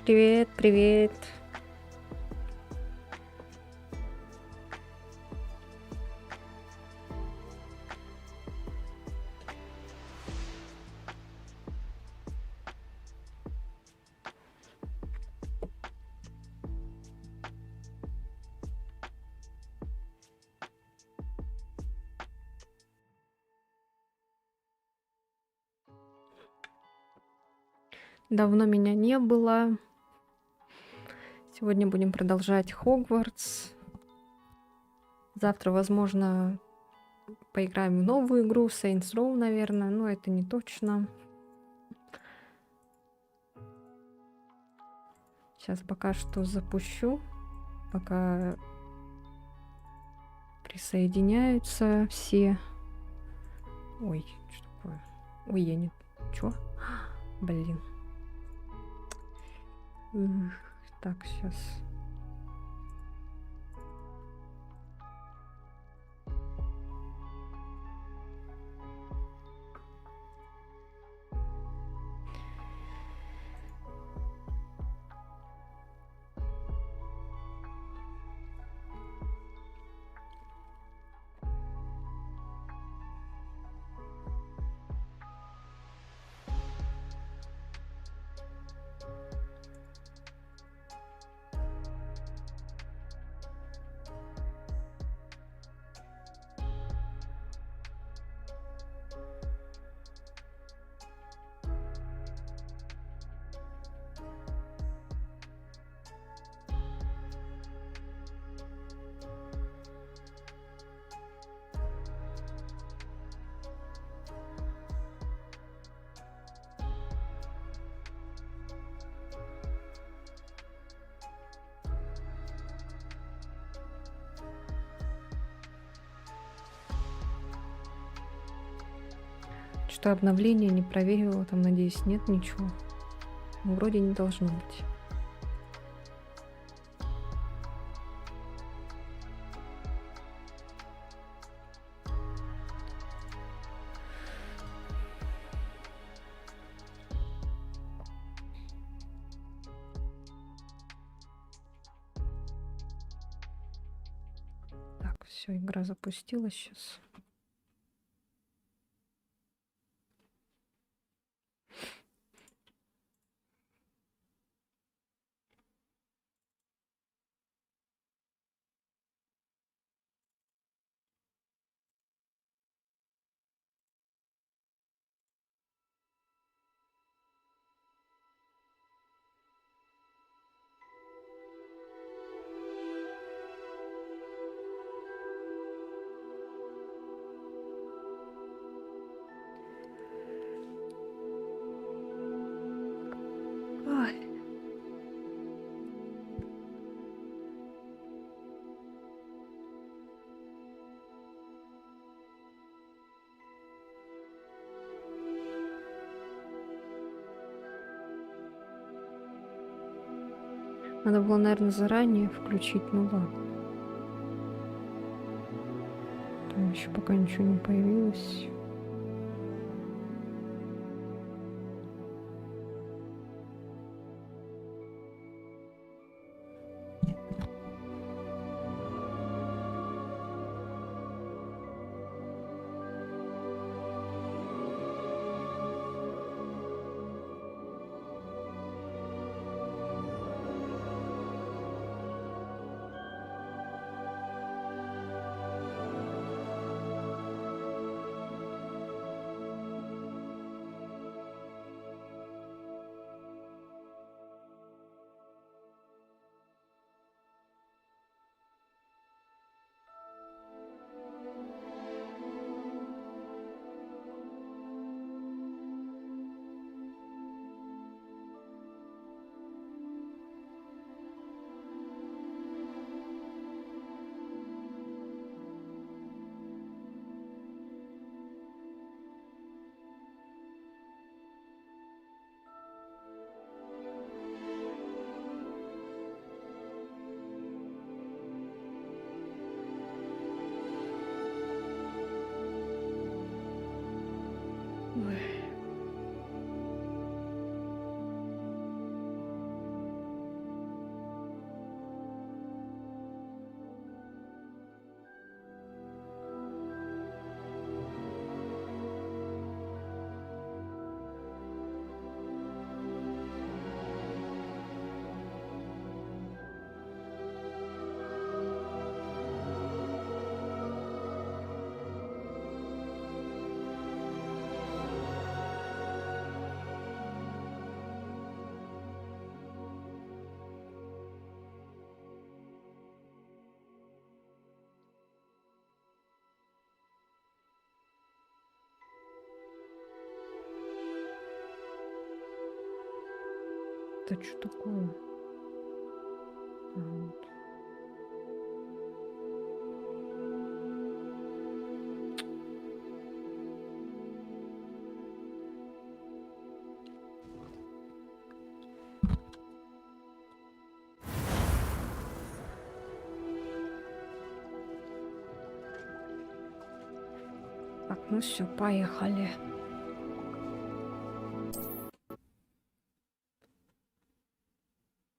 Привет, привет. Давно меня не было. Сегодня будем продолжать Хогвартс. Завтра, возможно, поиграем в новую игру Saints Row, наверное, но это не точно. Сейчас пока что запущу, пока присоединяются все. Ой, что такое? Ой, я не... Чё? Блин. Так, сейчас. Что обновление не проверила, там, надеюсь, нет ничего. Вроде не должно быть. Так, все, игра запустилась сейчас. Ой. Надо было, наверное, заранее включить, ну ладно. Там еще пока ничего не появилось. Ой. Это что такое? Вот. Так, ну все, поехали.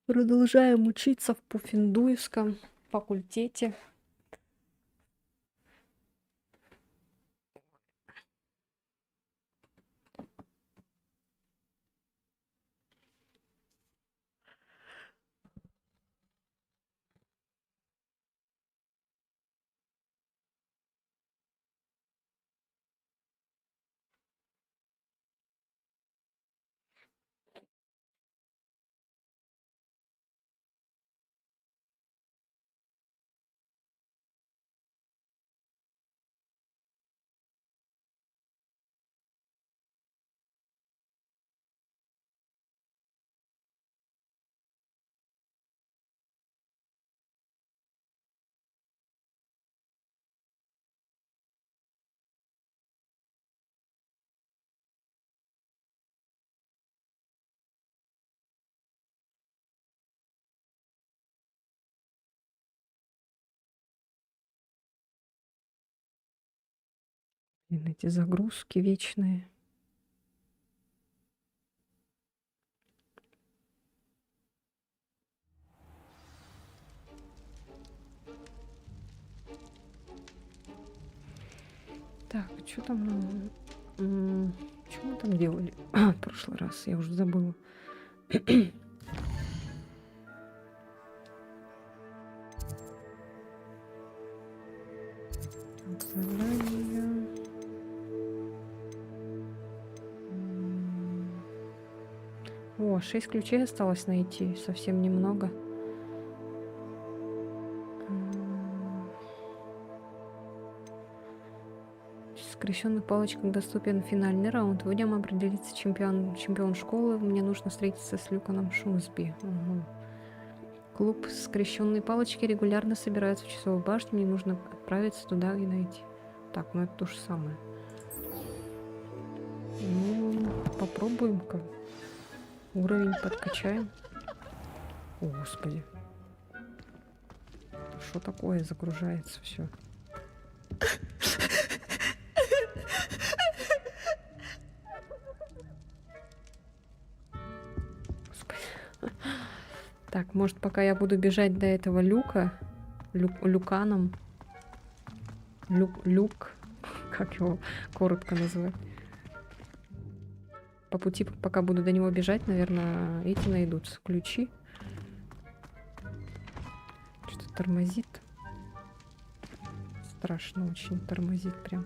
Продолжаем учиться в Пуффендуйском факультете. Блин, эти загрузки вечные. Так, что там? Что мы там делали в прошлый раз? Я уже забыла. Так, задание. О, 6 ключей осталось найти. Совсем немного. Скрещенных палочках доступен финальный раунд. В нем определится чемпион школы. Мне нужно встретиться с Люканом Шумсби. Угу. Клуб скрещенной палочки регулярно собирается в часовой башне. Мне нужно отправиться туда и найти. Так, ну это то же самое. Ну, попробуем-ка. Уровень подкачаем. О, господи. Что такое? Загружается все. Так, может, пока я буду бежать до этого люка, люканом, люк, как его коротко называть. По пути, пока буду до него бежать, наверное, эти найдутся ключи. Что-то тормозит. Страшно очень тормозит прям.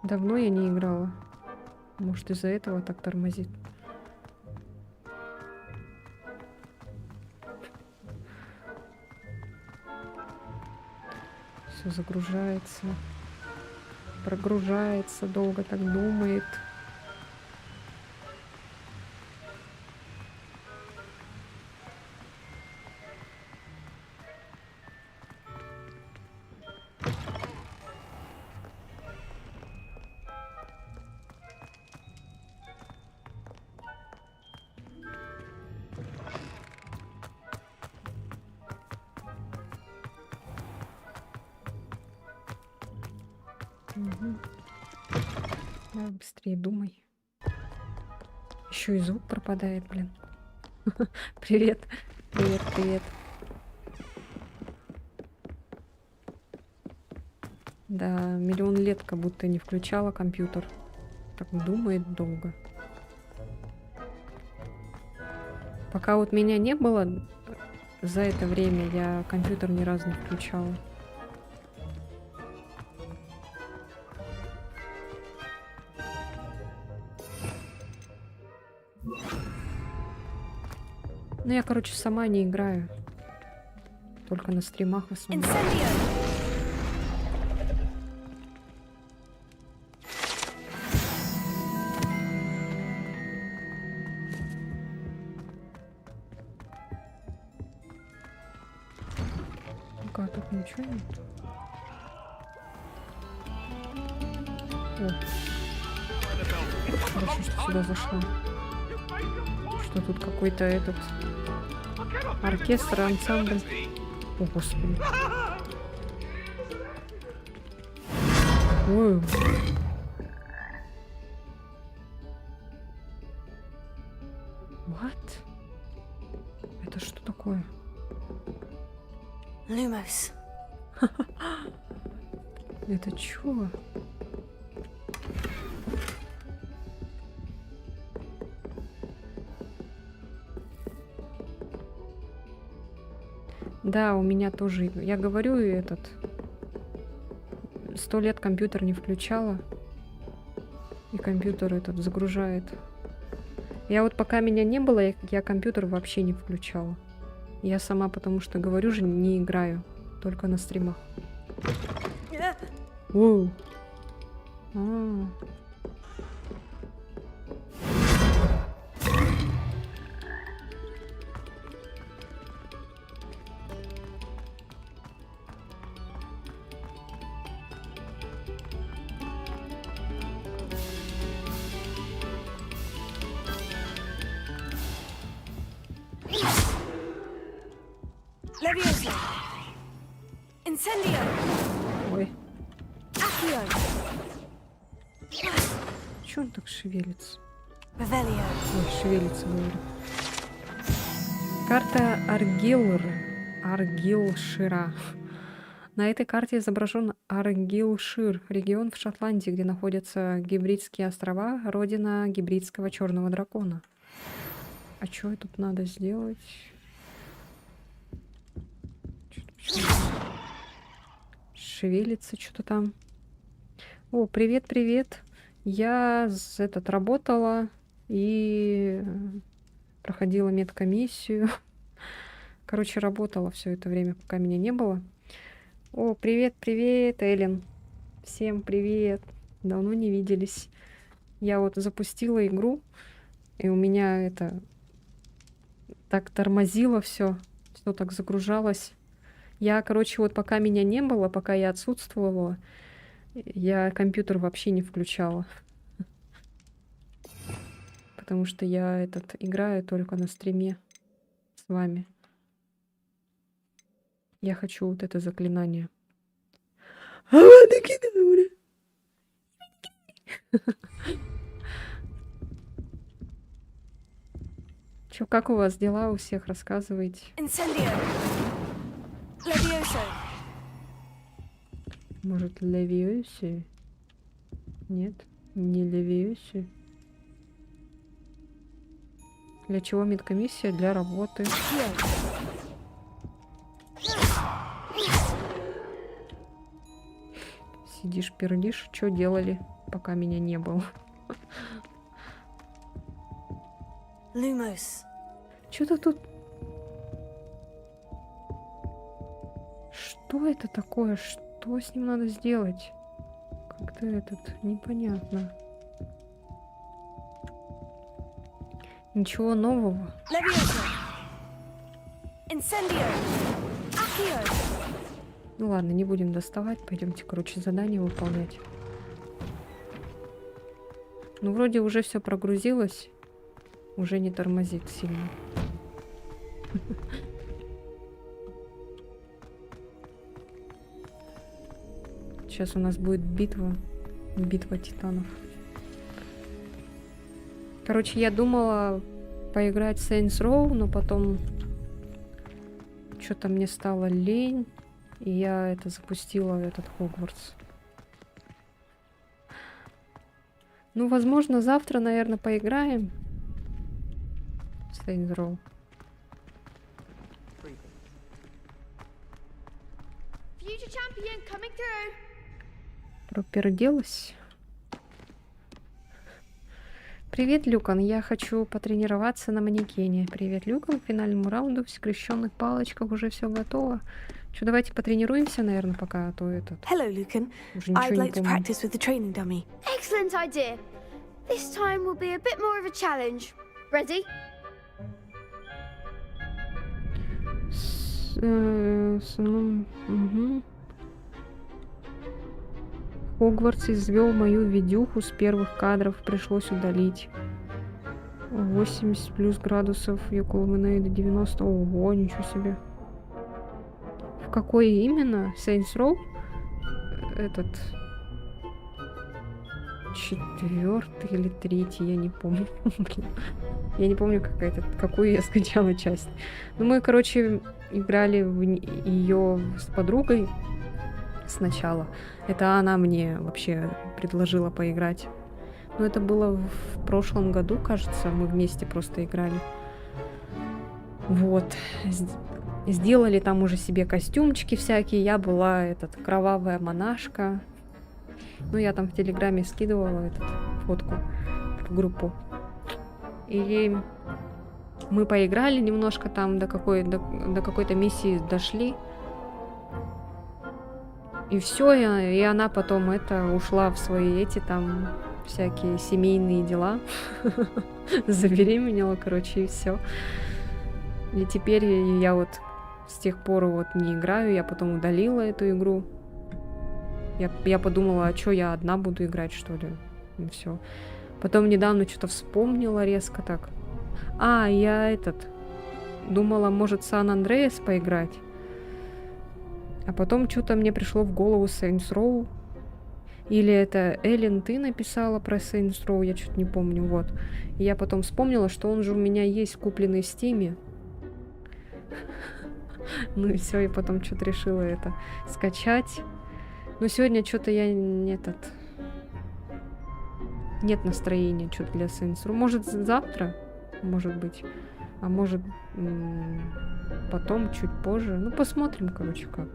Давно я не играла. Может, из-за этого так тормозит. Все загружается. Прогружается, долго так думает. Угу. Давай быстрее думай. Еще и звук пропадает, блин. Привет. Привет, привет. Да, миллион лет как будто не включала компьютер. Так думает долго. Пока вот меня не было, за это время я компьютер ни разу не включала. Ну, я, короче, сама не играю. Только на стримах в основном. а тут ничего нет. О. Хорошо, что сюда зашла. Что тут какой-то этот оркестр, ансамбль. О, господи. Ой. What? Это что такое? Lumos. Это чё? Да, у меня тоже. Я говорю, и этот 100 лет компьютер не включала. И компьютер этот загружает. Я вот пока меня не было, я компьютер вообще не включала. Я сама, потому что, говорю же, не играю. Только на стримах. Воу. А. Leviosa. Incendio. Ой, Accio. чё он так шевелится? Revelio. Ой, шевелится, говорю. Карта Аргилшира. На этой карте изображен Аргилшир, регион в Шотландии, где находятся Гибридские острова, родина гибридского черного дракона. А что тут надо сделать? Шевелится что-то там. О, привет, привет. Я работала и проходила медкомиссию. Короче, работала все это время, пока меня не было. О, привет, привет, Эллен. Всем привет. Давно не виделись. Я вот запустила игру, и у меня это так тормозило все так загружалось. Я, короче, вот пока меня не было, пока я отсутствовала, я компьютер вообще не включала. Потому что я играю только на стриме с вами. Я хочу вот это заклинание. Чё, как у вас дела у всех? Рассказывайте. Incendio. Leviosa. Может, Левиоси? Нет, не Левиоси. Для чего медкомиссия? Для работы. Сидишь, пердишь. Что делали, пока меня не было? Lumos. Что-то тут... Что это такое? Что с ним надо сделать? Как-то непонятно. Ничего нового. Leviosa. Incendio. Accio. Ну ладно, не будем доставать. Пойдемте, короче, задание выполнять. Ну, вроде уже все прогрузилось. Уже не тормозит сильно. Сейчас у нас будет битва. Битва титанов. Короче, я думала поиграть в Saints Row, но потом что-то мне стало лень. И я запустила этот Хогвартс. Ну, возможно, завтра, наверное, поиграем в Saints Row. Future champion coming through. Проперделась. Привет, Люкан. Я хочу потренироваться на манекене. Привет, Люкан. К финальному раунду в скрещенных палочках уже все готово. Что, давайте потренируемся, наверное, пока, а то Hello, Lucan. уже I'd ничего не like to помню. practice with the training dummy. Excellent idea. This time will be a bit more of a challenge. Ready? Мгм. Хогвартс извел мою видюху с первых кадров, пришлось удалить. 80 плюс градусов, Якулманей до 90. Ого, ничего себе. В какой именно? Saints Row? Этот... Четвертый или третий, я не помню. Блин. Я не помню, какую я скачала часть. Ну, мы, короче, играли в ее с подругой сначала. Это она мне вообще предложила поиграть. Но это было в прошлом году, кажется. Мы вместе просто играли. Вот. Сделали там уже себе костюмчики всякие. Я была кровавая монашка. Ну, я там в Телеграме скидывала фотку в группу. И мы поиграли немножко там, до какой-то миссии дошли. И все, и она потом ушла в свои там всякие семейные дела. Забеременела, короче, и все. И теперь я вот с тех пор вот не играю, я потом удалила эту игру. Я подумала, а что я одна буду играть, что ли? И все. Потом недавно что-то вспомнила резко так. Я думала, может, Сан-Андреас поиграть. А потом что-то мне пришло в голову Saints Row. Или это Эллен, ты написала про Saints Row, я что-то не помню, вот. И я потом вспомнила, что он же у меня есть купленный в Стиме. Ну и все, и потом что-то решила скачать. Но сегодня что-то я нет настроения что-то для Saints Row. Может, завтра, может быть. А может, потом, чуть позже. Ну, посмотрим, короче, как.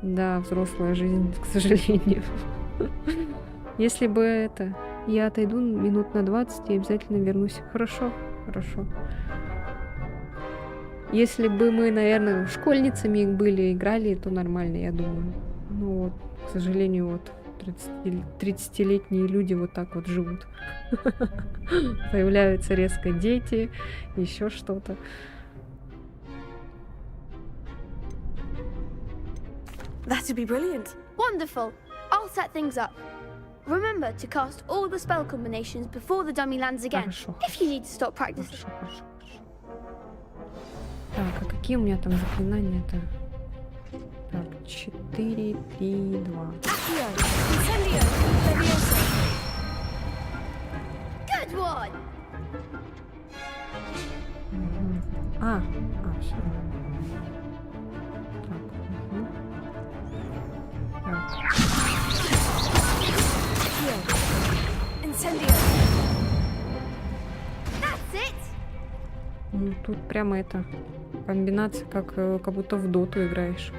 Да, взрослая жизнь, к сожалению. Если бы я отойду минут на 20 и обязательно вернусь. Хорошо, хорошо. Если бы мы, наверное, школьницами были, играли, то нормально, я думаю. Ну вот, к сожалению, вот 30-летние люди вот так вот живут. Появляются резко дети, еще что-то. That'd be brilliant. Wonderful. I'll set things up. Remember to cast all the spell combinations before the dummy lands again. Хорошо. If you need to stop practicing. Хорошо. Так, а какие у меня там заклинания-то? Так, 4, 3, 2. Accio, Incendio, Leviosa. Good one. Все. Так. Accio, Incendio. That's it. Ну, тут прямо комбинация, как будто в доту играешь.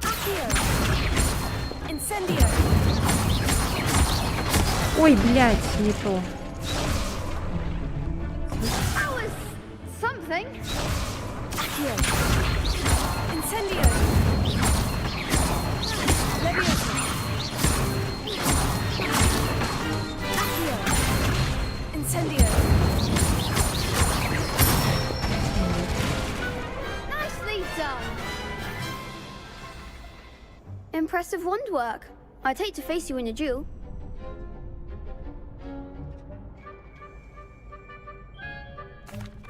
Accio, Incendio. Ой, блядь, не то. That was something. Accio, Incendio. Leviosa. Accio, Incendio. Nicely done. Impressive wand work. I'd hate to face you in a duel.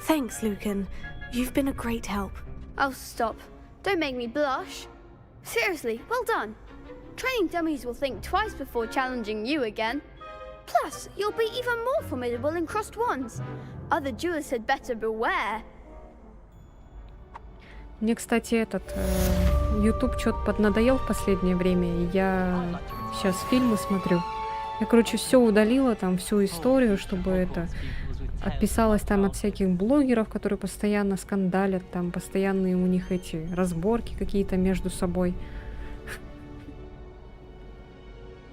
Thanks, Lucan. You've been a great help. Oh, stop. Don't make me blush. Seriously, well done. Training dummies will think twice before challenging you again. Plus, you'll be even more formidable in crossed wands. Other duelists had better beware. Мне, кстати, YouTube что-то поднадоел в последнее время. И я сейчас фильмы смотрю. Я, короче, все удалила, там, всю историю, чтобы отписалась там от всяких блогеров, которые постоянно скандалят, там, постоянные у них эти разборки какие-то между собой.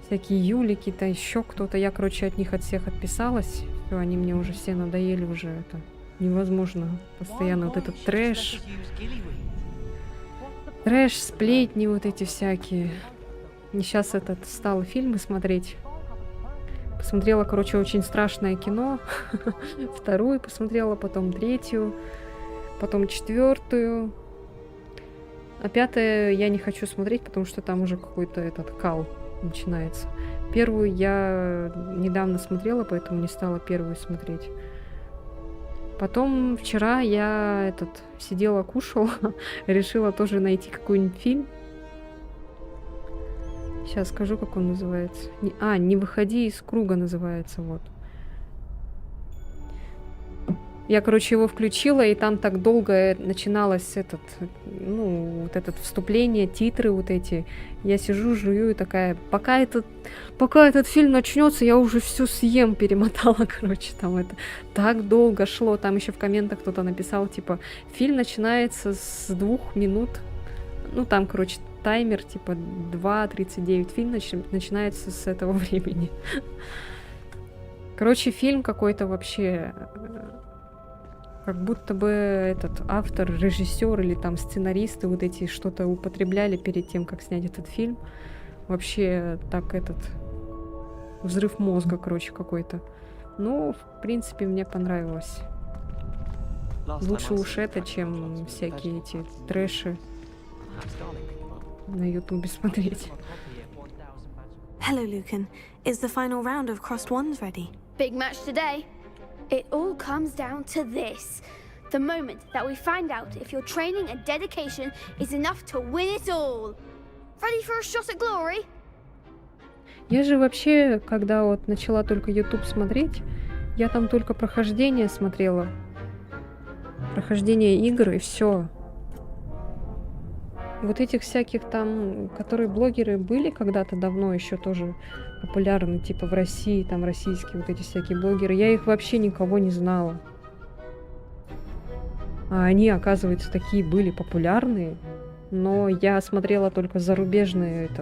Всякие юлики-то, еще кто-то. Я, короче, от них от всех отписалась. Всё, они мне уже все надоели, уже невозможно. Постоянно вот этот трэш. Трэш, сплетни вот эти всякие. И сейчас стала фильмы смотреть. Посмотрела, короче, очень страшное кино. Вторую посмотрела, потом третью. потом 4-ю. А 5-я я не хочу смотреть, потому что там уже какой-то этот кал начинается. 1-ю я недавно смотрела, поэтому не стала 1-ю смотреть. Потом вчера я сидела, кушала, решила тоже найти какой-нибудь фильм. Сейчас скажу, как он называется. «Не выходи из круга» называется, вот. Я, короче, его включила, и там так долго начиналось вот это вступление, титры вот эти. Я сижу, жую и такая, пока этот фильм начнется, я уже все съем, перемотала, короче, там это так долго шло. Там еще в комментах кто-то написал, типа, фильм начинается с 2 минут. Ну, там, короче, таймер, типа, 2:39. Фильм начинается с этого времени. Короче, фильм какой-то вообще... Как будто бы этот автор, режиссер или там сценаристы вот эти что-то употребляли перед тем, как снять этот фильм. Вообще так взрыв мозга, короче, какой-то. Ну, в принципе, мне понравилось. Лучше уж это, чем всякие эти трэши на ютубе смотреть. Hello, Lucan. Is the final round of Crossed Ones ready? Big match today. It all comes down to this. The moment that we find out if your training and dedication is enough to win it all. Ready for a shot at glory? Я же вообще, когда вот начала только YouTube смотреть, я там только прохождение смотрела. Прохождение игр и все. Вот этих всяких там, которые блогеры были когда-то давно еще тоже популярны, типа в России, там российские вот эти всякие блогеры, я их вообще никого не знала. А они, оказывается, такие были популярные, но я смотрела только зарубежных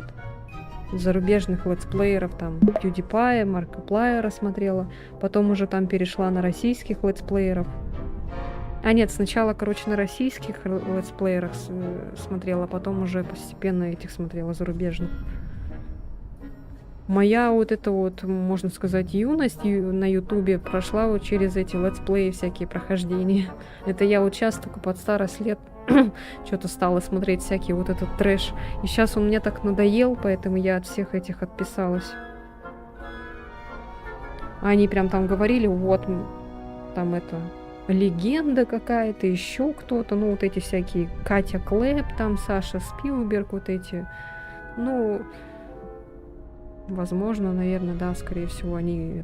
летсплееров, там PewDiePie, Маркиплайера смотрела, потом уже там перешла на российских летсплееров. А нет, сначала, короче, на российских летсплеерах смотрела, потом уже постепенно этих смотрела зарубежных. Моя вот эта вот, можно сказать, юность на ютубе прошла вот через эти летсплеи, всякие прохождения. Это я вот сейчас только под старость лет что-то стала смотреть всякий вот этот трэш. И сейчас он мне так надоел, поэтому я от всех этих отписалась. Они прям там говорили, вот, там легенда какая-то, еще кто-то, ну, вот эти всякие Катя Клэп, там Саша Спилберг, вот эти, ну, возможно, наверное, да, скорее всего, они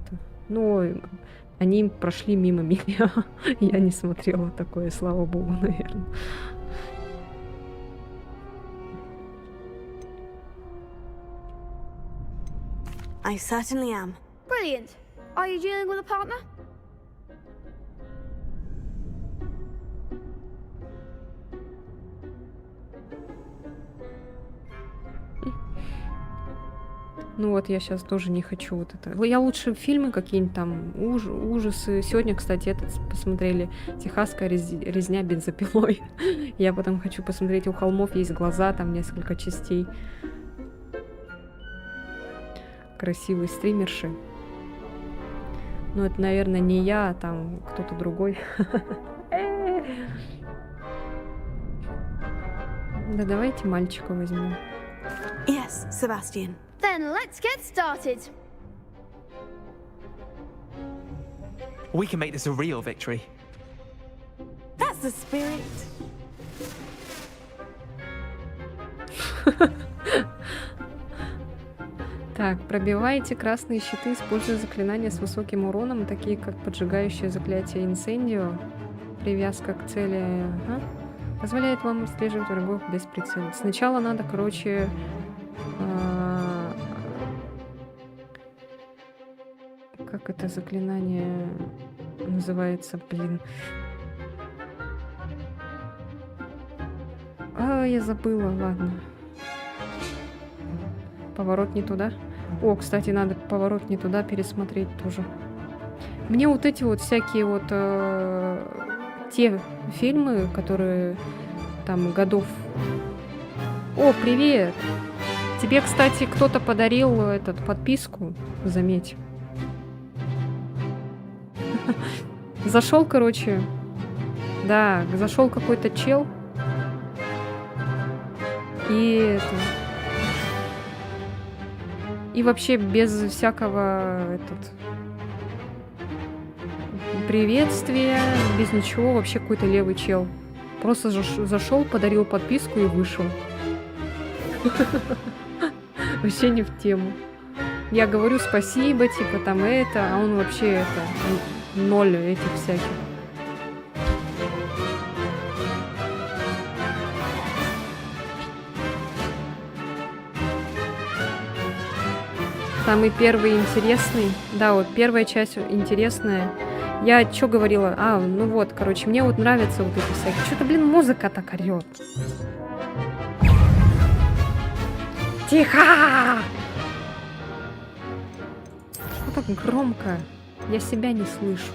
они прошли мимо меня, я не смотрела такое, слава богу, наверное. I certainly am. Brilliant. Are you dealing with a partner? Ну вот, я сейчас тоже не хочу вот это. Я лучше фильмы какие-нибудь там, ужасы. Сегодня, кстати, посмотрели «Техасская резня бензопилой». Я потом хочу посмотреть «У холмов есть глаза», там несколько частей. Красивые стримерши. Ну, это, наверное, не я, а там кто-то другой. Да давайте мальчика возьмем. Yes, Sebastian. Then let's get started. We can make this a real victory. That's the spirit. Так, пробивайте красные щиты, используя заклинания с высоким уроном, такие как поджигающее заклятие Инсендио, привязка к цели, позволяет вам отслеживать врагов без прицела. Сначала надо, короче, как это заклинание называется, блин. Я забыла, ладно. Поворот не туда. О, кстати, надо поворот не туда пересмотреть тоже. Мне вот эти вот всякие вот те фильмы, которые там годов... О, привет! Тебе, кстати, кто-то подарил подписку, заметь. Зашел, короче, Да, зашел какой-то чел. И это... И вообще без всякого приветствия, без ничего, вообще какой-то левый чел. Просто зашел, подарил подписку и вышел. Вообще не в тему. Я говорю спасибо, типа там это, а он вообще это ноль этих всяких. Самый первый интересный. Да, вот первая часть интересная. Я что говорила? А, ну вот, короче, мне вот нравятся вот эти всякие. Что-то, блин, музыка так орёт. Тихо! Что так громко? Я себя не слышу.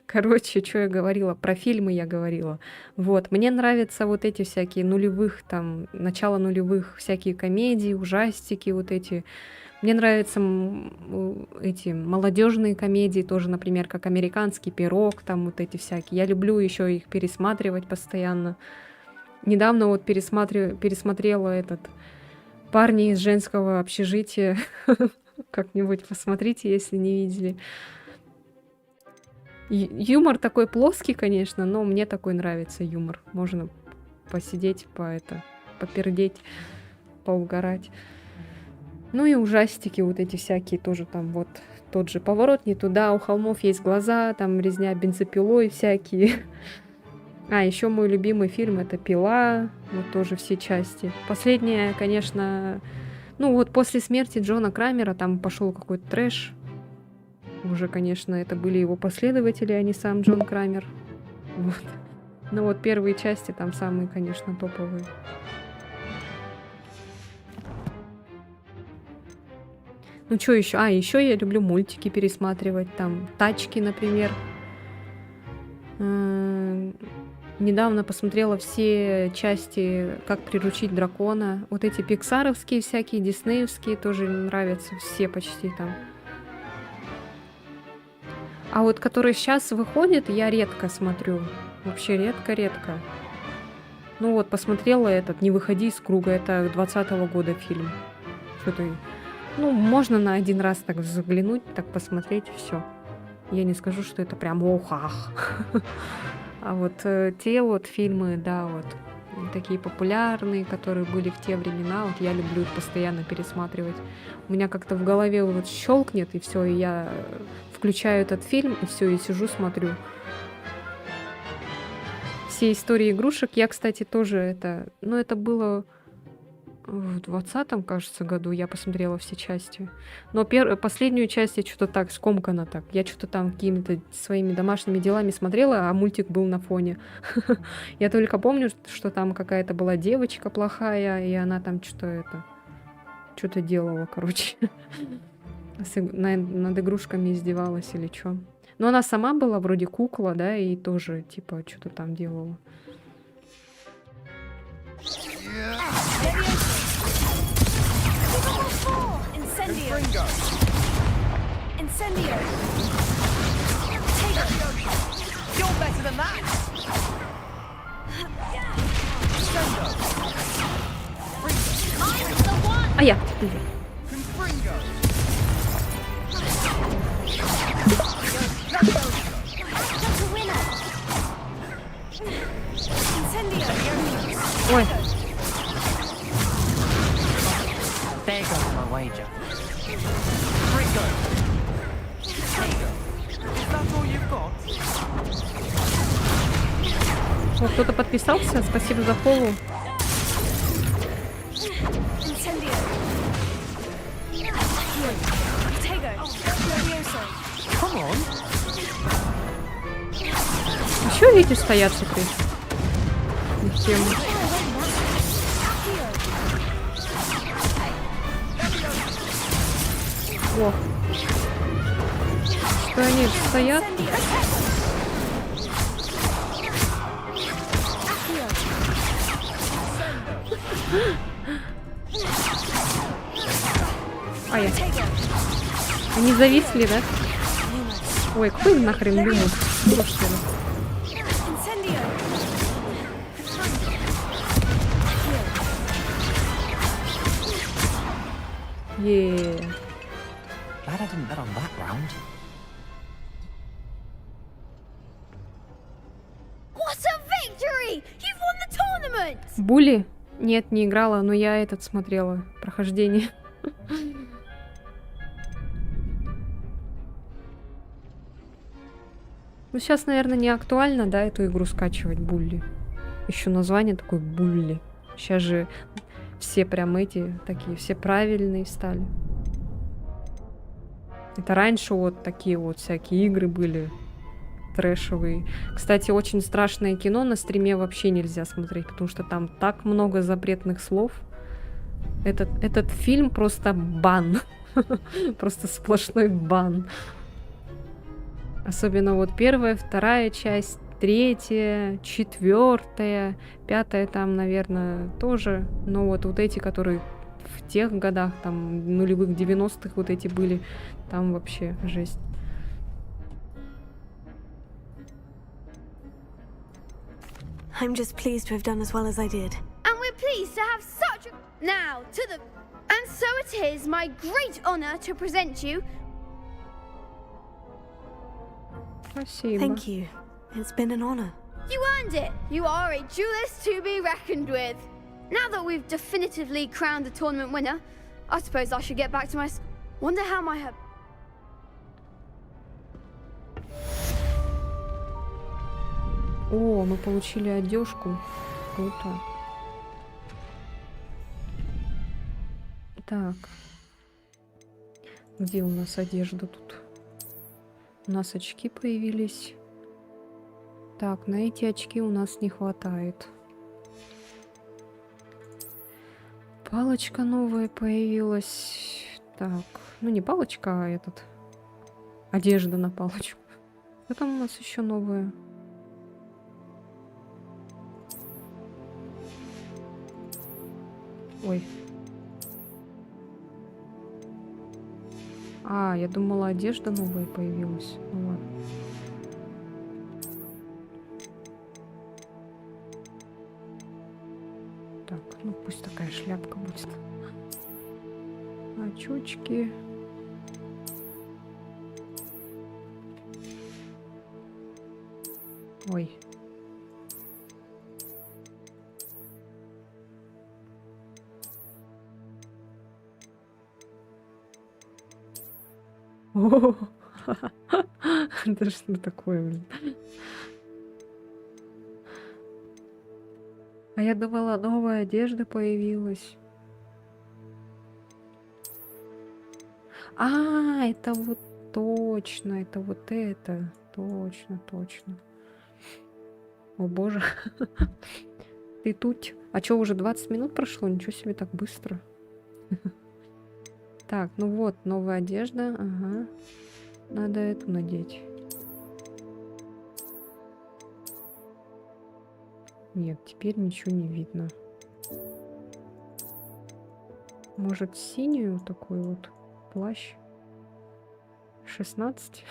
Короче, что я говорила? Про фильмы я говорила. Вот. Мне нравятся вот эти всякие нулевых, там, начало нулевых, всякие комедии, ужастики вот эти. Мне нравятся эти молодежные комедии тоже, например, как «Американский пирог», там вот эти всякие. Я люблю еще их пересматривать постоянно. Недавно вот пересмотрела этот «Парни из женского общежития». Как-нибудь посмотрите, если не видели. Юмор такой плоский, конечно, но мне такой нравится юмор. Можно посидеть, попердеть, поугарать. Ну и ужастики вот эти всякие тоже там вот тот же «Поворот не туда», «У холмов есть глаза», там «Резня бензопилой» всякие. А, еще мой любимый фильм — это «Пила», вот тоже все части. Последняя, конечно, ну вот после смерти Джона Крамера там пошел какой-то трэш. Уже, конечно, это были его последователи, а не сам Джон Крамер. Вот. Но вот первые части там самые, конечно, топовые. Ну что еще? А, еще я люблю мультики пересматривать. Там «Тачки», например. Недавно посмотрела все части «Как приручить дракона». Вот эти пиксаровские всякие, диснеевские тоже нравятся все почти там. А вот которые сейчас выходят, я редко смотрю. Вообще редко-редко. Ну вот, посмотрела этот «Не выходи из круга». Это 2020 года фильм. Что-то... Ну, можно на один раз так заглянуть, так посмотреть, все. Я не скажу, что это прям ох-ах. А вот те вот фильмы, да, вот такие популярные, которые были в те времена, вот я люблю их постоянно пересматривать. У меня как-то в голове вот щелкнет, и все, и я включаю этот фильм, и все, и сижу, смотрю. Все истории игрушек. Я, кстати, тоже это... Ну, это было в 2020, кажется, году я посмотрела все части. Но последнюю часть я что-то так, скомканно так. Я что-то там какими-то своими домашними делами смотрела, а мультик был на фоне. Я только помню, что там какая-то была девочка плохая, и она там что-то делала, короче. Над игрушками издевалась или что. Но она сама была вроде кукла, да, и тоже, типа, что-то там делала. Incendio! Incendio! You're better than that! А я. Ой. There goes my wager. Ringo! Is that all you've got? О, кто-то подписался. Спасибо за фоллоу. Incendio! Potato! Furioso! Come on! Еще эти стоят, смотри. Не в тему. О. Что они стоят? А я. Они зависли, да? Ой, какой нахрен Lumos? Что, что ли? Incendio! Е. Glad I didn't bet on that round. What a victory! You've won the tournament! Булли? Нет, не играла, но я этот смотрела. Прохождение. Ну, сейчас, наверное, не актуально, да, эту игру скачивать, Булли. Еще название такое Булли. Сейчас же все прям эти такие, все правильные стали. Это раньше вот такие вот всякие игры были трэшевые. Кстати, очень страшное кино на стриме вообще нельзя смотреть, потому что там так много запретных слов. Этот фильм просто бан. Просто сплошной бан. Особенно вот первая, вторая часть, третья, четвертая, пятая там, наверное, тоже. Но вот эти, которые в тех годах, там, нулевых 90-х вот эти были, там вообще жесть. I'm just pleased to have done as well as I did. And we're pleased to have such a... Now, to the... And so it is my great honor to present you... Спасибо. Thank you. It's been an honor. You earned it! You are a duelist to be reckoned with. Now that we've definitively crowned the tournament winner, I suppose I should get back to my... Wonder how my... О, мы получили одежку. Круто. Так. Где у нас одежда тут? У нас очки появились. Так, на эти очки у нас не хватает. Палочка новая появилась. Так, ну не палочка, а этот. Одежда на палочку. Что там у нас еще новое? Ой. А, я думала, одежда новая появилась. Ну ладно. Так, ну пусть такая шляпка будет. Очечки. Ой. О, это что такое, блин? А я думала, новая одежда появилась. А, это вот точно, это вот это. Точно, точно. О боже. Ты тут. А что, уже 20 минут прошло? Ничего себе, так быстро. Так, ну вот, новая одежда. Ага. Надо эту надеть. Нет, теперь ничего не видно. Может, синюю такой вот плащ? 16?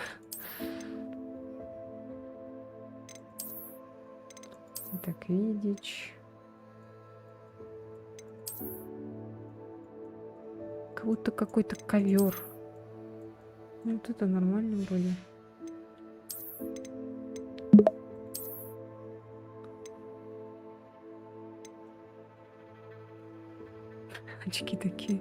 Так, видеть. Как будто какой-то ковер. Вот это нормально вроде. Очки такие.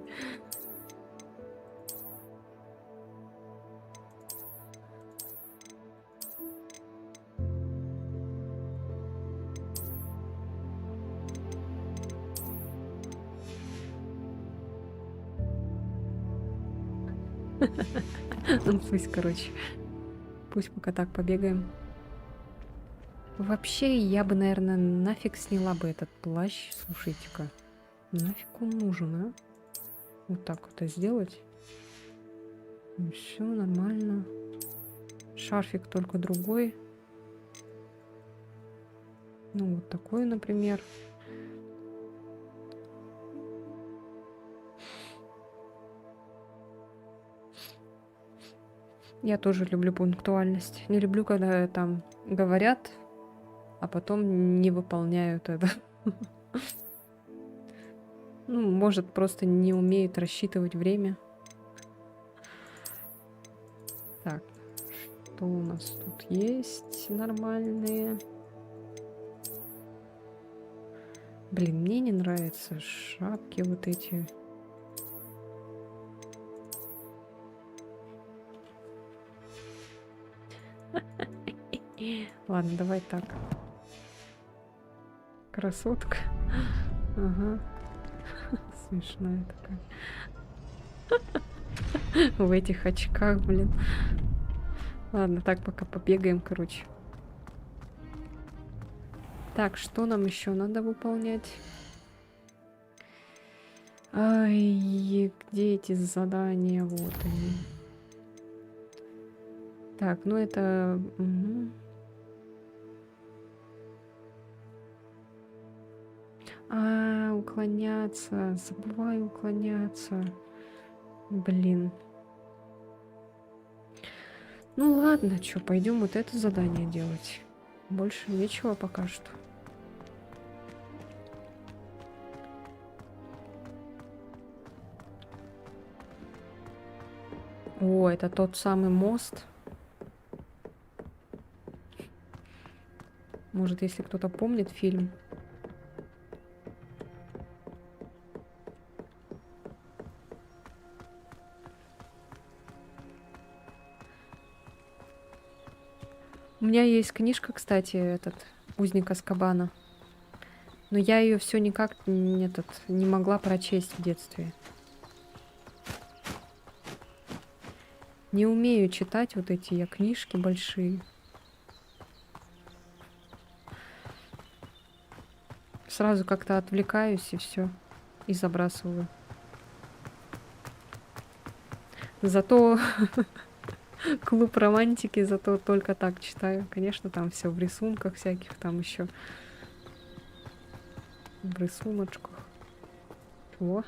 Ну пусть, короче. Пусть пока так побегаем. Вообще, я бы, наверное, нафиг сняла бы этот плащ. Слушайте-ка. Нафиг он нужен, а? Вот так вот сделать. Все нормально. Шарфик только другой. Ну, вот такой, например. Я тоже люблю пунктуальность. Не люблю, когда там говорят, а потом не выполняют это. Ну, может, просто не умеют рассчитывать время. Так, что у нас тут есть нормальные? Блин, мне не нравятся шапки вот эти. Ладно, давай так. Красотка. Ага. Смешная такая. В этих очках, блин. Ладно, так пока побегаем, короче. Так, что нам еще надо выполнять? Ай, где эти задания? Вот они. Так, ну это... Угу. Уклоняться. Забываю уклоняться. Блин. Ну ладно, что, пойдем вот это задание делать. Больше нечего пока что. О, это тот самый мост. Может, если кто-то помнит фильм. У меня есть книжка, кстати, этот «Узник Азкабана». Но я ее все никак не могла прочесть в детстве. Не умею читать вот эти я книжки большие. Сразу как-то отвлекаюсь и все. И забрасываю. Зато клуб романтики, зато только так читаю. Конечно, там все в рисунках всяких, там еще в рисуночках. Во.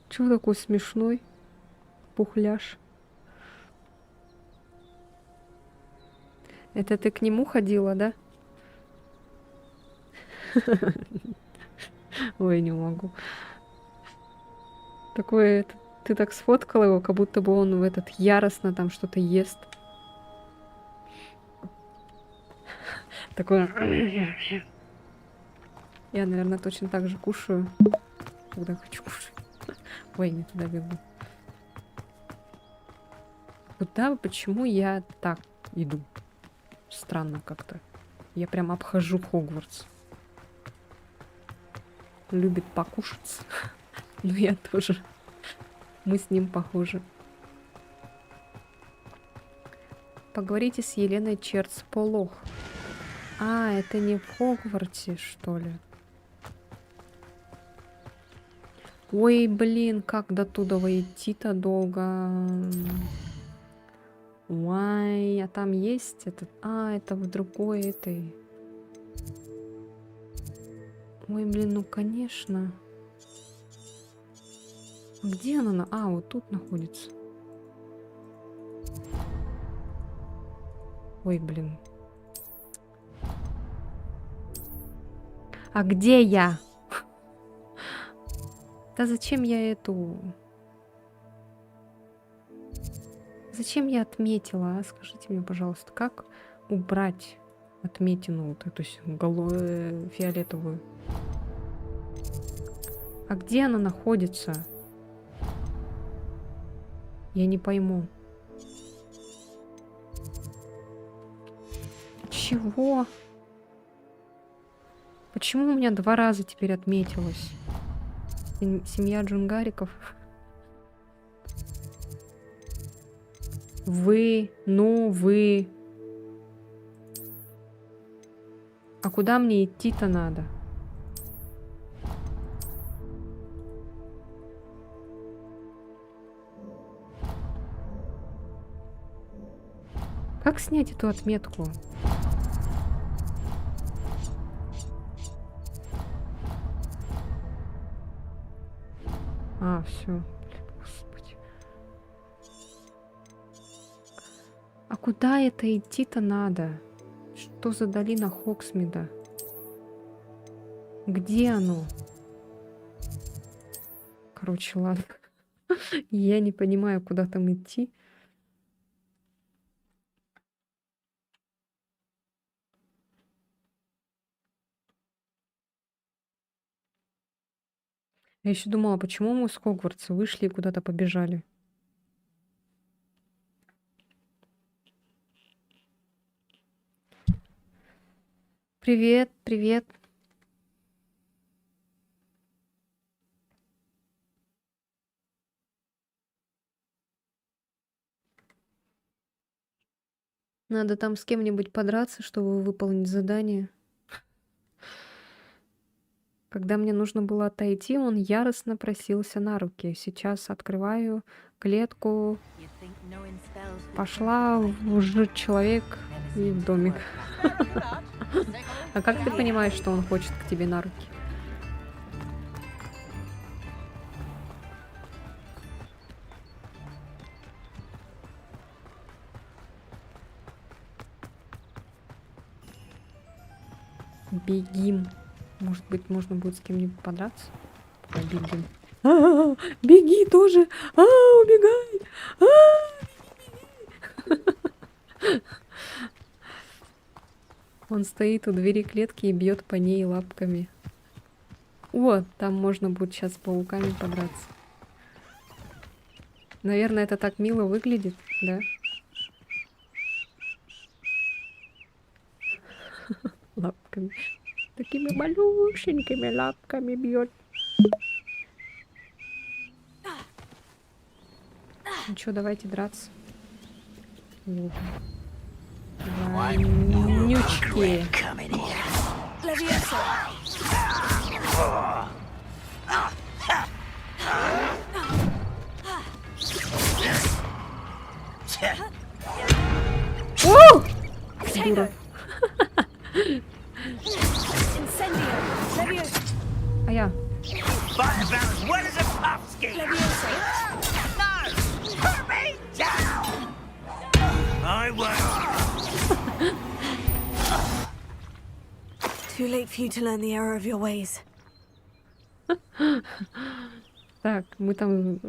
Чего такой смешной? Пухляш. Это ты к нему ходила, да? Ой, не могу. Такое, ты так сфоткала его, как будто бы он в этот яростно там что-то ест. Такое... Я, наверное, точно так же кушаю, когда хочу кушать. Ой, не туда бегу. Куда, почему я так иду? Странно как-то. Я прям обхожу Хогвартс. Любит покушать. Но я тоже. Мы с ним похожи. Поговорите с Еленой Черц-Полох. А, это не в Хогвартсе, что ли? Ой, блин, как до туда идти-то долго. Ой, а там есть этот... А, это в другой этой... Ой, блин, ну конечно. Где она? А, вот тут находится. Ой, блин. А где я? Да зачем я эту... Зачем я отметила, а? Скажите мне, пожалуйста, как убрать отметину вот эту фиолетовую? А где она находится? Я не пойму. Чего? Почему у меня 2 раза теперь отметилось? Семья Джунгариков. Вы, ну вы. А куда мне идти-то надо? Как снять эту отметку? А, все. Господи. А куда это идти-то надо? Что за долина Хоксмида? Где оно? Короче, ладно. Я не понимаю, куда там идти. Я еще думала, почему мы с Хогвартса вышли и куда-то побежали. Привет, привет. Надо там с кем-нибудь подраться, чтобы выполнить задание. Когда мне нужно было отойти, он яростно просился на руки. Сейчас открываю клетку. Пошла уже человек и в домик. А как ты понимаешь, что он хочет к тебе на руки? Бегим. Может быть, можно будет с кем-нибудь подраться? Побегим. Беги тоже! Убегай! Он стоит у двери клетки и бьет по ней лапками. О, там можно будет сейчас с пауками подраться. Наверное, это так мило выглядит, да? Лапками. Такими малюсенькими лапками бьет. Ну что, давайте драться. Вонючки. О! Дура. А я. Too late for you to learn the error of your ways. Так, мы там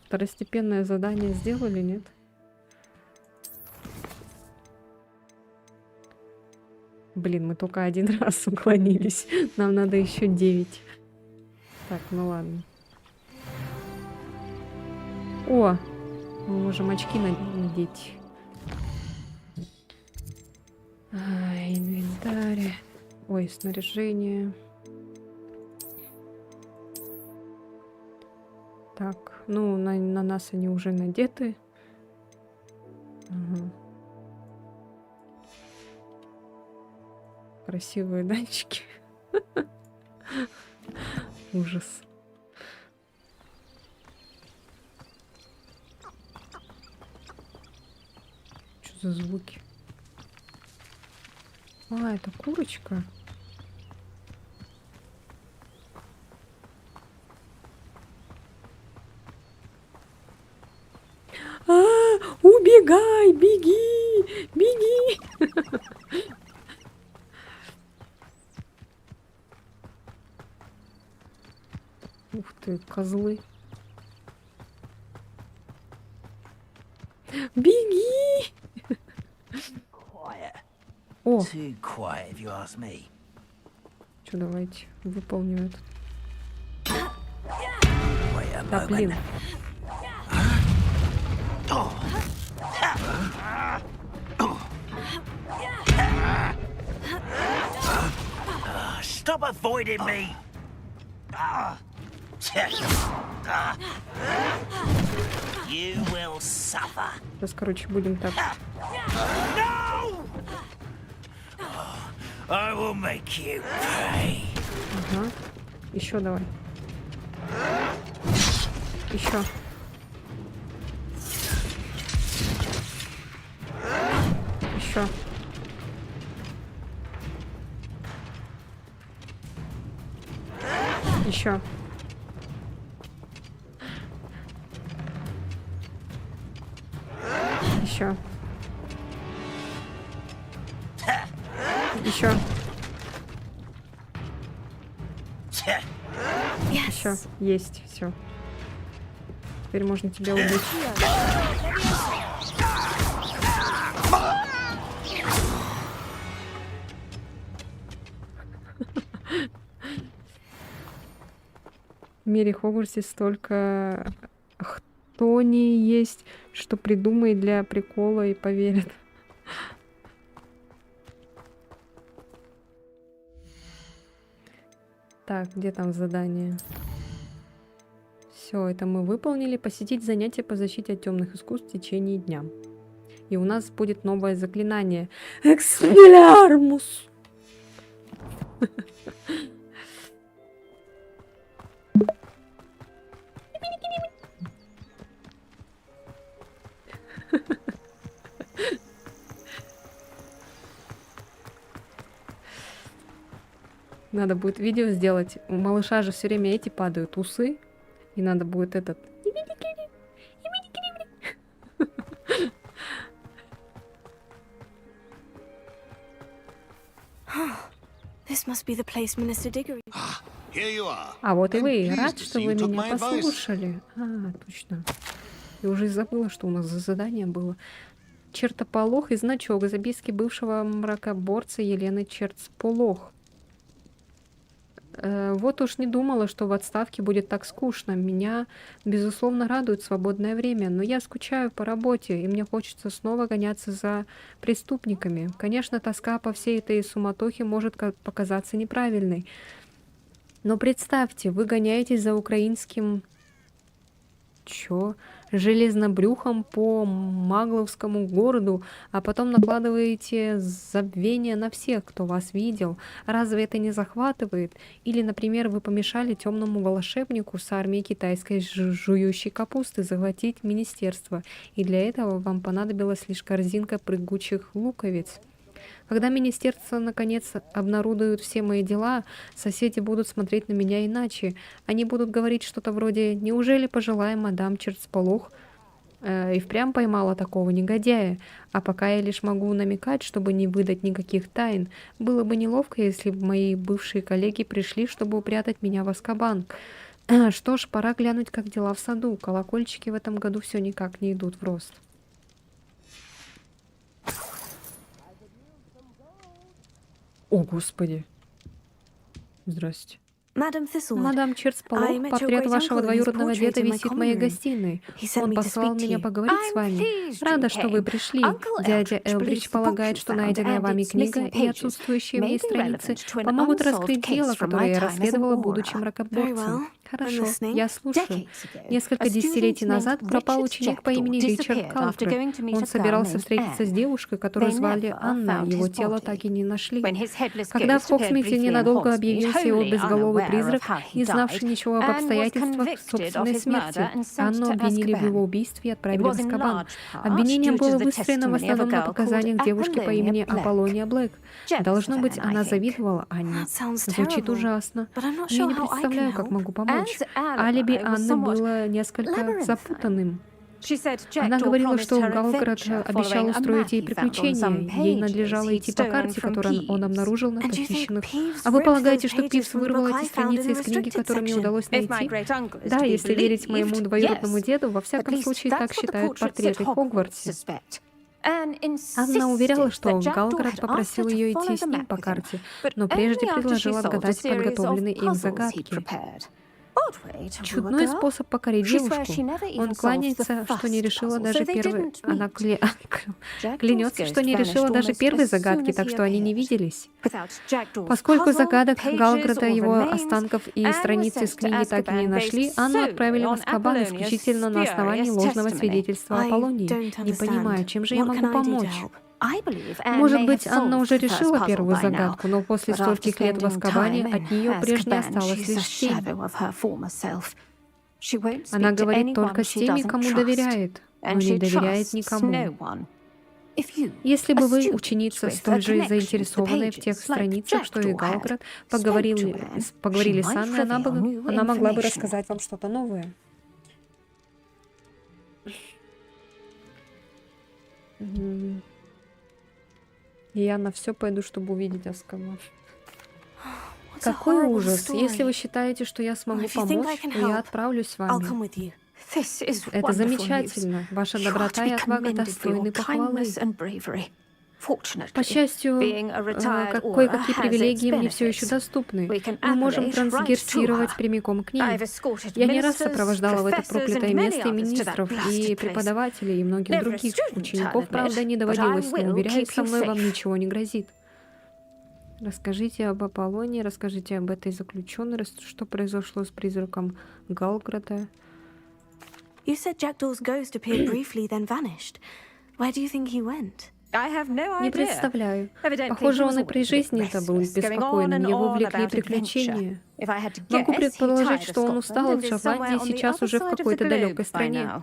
второстепенное задание сделали, нет? Блин, мы только один раз уклонились. Нам надо еще 9. Так, ну ладно. О! Мы можем очки надеть. Инвентарь. Ой, снаряжение. Так, ну на нас они уже надеты. Ага. Красивые датчики. Ужас. Что за звуки? А, это курочка. Убегай, беги, беги. Ух ты, козлы. Беги! Quiet. О, Too quiet, if you ask me. что, давайте выполню это. Wait a Да, moment. блин. Stop avoiding me. You will suffer. Сейчас, короче, будем так. No! I will make you pay. Ага. Еще давай. Еще. Еще. Еще. Еще. Еще. Еще. Есть. Все. Теперь можно тебя убить. В мире Хогвартсе столько хтони есть, что придумает для прикола и поверит. Так, где там задание? Все, это мы выполнили. Посетить занятия по защите от темных искусств в течение дня. И у нас будет новое заклинание. Экспеллиармус! Надо будет видео сделать. У малыша же все время эти падают усы. И надо будет этот... This must be the place Minister Diggory. Here you are. А вот и I'm вы. pleased Рад, to что see вы you took меня my advice. послушали. А, точно. Я уже и забыла, что у нас за задание было. Чертополох и значок. Записки бывшего мракоборца Елены Черцполох. Вот уж не думала, что в отставке будет так скучно. Меня, безусловно, радует свободное время, но я скучаю по работе, и мне хочется снова гоняться за преступниками. Конечно, тоска по всей этой суматохе может показаться неправильной. Но представьте, вы гоняетесь за украинским... железнобрюхом по Магловскому городу, а потом накладываете забвение на всех, кто вас видел. Разве это не захватывает? Или, например, вы помешали темному волшебнику с армией китайской жующей капусты захватить министерство, и для этого вам понадобилась лишь корзинка прыгучих луковиц. Когда министерство наконец обнародуют все мои дела, соседи будут смотреть на меня иначе. Они будут говорить что-то вроде «Неужели пожилая мадам Черцполох и впрямь поймала такого негодяя?» А пока я лишь могу намекать, чтобы не выдать никаких тайн. Было бы неловко, если бы мои бывшие коллеги пришли, чтобы упрятать меня в Азкабан. Что ж, пора глянуть, как дела в саду. Колокольчики в этом году все никак не идут в рост. О, Господи. Здрасте. Madam Thistlewood. Мадам Черцполох, I met your портрет great вашего uncle and his двоюродного portrait деда in my висит в common моей room. гостиной. He sent Он me to послал speak to меня you. поговорить с вами. Рада, что вы пришли. Дядя Элдрич полагает, что найденная вами книга и отсутствующие в ней страницы помогут раскрыть дело, которое я расследовала, будучи Very мракоборцем. well. Хорошо, I'm listening. я слушаю. Несколько десятилетий назад пропал ученик по имени Ричард Калфред. Он собирался встретиться с девушкой, которую звали Анна. Его тело так и не нашли. Когда в Хоксмите ненадолго объявился его безголовый призрак, не знавший ничего об обстоятельствах собственной смерти, Анну обвинили в его убийстве и отправили в Азкабан. Обвинение было выстроено в основном на показаниях девушки по имени Аполлония Блэк. Должно быть, она завидовала Анне. That sounds Звучит terrible. ужасно. But I'm not Я sure не how I can представляю, как help. могу помочь. Алиби Анны было несколько запутанным. Она говорила, что Галград обещал устроить ей приключения. Ей надлежало идти по карте, которую он обнаружил на And do you think похищенных. Peeves А вы ripped полагаете, those что pages Пивс from the вырвал book эти I found страницы in из the книги, restricted которую мне section? удалось найти? Да, если верить моему двоюродному деду, во всяком случае так считают портреты в Хогвартсе. Анна уверяла, что Галград попросил ее идти с ним по карте, но прежде предложил отгадать подготовленные им загадки. Чудной способ покорить девушку. Он кланяется, что не решила даже первой... Она клянется, что не решила даже первой загадки, так что они не виделись. Поскольку загадок Галграда, его останков и страниц из книги так и не нашли, Анну отправили в Азкабан исключительно на основании ложного свидетельства I Аполлонии. don't Не понимаю, understand. чем же я What могу can I do to помочь? help? Может быть, Анна уже решила первую загадку, но после стольких лет в Азкабане от нее прежней осталась лишь тень. Она говорит только с теми, кому доверяет, но не доверяет никому. Если бы вы, ученица, столь же заинтересованная в тех страницах, что и Галград, поговорили с Анной, она могла бы рассказать вам что-то новое. И я на все пойду, чтобы увидеть Азкабан. What's a Какой horrible ужас! story. Если вы считаете, что я смогу If you think I помочь, can то я help, отправлюсь с I'll вами. come with you. This is Это wonderful замечательно. Ваша news. You are доброта to и be отвага commended for достойны your похвалы. kindness and bravery. Fortunately, По счастью, being a retired кое-какие Aura has привилегии its мне все еще benefits. доступны. We can Мы можем appellate right трансгерсировать to her. прямиком к ней. I've escorted Я не раз ministers, сопровождала в это professors проклятое and many место и others to that министров, и blasted place. преподавателей, и многих Never a других student, учеников, I'll правда, не admit, but доводилось, I но, will уверяю, keep со you мной вам safe. ничего не грозит. Расскажите об Аполлоне, расскажите об этой заключенной, что произошло с призраком Галграда. You said Jackdaw's ghost appeared briefly, then vanished. Where do you think he went? I have no Не idea. представляю. Evidently, Похоже, he was он и always при a bit жизни-то был restless, going on беспокойным, and его on влекли about приключения. adventure. If I had to Могу guess, he предположить, tired of что он Scotland устал and от is Шотландии somewhere и on the сейчас other уже в side of the какой-то globe далекой by стране. now.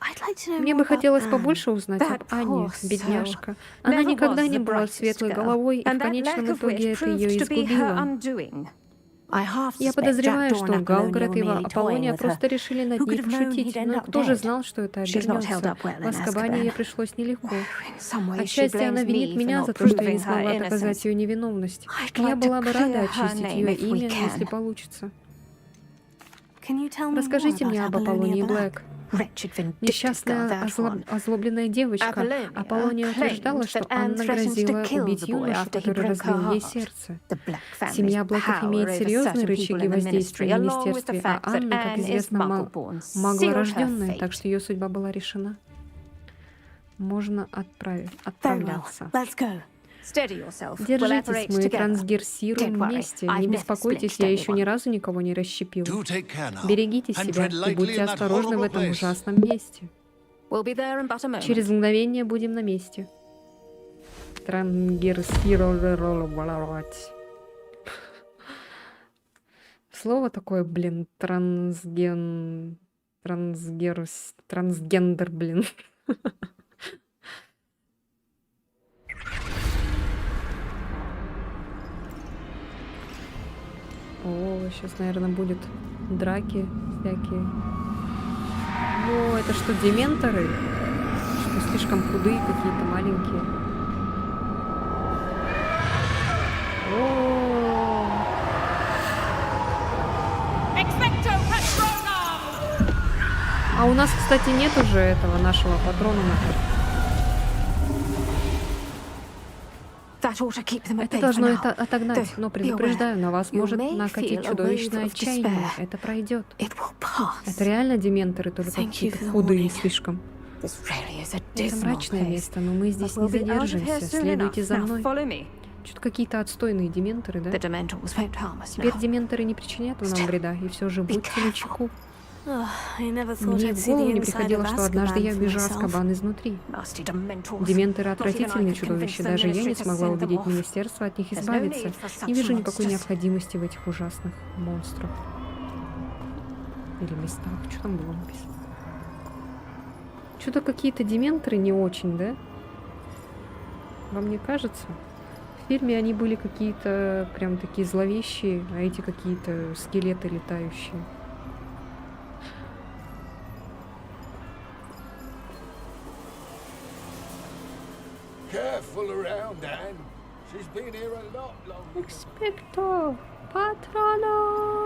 I'd like to know Мне more бы about хотелось Anne. побольше узнать об That Анне, poor бедняжка. soul. Она Never никогда was не the была brightest светлой girl, головой, и в and that конечном lack of итоге which это proved ее to be her изгубило. undoing. I half Я suspect подозреваю, Jackdaw что and Apollonia Галград were и merely toying Аполлония with her. просто решили над Who ней could have known пошутить, he'd end но up кто же dead? знал, что это She's not held обернется? up well В in Азкабане Azkaban. ей пришлось нелегко. In some ways, she Отчасти она blames винит me for меня not за то, что я не proving her смогла доказать innocence. ее невиновность. I'd Я like была to бы рада clear her очистить name ее if we имя, если can. получится. Can you tell me more Расскажите мне about об Аполлонии Apollonia Блэк. Black? Wretched, vindictive girl, Несчастная, that one. озлобленная девочка. Apollonia Аполлония утверждала, claimed что that Anne Анна threatened to грозила kill убить the boy юношу, after he который broke her разбил ей heart. сердце. The Black family's Семья Блэков power имеет over серьезные certain рычаги people in the воздействия в ministry, along with the министерстве, а fact that Анна, как Anne is известно, muggle-born, sealed her маглорожденная, так fate. что ее судьба была решена. Можно Very well. отправляться. Let's go. Steady yourself. We'll Держитесь, operate мы together. трансгерсируем Don't worry, вместе. I've Не never беспокойтесь, split я еще ни anyone. разу никого не расщепил. Do take care now. Берегите And себя tread и lightly будьте in that осторожны в horrible этом place. ужасном месте. We'll be there in but a moment. Через мгновение будем на месте. Трансгерсировать. Слово такое, блин, трансгендер, блин. О, сейчас, наверное, будет драки всякие. О, это что, дементоры? Что, слишком худые какие-то, маленькие? О, а у нас, кстати, нет уже этого нашего патрона. That ought to keep them at Это bay должно for это now. отогнать, но предупреждаю, на вас You может may накатить feel a чудовищное wave of отчаяние. despair. Это пройдет. It will pass. Это реально дементоры, только Thank you какие-то for the худые warning. слишком. This really is a Это dismal мрачное place. место, но мы But здесь we'll не be out of here задержимся. soon Следуйте enough. за Now мной. follow me. Что-то какие-то отстойные дементоры, да? The Dementors won't harm us Теперь now. дементоры не причинят нам вреда, и все же будьте начеку. Oh, I never thought Мне I'd в see голову the не inside приходило, of что однажды я Azkaban for увижу myself. Азкабан изнутри. Nasty Dementors. Дементоры Not even I отвратительные could чудовища, convince the даже я не ministry to смогла send them убедить off. министерство от них There's no избавиться. need for such Не вижу никакой monsters. необходимости в этих ужасных монстрах. Или местах. Что там было написано? Что-то какие-то дементоры не очень, да? Вам не кажется? В фильме они были какие-то прям такие зловещие, а эти какие-то скелеты летающие. Careful around, Anne. She's been here a lot longer. Экспекто патроном!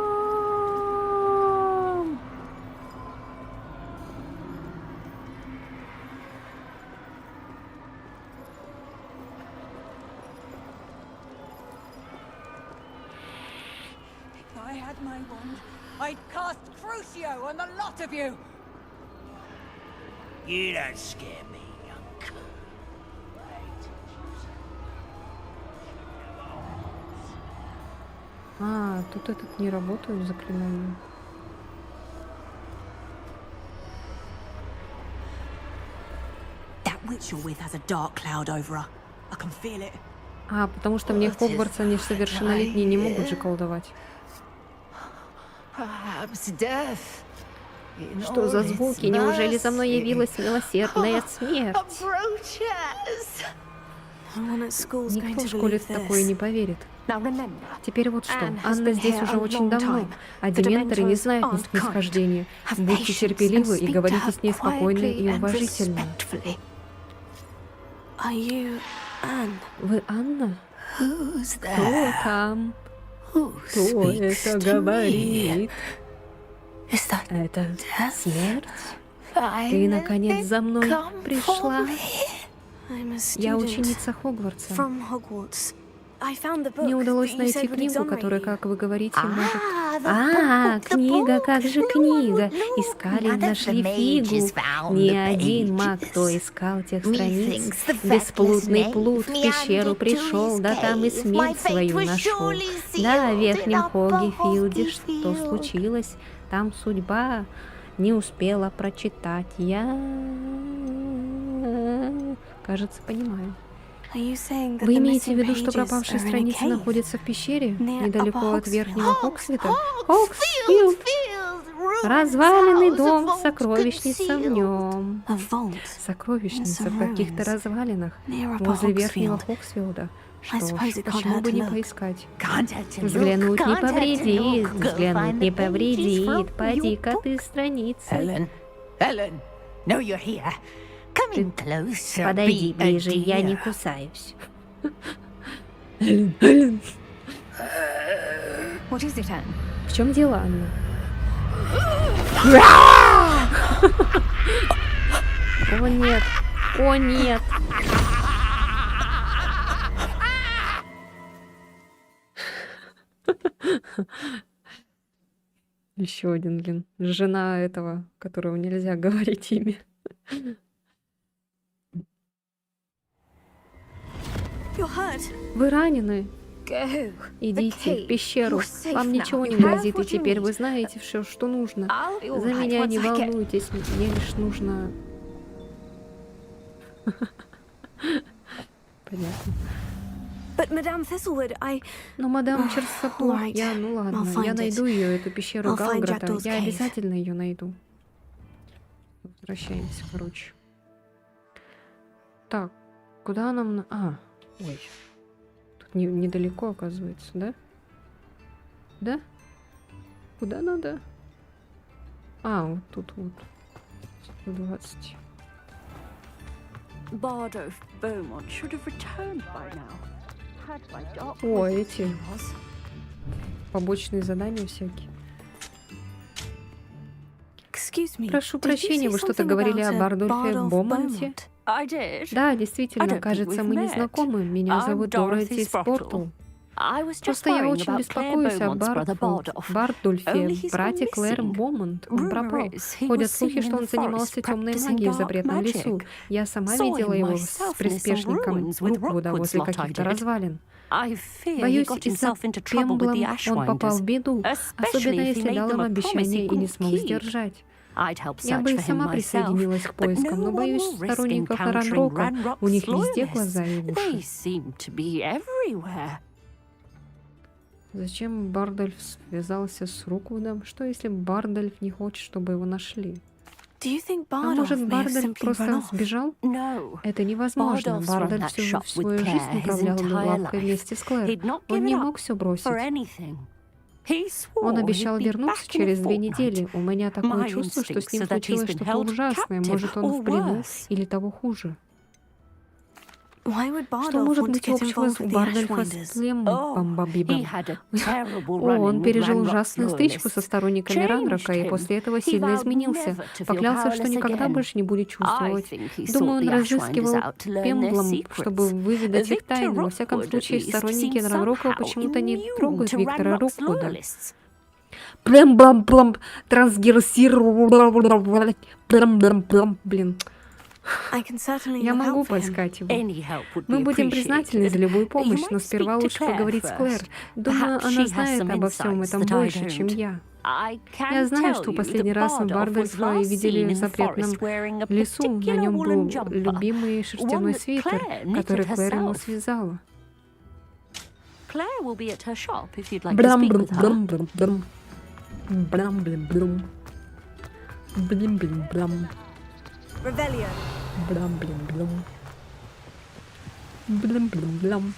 If I had my wand, I'd cast Crucio on the lot of you! You don't scare me, uncle. А, тут этот не работают заклинания. That witch you're with has a dark cloud over her. I can feel it. А, потому что мне в Хогвартс они совершеннолетние не могут же колдовать. Perhaps death. Что за звуки? Неужели за мной явилась милосердная смерть? Brooches! No one at school's going Никто в to школе believe в такое this. не поверит. Now remember, Теперь вот что. Anne has Анна been здесь here уже a очень long давно, time. а The дементоры не Dementors знают aren't снисхождения. kind. Have Будьте patience терпеливы and и speak говорите to с her ней спокойно quietly и and уважительно. respectfully. Are you Anne? Вы Анна? Who's Кто there? там? Who Кто speaks это to me? говорит? Is that Это смерть? Ты, finally наконец, за мной come пришла? for me? I'm a Я student ученица Хогвартса. from Hogwarts. I found the book Мне удалось that you найти said would книгу, exonerate которая, you. как вы говорите, может... the А, book, the книга, book. как же No книга. one would know. Искали, None of нашли the фигу. mages found Ни the один маг, pages. кто искал тех страниц. Methinks the Бесплутный feckless плут в nymph пещеру meandered to пришел, his да там и cave. смерть My fate свою was нашел. surely Да, в sealed верхнем in Хоге upper Филде, что Hogsfield. случилось, там судьба не успела прочитать. Я... Кажется, понимаю. Are you saying that Вы the имеете в missing виду, что pages пропавшие are in a страницы cave? находятся в пещере, Near недалеко Upper от верхнего Hogsfield. Хоксвита? Hogsfield, Хоксфилд! Разваленный дом, сокровищница в нем. A vault Сокровищница в Some каких-то ruins. развалинах near Upper возле верхнего Hogsfield. Хоксфилда. I Что suppose ж, it can't почему hurt бы to не look. поискать? Can't hurt to look, Взглянуть не can't hurt to повредит, look. Go взглянуть find не the pages from повредит. your Поди-ка book. ты страницы. Ellen, Ellen, no, you're here. Come in closer. Подойди be a ближе, я не dear. кусаюсь. What is it, Anne? В чем дело, Анна? О нет! О нет! Еще один, блин. Жена этого, которого нельзя говорить имя. You're hurt. Вы ранены. Go. Идите в пещеру. You're safe Вам now. ничего не You have грозит, и what you теперь вы need. знаете все, что нужно. I'll be all За right меня не once I get- волнуйтесь, мне лишь нужно... Понятно. But Madame Thistlewood, Но мадам Черсапур, Alright, я, ну ладно, I'll find я it. найду ее, эту пещеру I'll find Галграта. Jackdaw's Я cave. обязательно ее найду. Возвращаемся, короче. Так, куда нам... Ой. Тут недалеко, оказывается, да? Да? Куда надо? Вот тут вот. 120. Bard of Beaumont should have returned by now. Had my dark О, wishes эти he was. побочные задания всякие. excuse me. Прошу did you прощения, say вы что-то something говорили about о a Бардольфе Bard of Бомонте? Beaumont? I did. Да, I действительно, don't think кажется, we've мы не met. знакомы. Меня I'm зовут Dorothy Дороти Спортл. Spottle. I was just Просто я worrying очень about Claire беспокоюсь о Beaumont's brother Bardolph. Only Бардольфе, he's брате gone Клэр missing. Бомонт. Он пропал. Rumor is he Ходят was слухи, seen что in он the занимался forest темной practicing магией в dark запретном лесу. magic. Я сама Saw видела him его myself с in some приспешником ruins в with Руквуда Rookwood's возле lot I каких-то did. развалин. I fear he Боюсь, got из-за himself into trouble with Пемблом the он попал Ashwinders. в беду, особенно Especially if he если made дал им them a promise обещание he и не couldn't смог keep. сдержать. I'd help Я search бы и for him сама myself, присоединилась к but no поискам, но one боюсь will risk сторонников encountering Ранрока. Ranrock's У них везде loyalists. глаза и They уши. seem to be everywhere. Зачем Бардольф связался с Руквудом? Что если Бардольф не хочет, чтобы его нашли? Do you think А Bardolph может, may have Бардольф simply run просто off? сбежал? No. Это невозможно. Bardolph's run Бардольф that всю shop with свою жизнь Claire his управлял entire лавкой life. вместе с Клэр. He'd not Он give не it мог up все for бросить. anything. He swore Он обещал he'd be вернуться back in a через 2 fortnight. недели. У меня такое My чувство, что с ним instincts are that he's случилось been что-то held ужасное. captive Может, он or в плену worse. или того хуже. Why would Что Bardolph может want to быть get общего involved у with the Бардольфа с Ashwinders? племом Oh, he Бамбабибом? had a terrible О, он run-in with пережил Ranrock's ужасную стычку со loyalists. сторонниками Ранрока, и Changed после этого him. He сильно vowed изменился. never to feel Поклялся, что powerless никогда again. больше не будет I чувствовать. think he Думаю, sought он the Ashwinders разыскивал out to learn their Пемблом, чтобы secrets. выведать их Victor тайну. Во всяком Rookwood, at случае, least, сторонники seemed Ранрока somehow почему-то не immune трогают to Виктора Ranrock's Руквуда. loyalists. Блям-блам-блам, трансгерсировал. Блям-блям-блям, блин. I can certainly Я look могу out for him. поискать его. Any help would Мы be будем признательны за appreciated. любую You помощь, might но speak сперва to лучше Claire поговорить с Клэр. first. Думаю, Perhaps она she has знает some обо всем insights этом that I больше, чем don't. я. I Я can знаю, tell что you последний that раз Bardolph was Бардольфа last видели seen в in the запретном forest wearing a лесу. На particular нем woolen был jumper. любимый шерстяной One that свитер, Claire knitted который Клэр ему herself. связала. Claire will be at her shop if you'd like to speak with her. Блям-блям-блям. Блям-блям-блям. Блим-блим-блям. Revelio. Блям-блям-блям. Блям-блям-блям.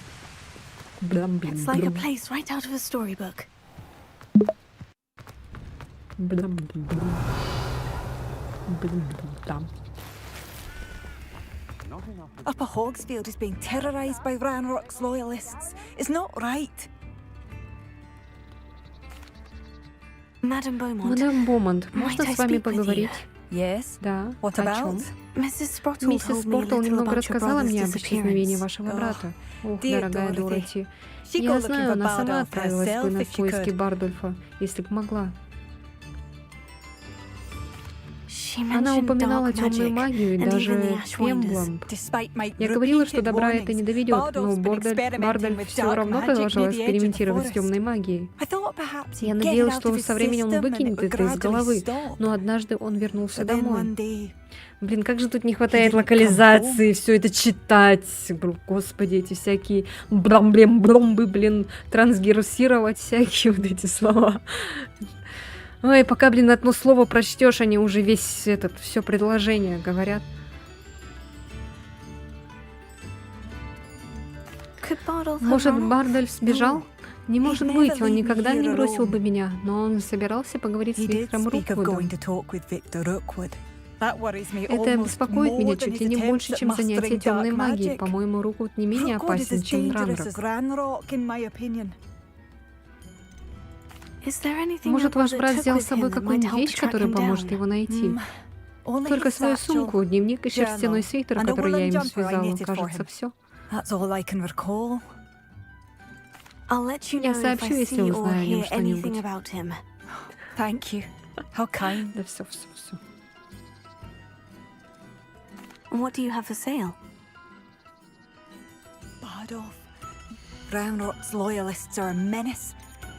It's like a Блям-блям-блям. place right out of a storybook. Блям-блям-блям. Блям-блям-блям. Upper Hogsfield is being terrorised by Ranrock's loyalists. It's not right. Madame Beaumont, Мадам Бомонд, Might можно I с вами speak with поговорить? Yes. Да. What О about? чем? Mrs. Sprottle Миссис told me a Спортл little немного about your рассказала brother's мне об исчезновении disappearance. вашего брата. Ох, dear дорогая Dorothy. Дороти. She'd Я go looking знаю, for она сама Bardolph отправилась бы herself на if she поиски could. Бардольфа, если бы могла. She Она mentioned упоминала dark темную magic магию и and even даже the Ashwinders. Фембланд. Despite my Я говорила, что repeated добра это не warnings, доведет, но Bardolph's been experimenting Бардольф with все dark равно magic продолжал near the edge of the экспериментировать с forest. темной магией. I thought perhaps Я he'd get it надеялась, out что of his со временем он system and it выкинет would это из gradually головы, stop. но однажды он вернулся But then домой. one day, Блин, как же тут не хватает didn't come локализации, все это читать. Господи, эти всякие брамблем-бромбы, блин, трансгерсировать всякие вот эти слова. Ой, пока, блин, одно слово прочтешь, они уже весь все предложение говорят. Could Bardolph have Может, run off? Бардольф сбежал? Не может never быть, он leave me никогда не here бросил бы alone. меня, но он собирался поговорить с he did Виктором speak of Руквудом. going to talk with Victor Rookwood. That worries me Это almost беспокоит меня more than чуть ли his не attempts больше, at чем занятие mastering темной dark магией. magic. По-моему, Руквуд не менее Rookwood is опасен, as чем dangerous as Ранрок. Ranrock, in my opinion. Is there anything Может, your ваш brother брат took взял with с собой him that might какую-нибудь help вещь, track которая him поможет down? его найти? Only Только his свою satchel, сумку, дневник и шерстяной journal, свитер, and a который я woolen ему jumper I связала, knitted for кажется, him. все. That's all I can recall. I'll let you Я know if сообщу, I если see or узнаю о нем hear anything что-нибудь. about him. Thank you. How kind. Да все. And what do you have for sale? Bardolph. Ranrock's loyalists are a menace.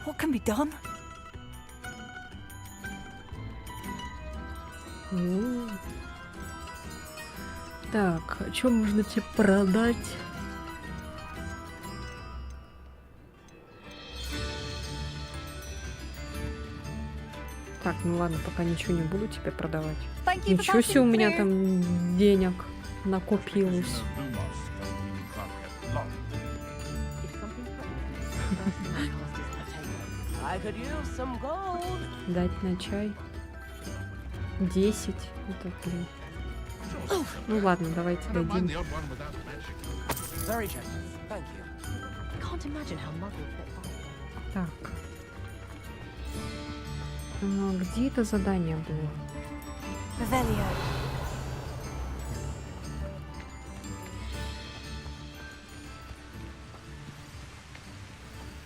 What can be done? Так, а что можно тебе продать? Так, ну ладно, пока ничего не буду тебе продавать. Ничего себе у меня там денег накопилось. I could use some gold. Дать на чай. 10. Это, блин. Ну ладно, давайте дадим. Very generous. Thank you. I can't imagine how muggles get by. Так. Где это задание было? Revelio.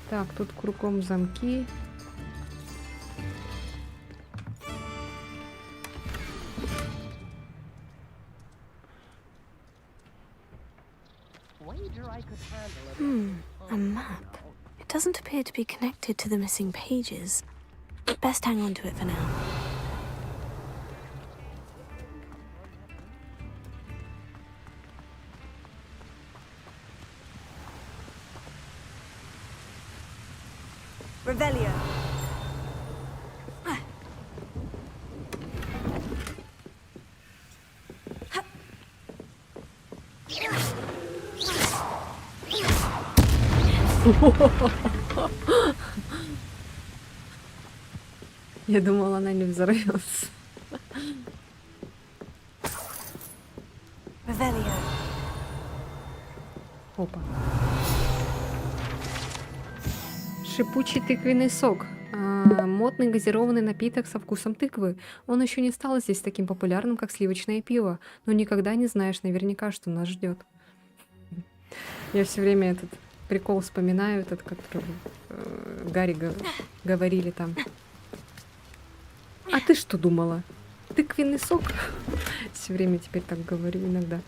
Так, тут кругом замки. Wager I could handle it. A map. It doesn't appear to be connected to the missing pages. Best hang on to it for now. Revelio. Я думала, она не взорвется. Revelio. Опа. Шипучий тыквенный сок. Модный газированный напиток со вкусом тыквы. Он еще не стал здесь таким популярным, как сливочное пиво, но никогда не знаешь наверняка, что нас ждет. Я все время этот прикол вспоминаю, этот, который Гарри говорили там. А ты что думала? Тыквенный сок? Все время теперь так говорю иногда.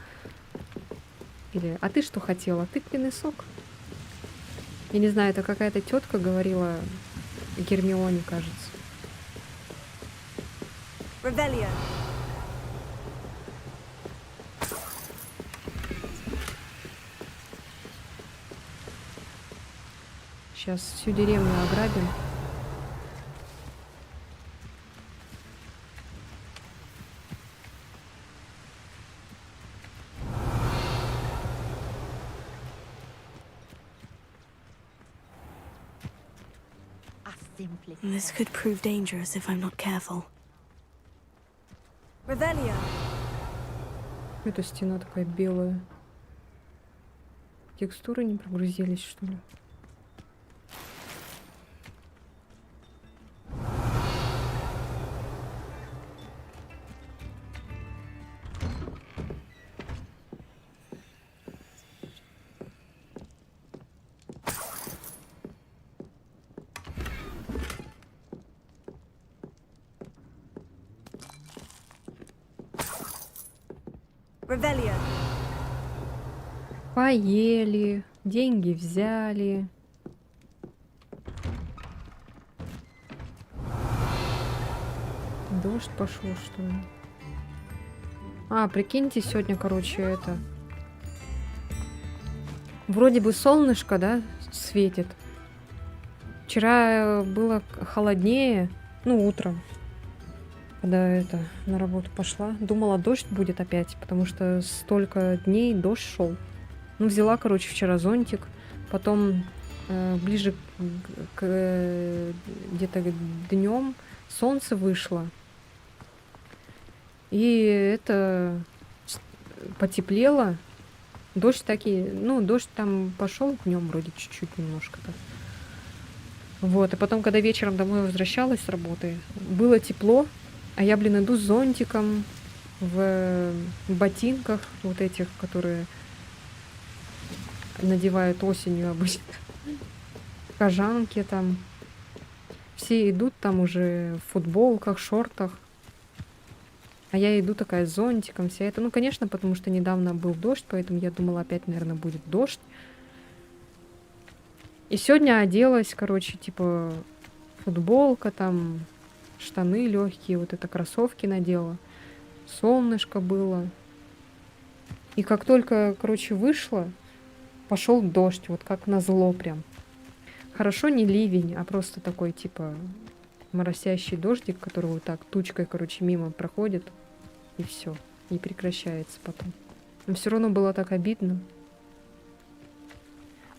Или, а ты что хотела? Тыквенный сок? Я не знаю, это какая-то тетка говорила Гермионе, кажется. Revelio. Сейчас всю деревню ограбим. Simply. This could prove dangerous if I'm not careful. Revelia. Эта стена такая белая. Текстуры не прогрузились, что ли? Revelia. Поели, деньги взяли. Дождь пошел, что ли? А, прикиньте, сегодня, короче, это... Вроде бы солнышко, да, светит. Вчера было холоднее, ну, утром, когда это на работу пошла. Думала, дождь будет опять, потому что столько дней дождь шел. Ну, взяла, короче, вчера зонтик, потом ближе где-то днем солнце вышло. И это потеплело. Дождь дождь там пошел днем вроде чуть-чуть немножко-то. Вот, и потом, когда вечером домой возвращалась с работы, было тепло, а я, иду с зонтиком в ботинках вот этих, которые надевают осенью обычно. Кожанки там. Все идут там уже в футболках, шортах. А я иду такая с зонтиком, вся это. Ну, конечно, потому что недавно был дождь, поэтому я думала, опять, наверное, будет дождь. И сегодня оделась, короче, типа футболка там, штаны легкие, вот это кроссовки надела. Солнышко было. И как только, короче, вышла, пошел дождь, вот как назло прям. Хорошо не ливень, а просто такой, типа, моросящий дождик, который вот так тучкой, короче, мимо проходит. И все. И прекращается потом. Но все равно было так обидно.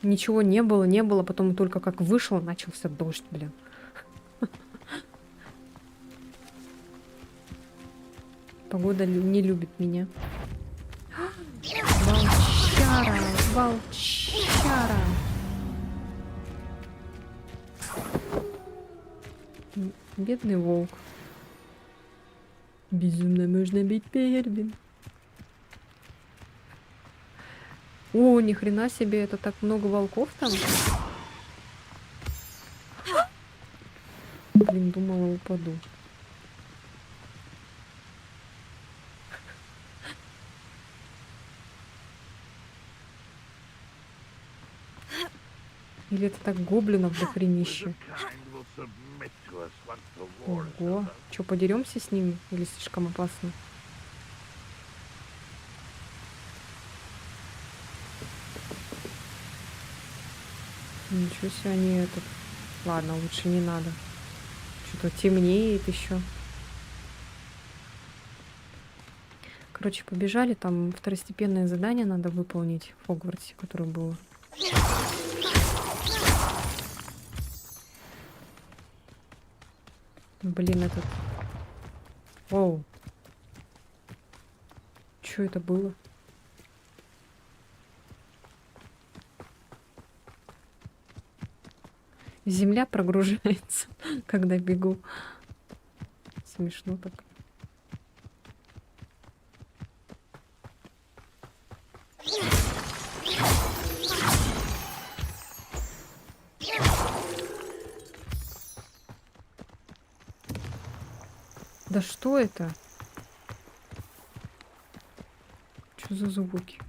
Ничего не было, потом только как вышло, начался дождь, блин. Погода не любит меня. Волчара! Волчара! Бедный волк. Безумно можно быть первым. О, ни хрена себе, это так много волков там. Блин, думала, упаду. Или это так гоблинов до хренища? Ого. Че, подеремся с ними? Или слишком опасно? Ничего себе они этот... Ладно, лучше не надо. Что-то темнеет еще. Короче, побежали. Там второстепенное задание надо выполнить в Хогвартсе, которое было. Блин, этот... Оу. Что это было? Земля прогружается, когда бегу. Смешно так. Да что это? Что за звуки?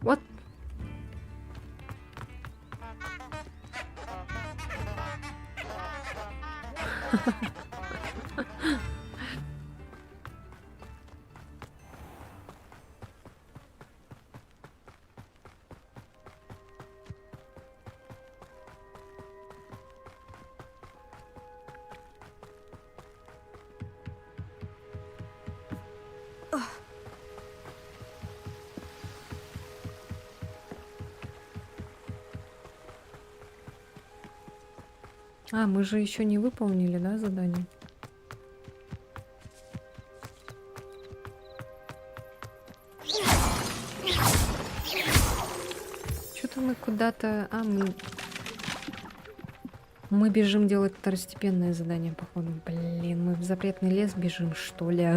Вот. А, мы же еще не выполнили, да, задание? Что-то мы куда-то... Мы бежим делать второстепенное задание, походу. Блин, мы в запретный лес бежим, что ли?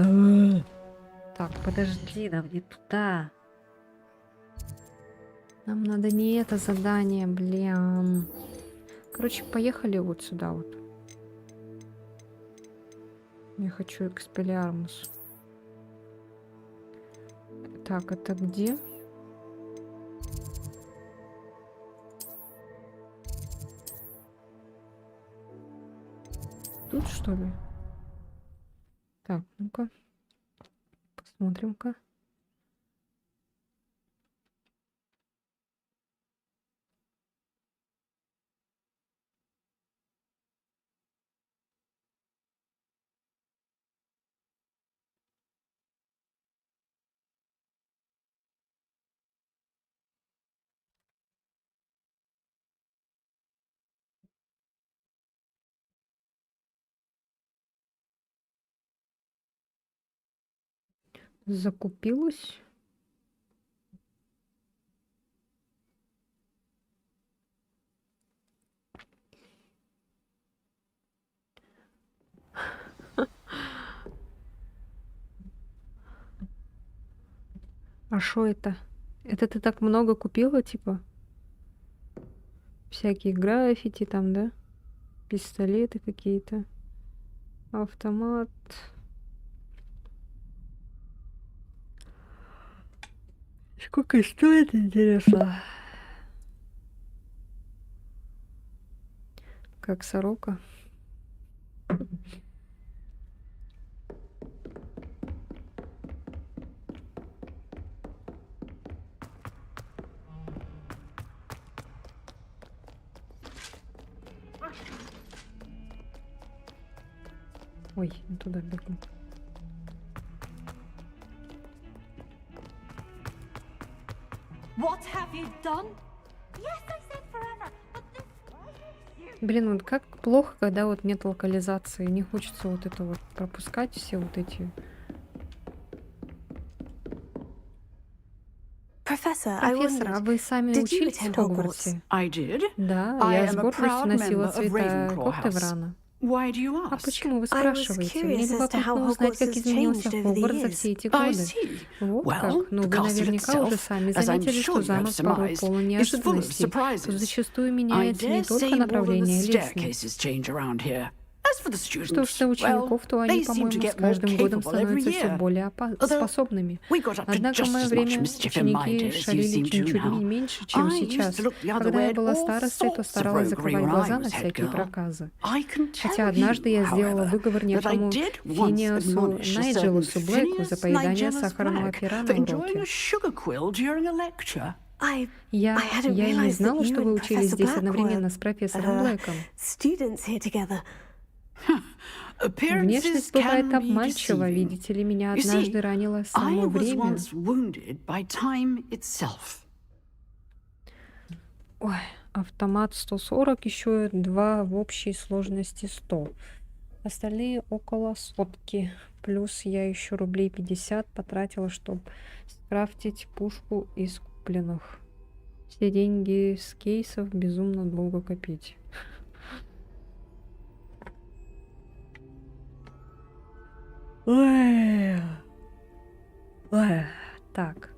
Так, подожди, нам не туда. Нам надо не это задание, блин. Короче, поехали вот сюда вот. Я хочу Экспеллиармус. Так, это где? Тут, что ли? Так, ну-ка. Посмотрим-ка. Закупилась. А шо это? Это ты так много купила, типа? Всякие граффити там, да? Пистолеты какие-то. Автомат. Сколько стоит, интересно? Как сорока. Ой, не туда бегу. What have you done? Yes, I said forever, but this... Блин, вот как плохо, когда вот нет локализации. Не хочется вот это вот пропускать все вот эти... Professor, I Профессор, а wondered, вы сами did you учились в attend Хогвартсе? I did. Да, I я am с a гордостью proud носила member of цвета Ravenclaw House. Коктеврана. Why do you А ask? почему вы I was спрашиваете? Мне curious as to how любопытно узнать, как Hogwarts has изменился changed over the Хогвартс за years. все эти I годы. see. Вот Well, как. Ну, the вы castle наверняка уже itself, сами as I'm заметили, sure что you have замок порой surmised, полон is full of неожиданностей. Тут surprises. зачастую I меняется не dare только say more than the направление лестниц. staircases change around here. As for the Что ж students, до well, учеников, то they они, seem to по-моему, get с more каждым годом capable every становятся все year. более Although способными. we got up to Однако в just мое as much время mischief in my ученики day as you шалили seem to чуть now. не меньше, чем I used сейчас. to look the other Когда way я at была all старостой, то sorts of старалась roguery закрывать when глаза I на was head всякие girl. проказы. I can Хотя tell однажды я you, сделала however, выговор that I некому did once Финиасу admonish a Найджелусу certain Блэку за Phineas поедание Nigelus сахарного Black пера for на enjoying a уроке. sugar quill during a lecture. I Я hadn't и не realized that знала, you что вы and учились Professor здесь Black одновременно were с профессором Блэком. students here together. Appearances Внешность бывает can be обманчива, deceiving. видите ли, меня You однажды see, ранило I само was время. once wounded by time itself. Ой, автомат 140, еще 2 в общей сложности 100. Остальные около сотки. Плюс я еще рублей 50 потратила, чтобы скрафтить пушку из купленных. Все деньги с кейсов безумно долго копить. Ой. Ой. Так,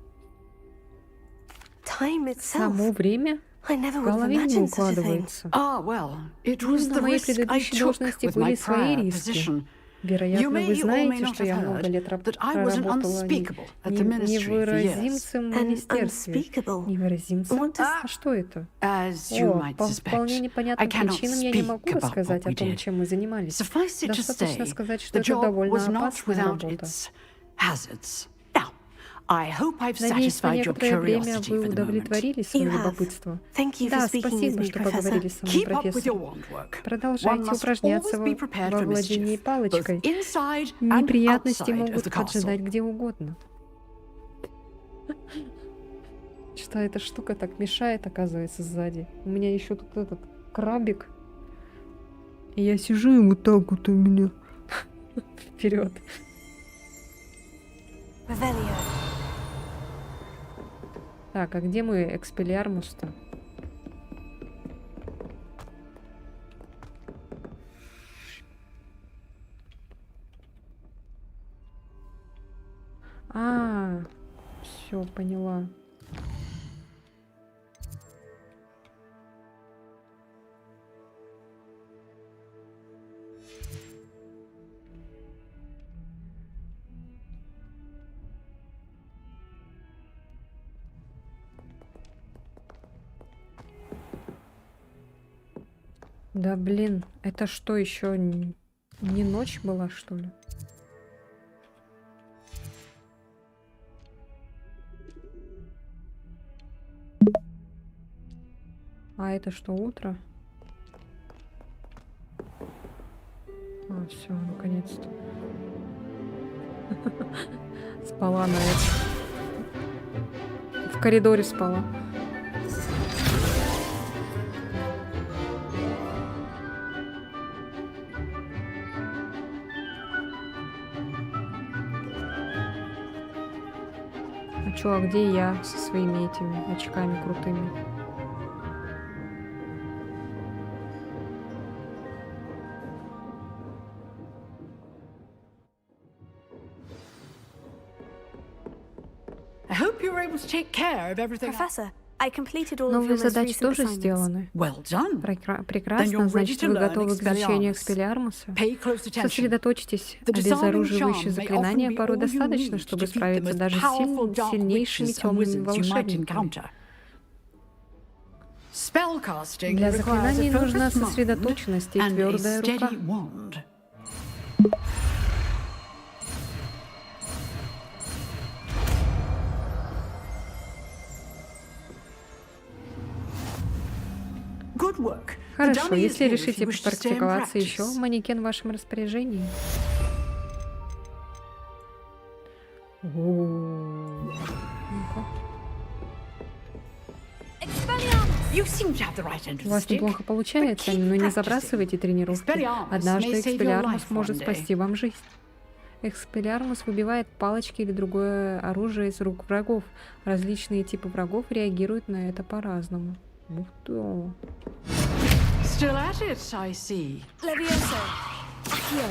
Time само itself. время I never в would have голове не imagined such a thing. укладывается. Ah, well, it Ну, was на the моей risk I предыдущей took должности with my были свои prior риски. position. You Вероятно, may вы or may знаете, not что have я много heard лет that I was an проработала unspeakable at the ministry for years. невыразимцем в An министерстве. unspeakable. Невыразимцем? What does- А что это? As you О, might по вполне suspect, I непонятным cannot причинам я не могу speak about рассказать what о we том, did. чем мы занимались. Suffice it to Достаточно say, сказать, что the это job довольно was not опасная without работа. its hazards. Now, I hope I've Надеюсь, на satisfied your некоторое время curiosity вы for the moment. удовлетворили свое You have. любопытство. Thank you for Да, speaking with спасибо, me, что Professor. поговорили со мной, Keep up with профессор. your wand work. One Продолжайте must упражняться always be prepared во for владении mischief, both палочкой. inside and Неприятности outside of могут the castle. поджидать где угодно. Что эта штука так мешает, оказывается, сзади. У меня еще тут этот крабик. И я сижу, и вот так вот у меня вперед. Revelio. Так, а где мы Экспеллиармус-то? А, все, поняла. Да блин, это что еще не ночь была, что ли? А это что, утро? А, все, наконец-то. Спала на это. В коридоре спала. А чё, а где я со своими этими очками крутыми? I hope you were able to take care of everything. Professor, I completed all of your Новые most задачи recent тоже assignments. сделаны. Well done. Прекрасно, you're ready значит, to вы learn готовы к изучению Expelliarmus. Экспеллиармуса? Pay close attention. Сосредоточьтесь. The disarming Обезоруживающие charm may заклинания often be порой all you достаточно, need чтобы to defeat the справиться most даже с powerful dark сильнейшими witches and темными wizards you might волшебниками. encounter. Spellcasting Для requires заклинаний a нужна focused mind сосредоточенность и and a твердая рука. steady wand. Good work. The Хорошо, dummy is если here if решите you wish to stay and попрактиковаться еще, practice. манекен в вашем распоряжении. Ну-ка. You seem to have the right end of У the вас stick. неплохо получается, keep но не practicing. забрасывайте тренировки. Expelliarmus Однажды may save your Экспеллиармус life может one day. спасти вам жизнь. Экспеллиармус выбивает палочки или другое оружие из рук врагов. Различные типы врагов реагируют на это по-разному. Ух ты. Still at it, I see. Levioso. Accio.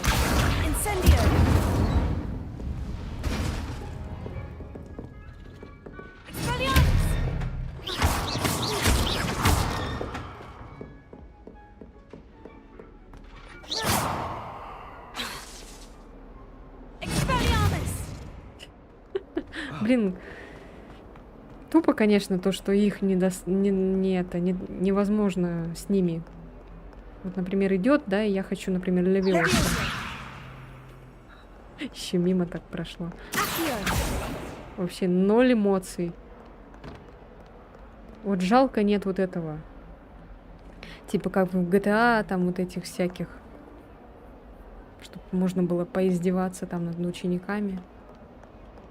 Incendio. Expelliarmus. Expelliarmus. Блин, тупо, конечно, то, что их невозможно с ними. Вот, например, идет, да, и я хочу, например, Левиоса. Еще мимо так прошло. Accio. Вообще ноль эмоций. Вот жалко нет вот этого. Типа как в GTA, там вот этих всяких. Чтобы можно было поиздеваться там над учениками.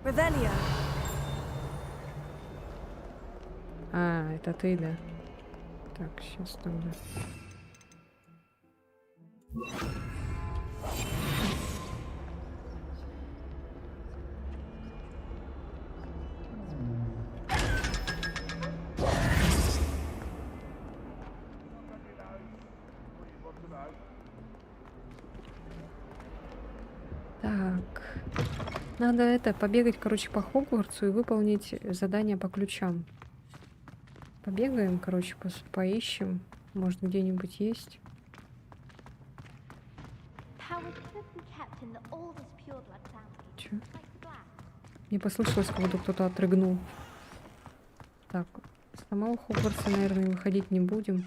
Revelio. А, это ты, да? Так, сейчас тогда. Так. Надо это, побегать, короче, по Хогвартсу и выполнить задание по ключам. Побегаем, короче, поищем. Может, где-нибудь есть. Чё? Мне послышалось, как будто кто-то отрыгнул. Так, с самого Хогвартса, наверное, выходить не будем.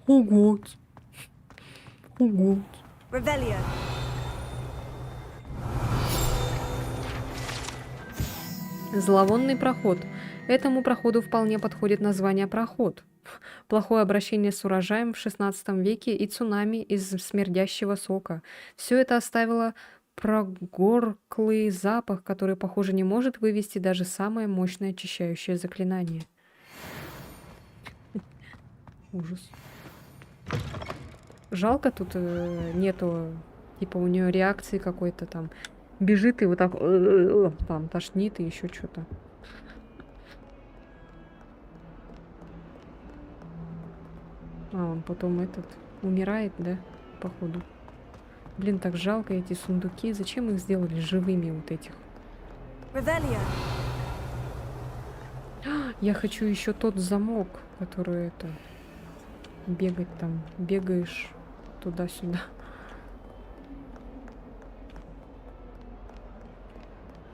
Хогвартс. Хогвартс. Revelio. Зловонный проход. Этому проходу вполне подходит название «проход». Плохое обращение с урожаем в XVI веке и цунами из смердящего сока. Все это оставило прогорклый запах, который, похоже, не может вывести даже самое мощное очищающее заклинание. Ужас. Жалко, тут нету, типа, у нее реакции какой-то там. Бежит и вот так там тошнит и еще что-то. А, он потом этот умирает, да, походу. Блин, так жалко эти сундуки. Зачем их сделали живыми вот этих? Revelio. Я хочу еще тот замок, который это бегать там, бегаешь туда-сюда.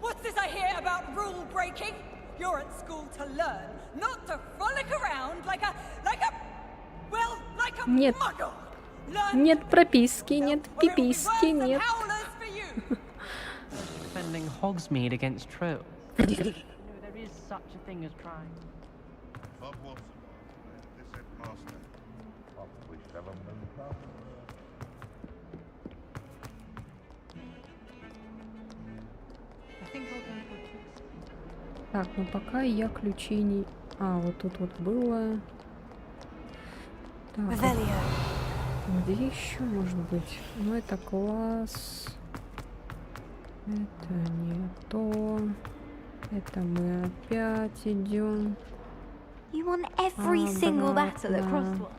What's this I hear about rule breaking? You're at school to learn, not to frolic around like a Нет. muggle. Нет прописки, нет Or it'll be пиписки, worse than нет. howlers for you. Defending Hogsmeade against True. There is such a thing as trying. Так, ну пока я ключей не... А, вот тут вот было... Так, Revelio. где еще может быть? Ну, это класс. Это не то. Это мы опять идем. You won every single battle at Обратно. Crosswell.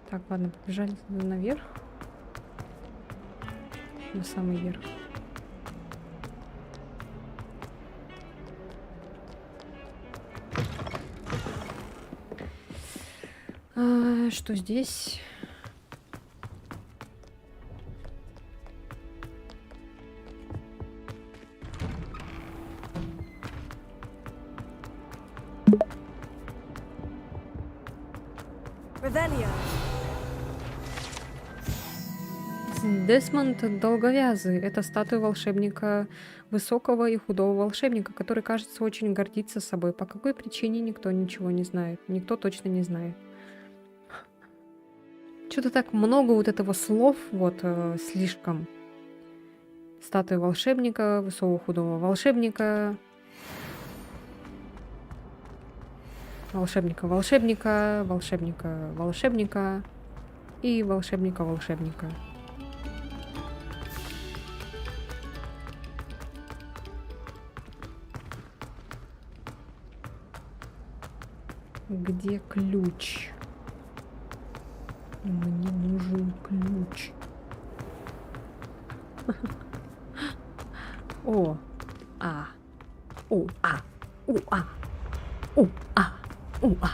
Так, ладно, побежали туда наверх. На самый верх. Что здесь? Revelio. Десмонд Долговязый. Это статуя волшебника, высокого и худого волшебника, который, кажется, очень гордится собой. По какой причине никто ничего не знает. Никто точно не знает. Что-то так много вот этого слов, вот, слишком. Статуя волшебника, высокого худого волшебника. Волшебника, волшебника, волшебника, волшебника и волшебника, волшебника. Где ключ? Мне нужен ключ. О, а, у, а, у, а, у, а, у, а.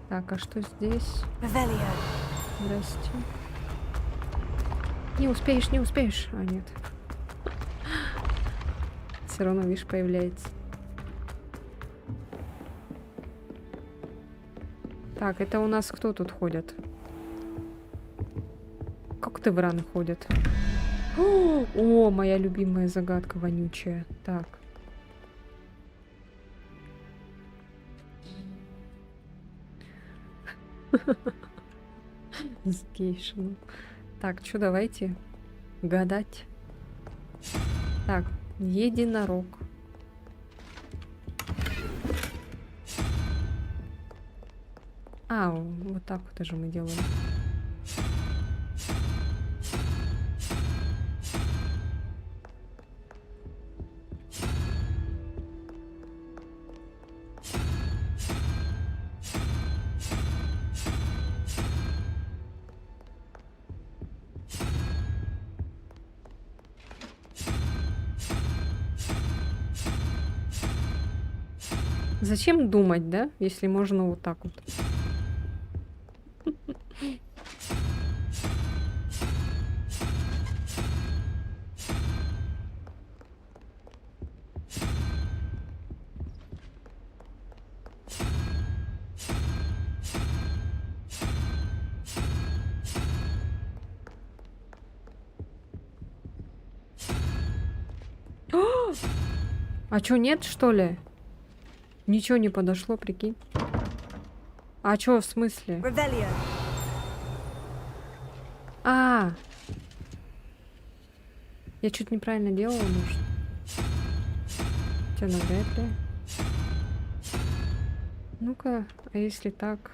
Так, а что здесь? Revelio. Здрасте. Не успеешь, не успеешь. А, нет. Все равно, видишь, появляется. Так, это у нас кто тут ходит? Как Тевраны ходят? О, моя любимая загадка вонючая. Так. С гейшем. Так, что давайте гадать. Так, единорог. А, вот так вот же мы делаем. Зачем думать, да, если можно вот так вот? А чё, нет, что ли? Ничего не подошло, прикинь. А чё, в смысле? Revelio. А, я что-то неправильно делала, может? Хотя навряд ли. Ну-ка, а если так?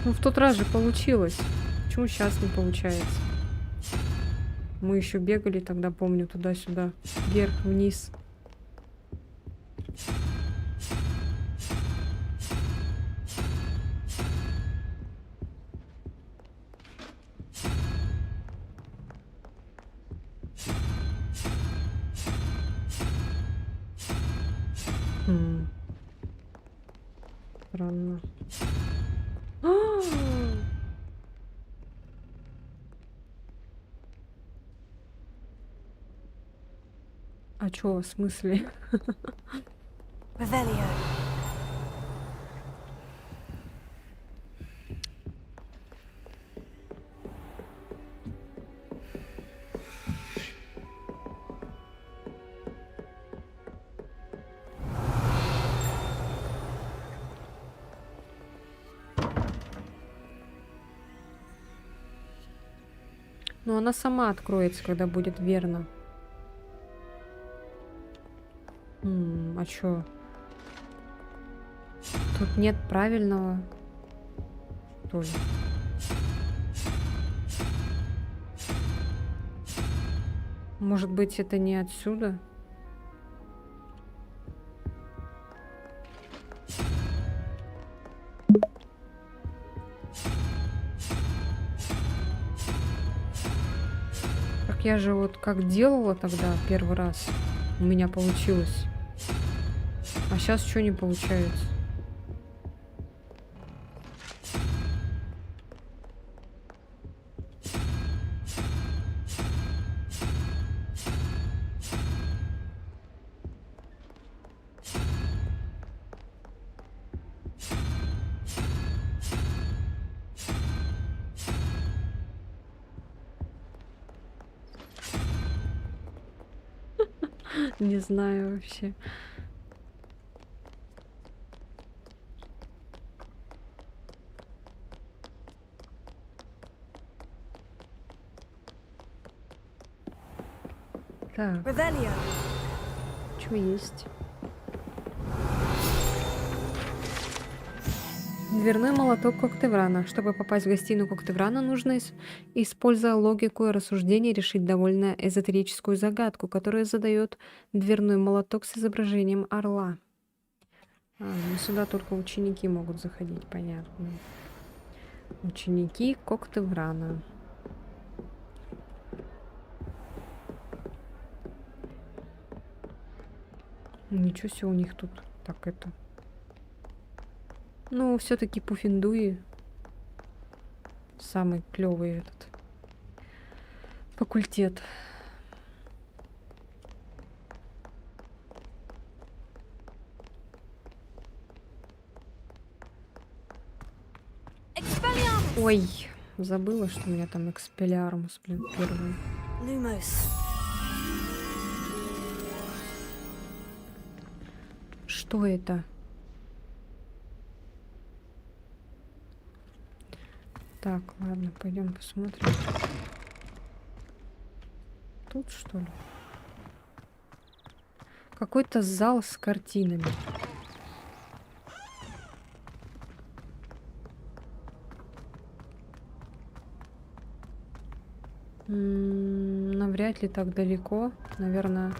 Ну, в тот раз же получилось. Почему сейчас не получается? Мы еще бегали тогда, помню, туда-сюда. Вверх-вниз. Странно. А чё, в смысле? Revelio. Ну, она сама откроется, когда будет верно. А чё? Тут нет правильного. Что ли? Может быть, это не отсюда? Так я же вот как делала тогда первый раз. У меня получилось. А сейчас что не получается? Не знаю вообще. Так, Revelio. что есть? Дверной молоток Коктеврана. Чтобы попасть в гостиную Коктеврана, нужно, используя логику и рассуждение, решить довольно эзотерическую загадку, которую задает дверной молоток с изображением орла. Ну сюда только ученики могут заходить, понятно. Ученики Коктеврана. Ничего себе у них тут. Так это... Ну, все-таки Пуффендуи самый клевый этот факультет. Ой, забыла, что у меня там Экспеллиармус, блин, первый. Lumos. Что это? Так, ладно, пойдем посмотрим. Тут что ли? Какой-то зал с картинами. Навряд ли так далеко. Наверное,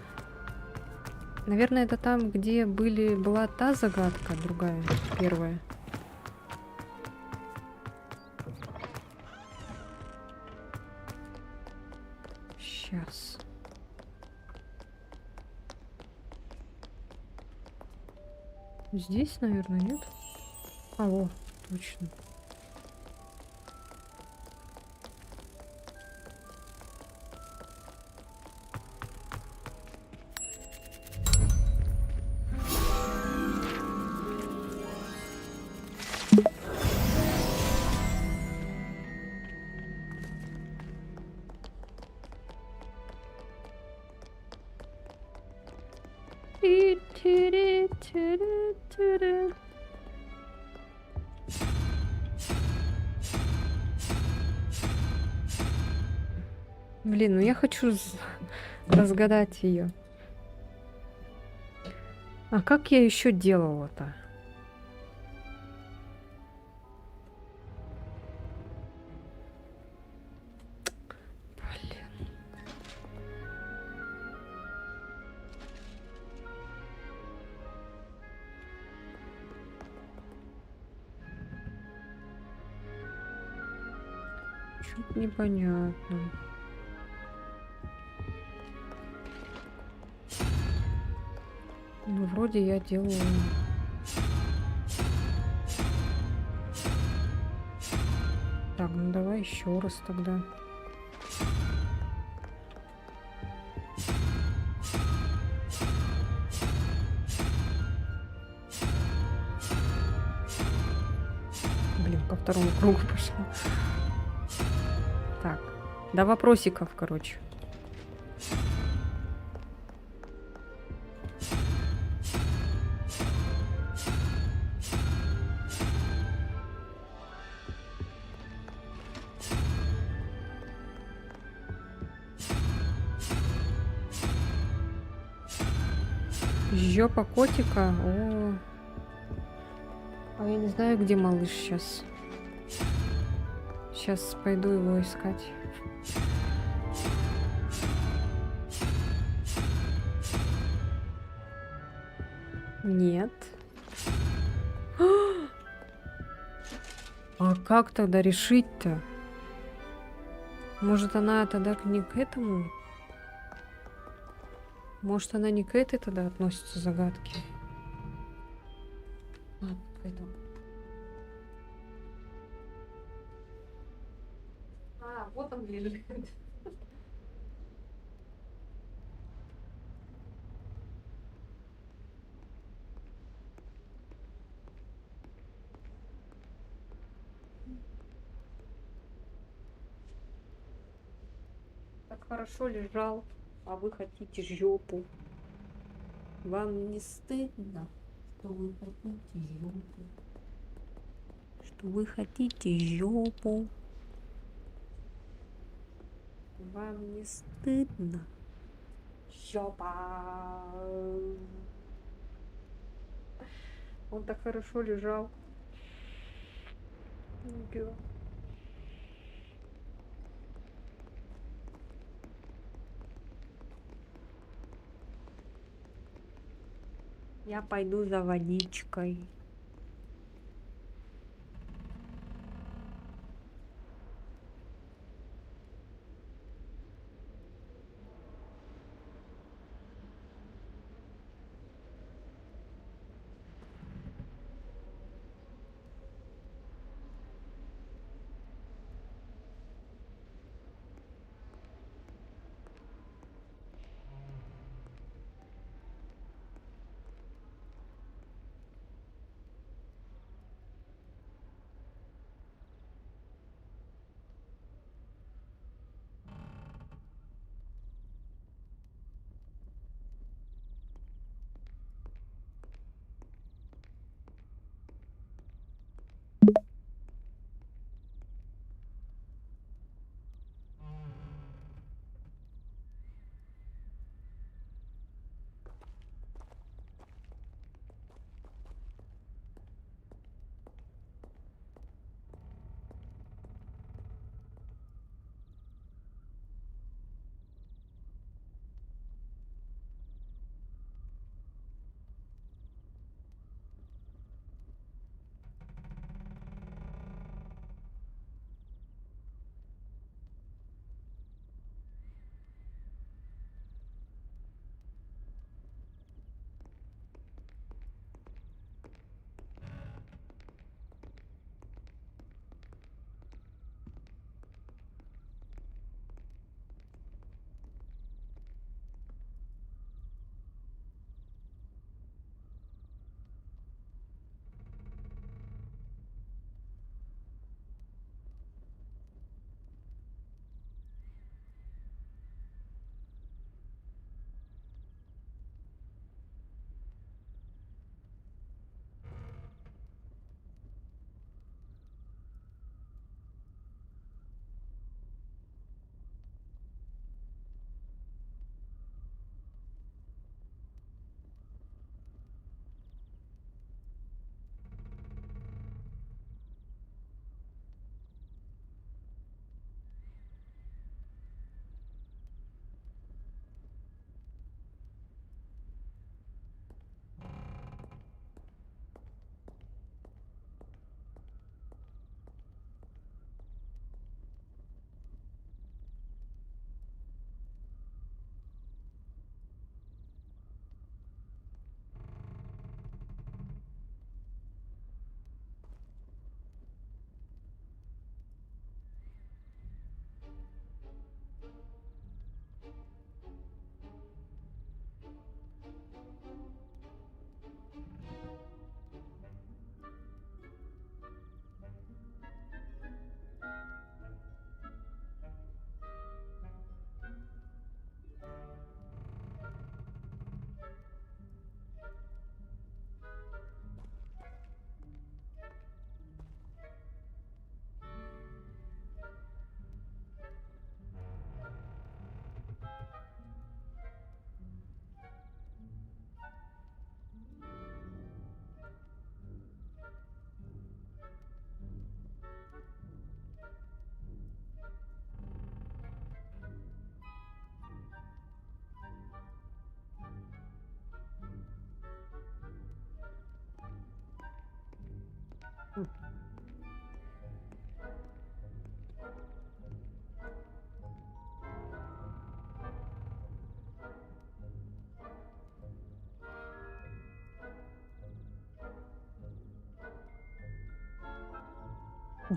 это там, где была та загадка, другая, первая. Сейчас. Здесь, наверное, нет? Алло, точно. Блин, ну я хочу разгадать ее. А как я еще делала-то? Блин. Чуть непонятно. Ну, вроде я делаю. Так, ну давай еще раз тогда. Блин, по второму кругу пошла. Так, до вопросиков, короче. Жопа котика. О. А я не знаю, где малыш сейчас. Сейчас пойду его искать. Нет. А как тогда решить-то? Может, она тогда не к этому? Может, она не к этой тогда относится загадке? Ладно, пойду. А, вот он лежит. Так хорошо лежал, а вы хотите жопу. Вам не стыдно, что вы хотите жопу? Что вы хотите жопу? Вам не стыдно? Жопа. Он так хорошо лежал. Да. Я пойду за водичкой.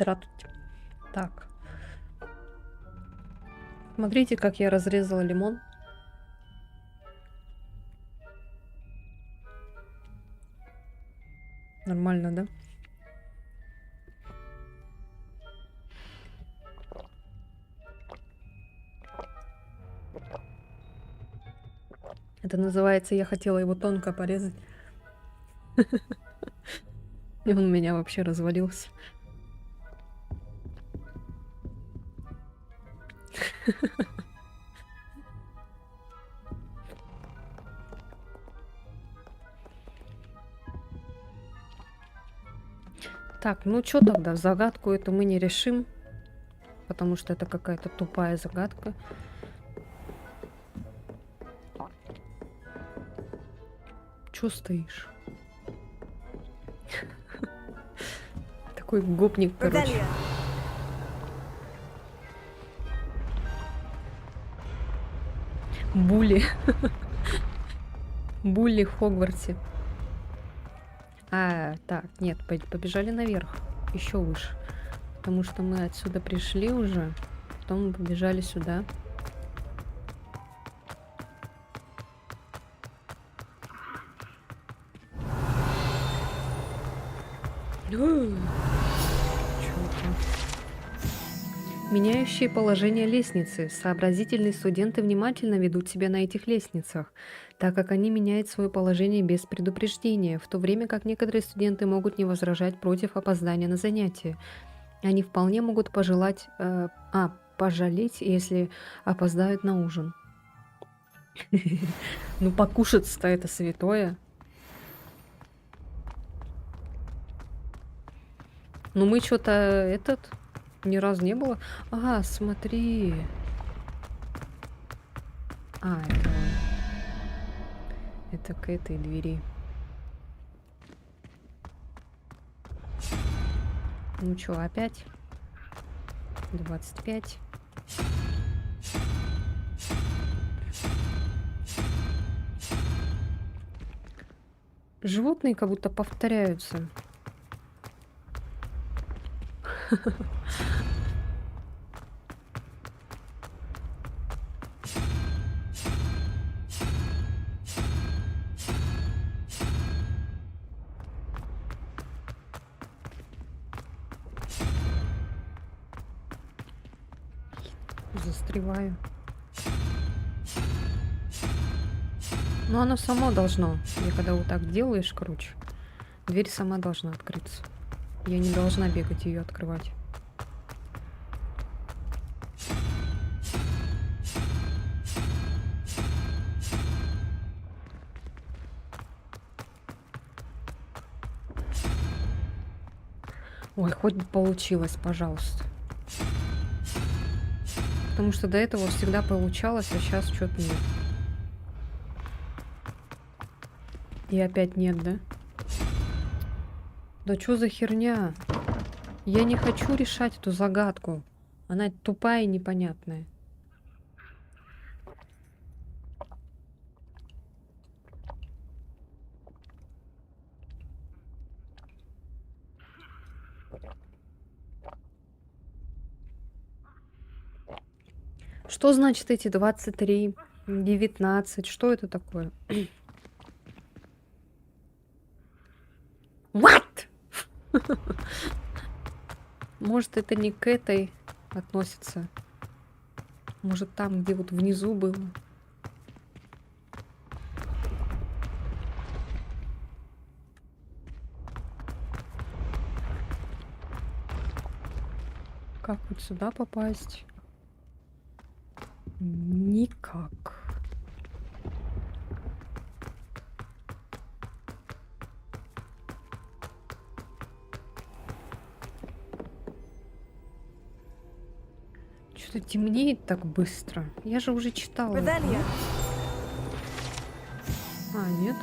Здравствуйте. Так. Смотрите, как я разрезала лимон. Нормально, да? Это называется, я хотела его тонко порезать. И он у меня вообще развалился. Так, ну что тогда? Загадку эту мы не решим, потому что это какая-то тупая загадка. Чё стоишь? Такой гопник, короче. Revelia. Булли. Булли в Хогвартсе. Так, нет, побежали наверх. Еще выше. Потому что мы отсюда пришли уже. Потом мы побежали сюда. Меняющие положение лестницы. Сообразительные студенты внимательно ведут себя на этих лестницах, так как они меняют свое положение без предупреждения, в то время как некоторые студенты могут не возражать против опоздания на занятия. Они вполне могут пожалеть, если опоздают на ужин. Ну, покушать-то это святое. Ну, мы что-то ни разу не было. Ага, смотри. Это к этой двери. Ну чё, опять? 25. Животные как будто повторяются. Застреваю. Но оно само должно. Я когда вот так делаешь, короче, дверь сама должна открыться. Я не должна бегать ее открывать. Ой, хоть бы получилось, пожалуйста. Потому что до этого всегда получалось, а сейчас что-то нет. И опять нет, да? Да что за херня? Я не хочу решать эту загадку. Она тупая и непонятная. Что значит эти 23, 19? Что это такое? What? Может, это не к этой относится? Может, там, где вот внизу было? Как вот сюда попасть? Никак. Что-то темнеет так быстро. Я же уже читала. Revelia. Нет.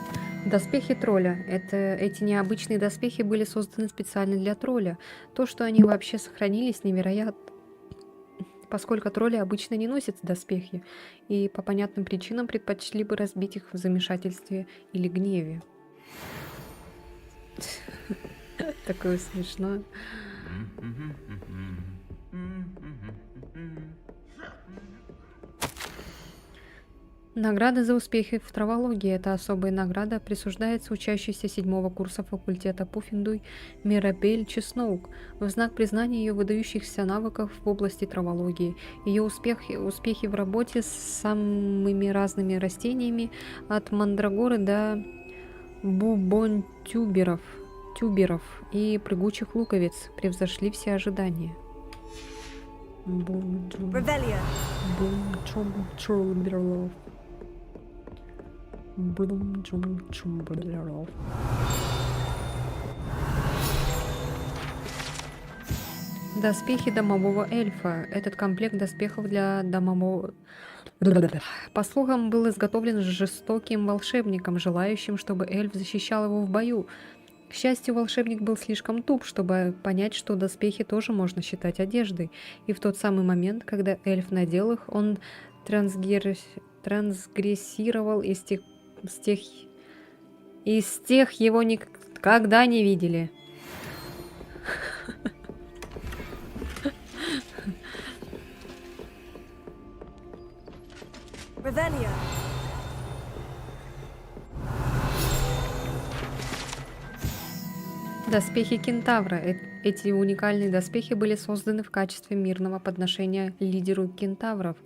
Доспехи тролля. Эти необычные доспехи были созданы специально для тролля. То, что они вообще сохранились, невероятно. Поскольку тролли обычно не носят доспехи, и по понятным причинам предпочли бы разбить их в замешательстве или гневе. Такое смешное. Награда за успехи в травологии. Эта особая награда присуждается учащейся 7-го курса факультета Пуффендуй Мирабель Чесноук в знак признания ее выдающихся навыков в области травологии. Ее успехи в работе с самыми разными растениями, от мандрагоры до бубонтюберов и прыгучих луковиц, превзошли все ожидания. Revelio. Доспехи домового эльфа. Этот комплект доспехов для домового... По слухам, был изготовлен жестоким волшебником, желающим, чтобы эльф защищал его в бою. К счастью, волшебник был слишком туп, чтобы понять, что доспехи тоже можно считать одеждой. И в тот самый момент, когда эльф надел их, он трансгрессировал из тех его никогда не видели. Revelio. Доспехи кентавра. Эти уникальные доспехи были созданы в качестве мирного подношения лидеру кентавров.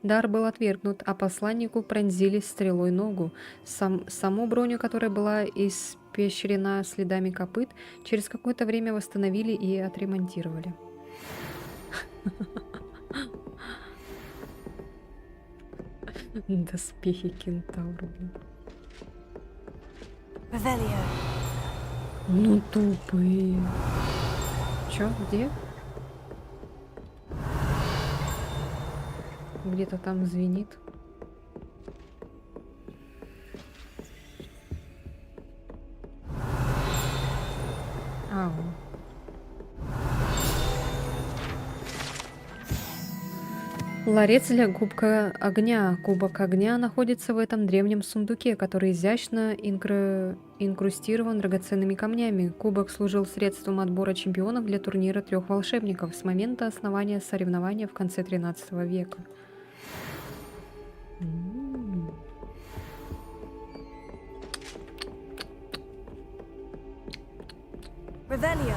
Дар был отвергнут, а посланнику пронзили стрелой ногу. Саму броню, которая была испещрена следами копыт, через какое-то время восстановили и отремонтировали. Доспехи кентавра. Revelio. Ну тупые. Чё? Где? Где-то там звенит. Ау. Ларец для кубка огня. Кубок огня находится в этом древнем сундуке, который изящно инкрустирован драгоценными камнями. Кубок служил средством отбора чемпионов для турнира 3 волшебников с момента основания соревнования в конце 13 века. Revelio.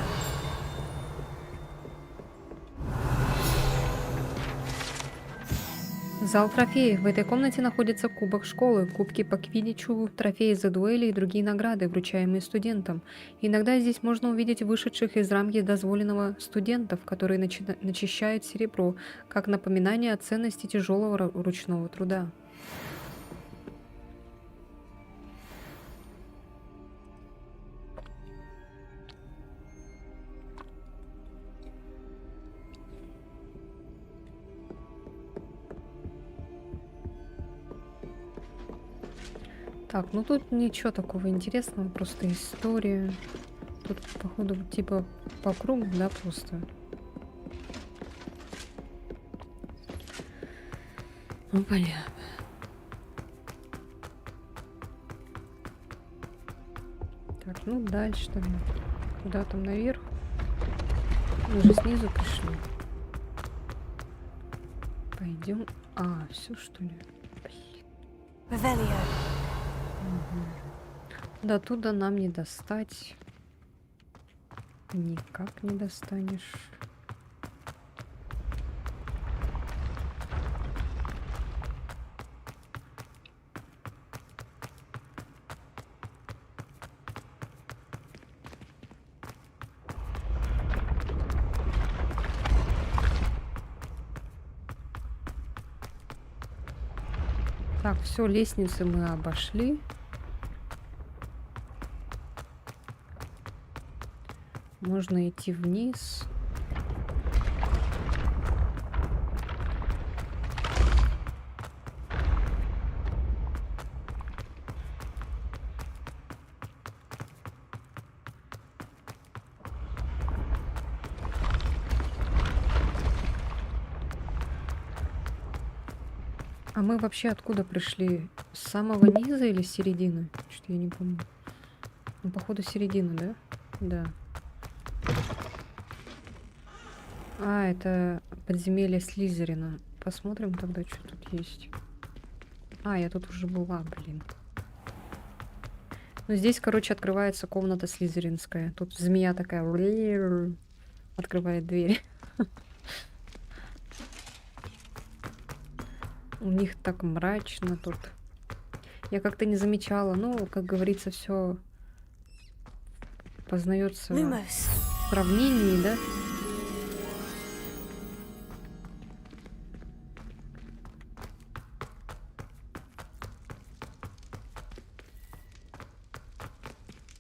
Зал трофеев. В этой комнате находится кубок школы, кубки по квиддичу, трофеи за дуэли и другие награды, вручаемые студентам. Иногда здесь можно увидеть вышедших из рамки дозволенного студентов, которые начищают серебро, как напоминание о ценности тяжелого ручного труда. Так, ну тут ничего такого интересного, просто история. Тут, походу, типа по кругу, да, просто. Ну, понятно. Так, ну дальше там. Куда там наверх? Мы же снизу пришли. Пойдем. А, все что ли? Revelio. До туда нам не достать. Никак не достанешь. Так, все, лестницы мы обошли. Можно идти вниз. А мы вообще откуда пришли? С самого низа или с середины? Что-то я не помню. Ну, походу, середина, да? Да. А, это подземелье Слизерина. Посмотрим тогда, что тут есть. А, я тут уже была, блин. Ну, здесь, короче, открывается комната слизеринская. Тут змея такая открывает дверь. У них так мрачно тут. Я как-то не замечала. Ну, как говорится, все познается в Lumos. сравнении, да?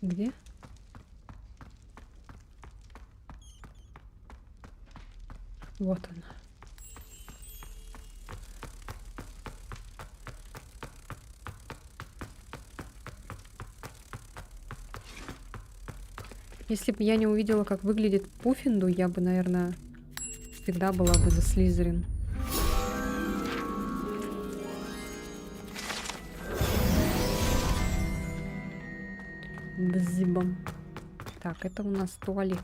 Где? Вот она. Если бы я не увидела, как выглядит Пуффинду, я бы, наверное, всегда была бы за Слизерин. Бзибом. Так, это у нас туалет.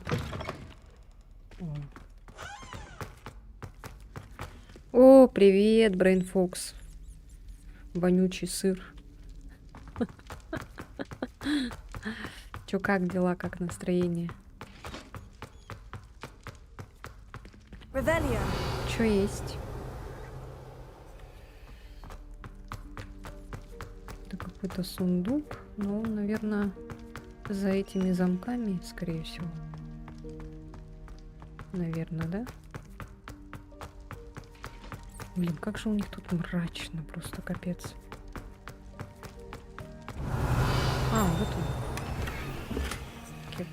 О, привет, Брейн Фокс. Вонючий сыр. Чё, как дела, как настроение? Revelio. Чё есть? Это какой-то сундук. Ну, наверное, за этими замками, скорее всего. Наверное, да? Блин, как же у них тут мрачно, просто капец. А, вот он. Кек.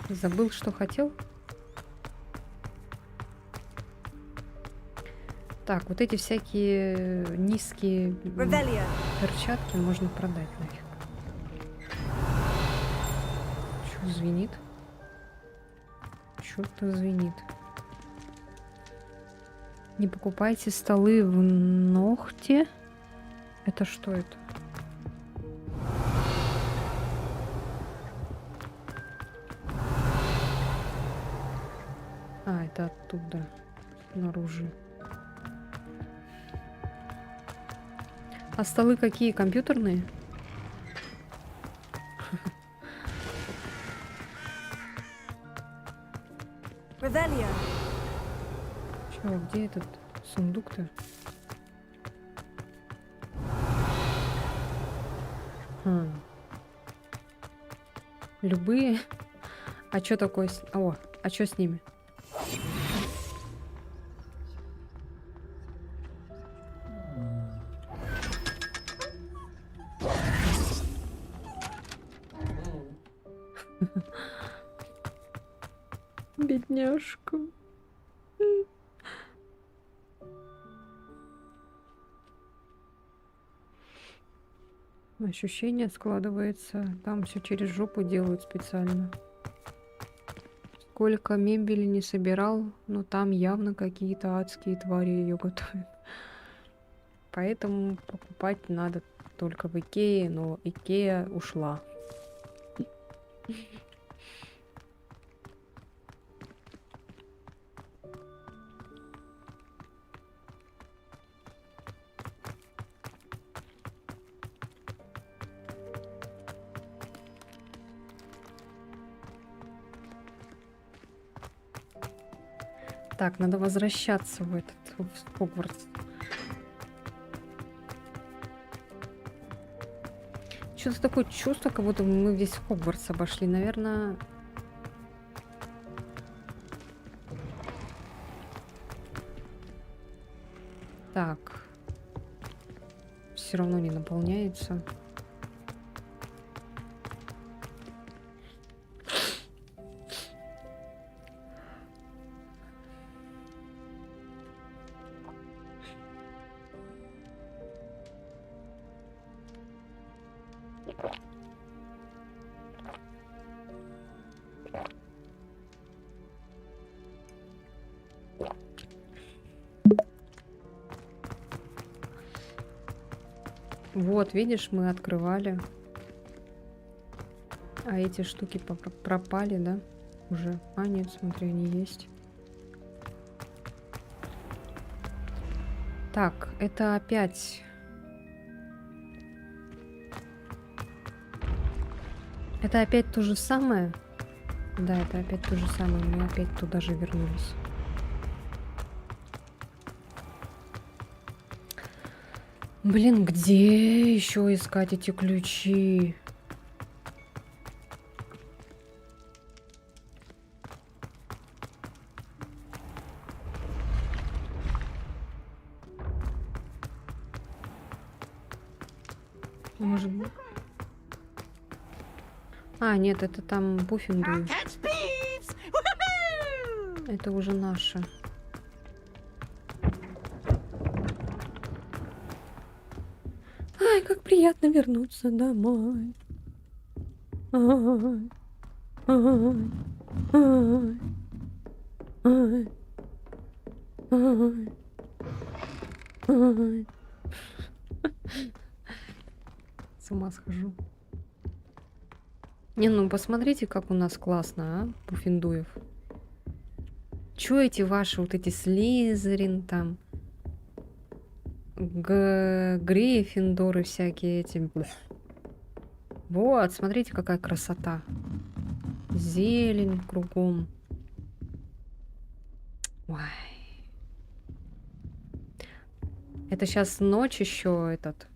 Забыл, что хотел? Так, вот эти всякие низкие Revelio. перчатки можно продать нафиг. Чё звенит? Чё-то звенит. Не покупайте столы в ногте. Это что это? А, это оттуда, снаружи. А столы какие? Компьютерные? Revelio. Чё, где этот сундук-то? Любые? А чё такое? О, а чё с ними? Бедняжка. Ощущение складывается. Там все через жопу делают специально. Сколько мебели не собирал, но там явно какие-то адские твари ее готовят. Поэтому покупать надо только в Икее, но Икея ушла. Так, надо возвращаться в Хогвартс. Что-то такое чувство, как будто мы весь Хогвартс обошли. Наверное... Так. Все равно не наполняется. Вот, видишь, мы открывали. А эти штуки пропали, да? Уже. А, нет, смотри, они есть. Так, это опять... Это опять то же самое? Да, это опять то же самое. Мы опять туда же вернулись. Блин, где еще искать эти ключи? Может быть. А, нет, это там Пуффендуй. Это уже наше. Ай, как приятно вернуться домой. Ай, ай, ай, ай, ай, ай. С ума схожу. Не, ну посмотрите, как у нас классно, а, Пуффендуев. Чё эти ваши, вот эти Слизерин там, Гриффиндоры всякие эти. Блeh. Вот, смотрите, какая красота. Зелень кругом. Ой. Это сейчас ночь еще этот.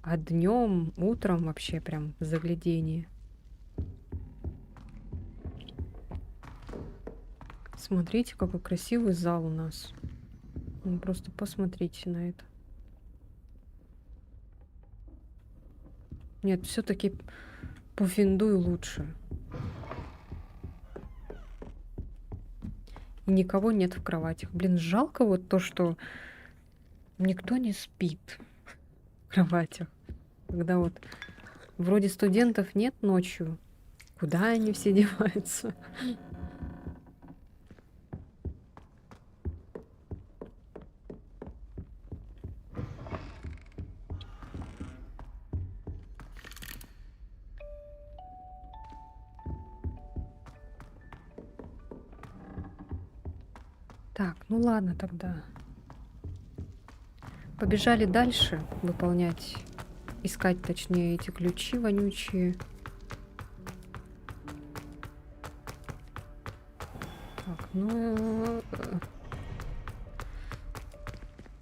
А днем, утром вообще прям заглядение. Смотрите, какой красивый зал у нас. Ну, просто посмотрите на это. Нет, все-таки Пуффендуй лучше. И никого нет в кроватях. Блин, жалко вот то, что никто не спит в кроватях. Когда вот вроде студентов нет ночью. Куда они все деваются? Так, ну ладно тогда. Побежали дальше выполнять, искать, точнее, эти ключи вонючие. Так, ну...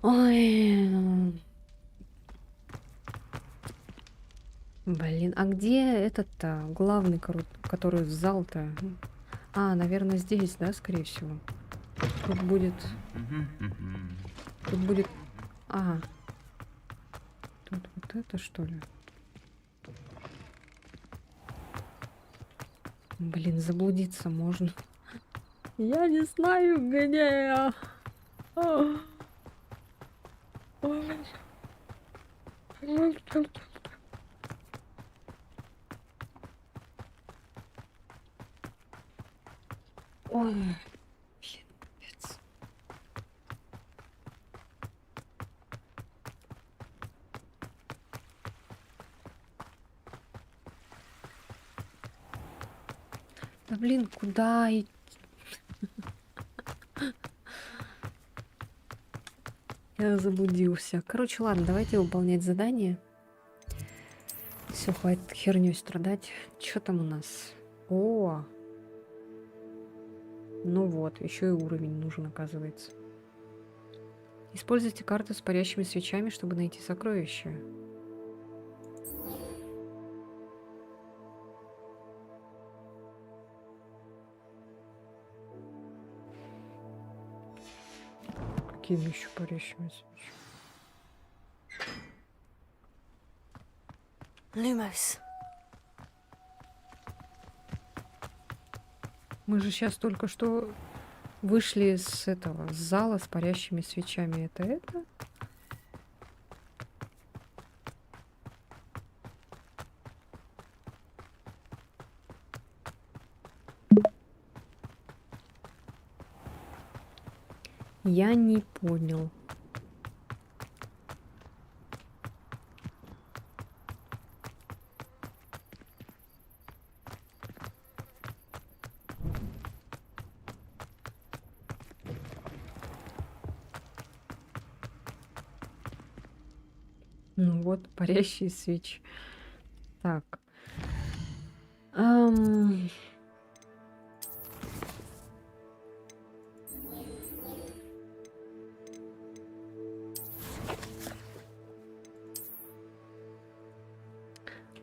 Ой... Блин, а где этот-то главный, который в зал-то? А, наверное, здесь, да, скорее всего. Тут будет... Тут будет... Ага. Тут вот это, что ли? Блин, заблудиться можно. Я не знаю, где я. Ой, блин, капец. Да блин, куда идти? Я заблудился. Короче, ладно, давайте выполнять задание. Все, хватит херней страдать. Что там у нас? О! Ну вот, еще и уровень нужен, оказывается. Используйте карту с парящими свечами, чтобы найти сокровища. Какими еще парящими свечами? Lumos. Мы же сейчас только что вышли с этого с зала с парящими свечами. Это? Я не понял. Ну вот, парящие свечи. Так. Ам,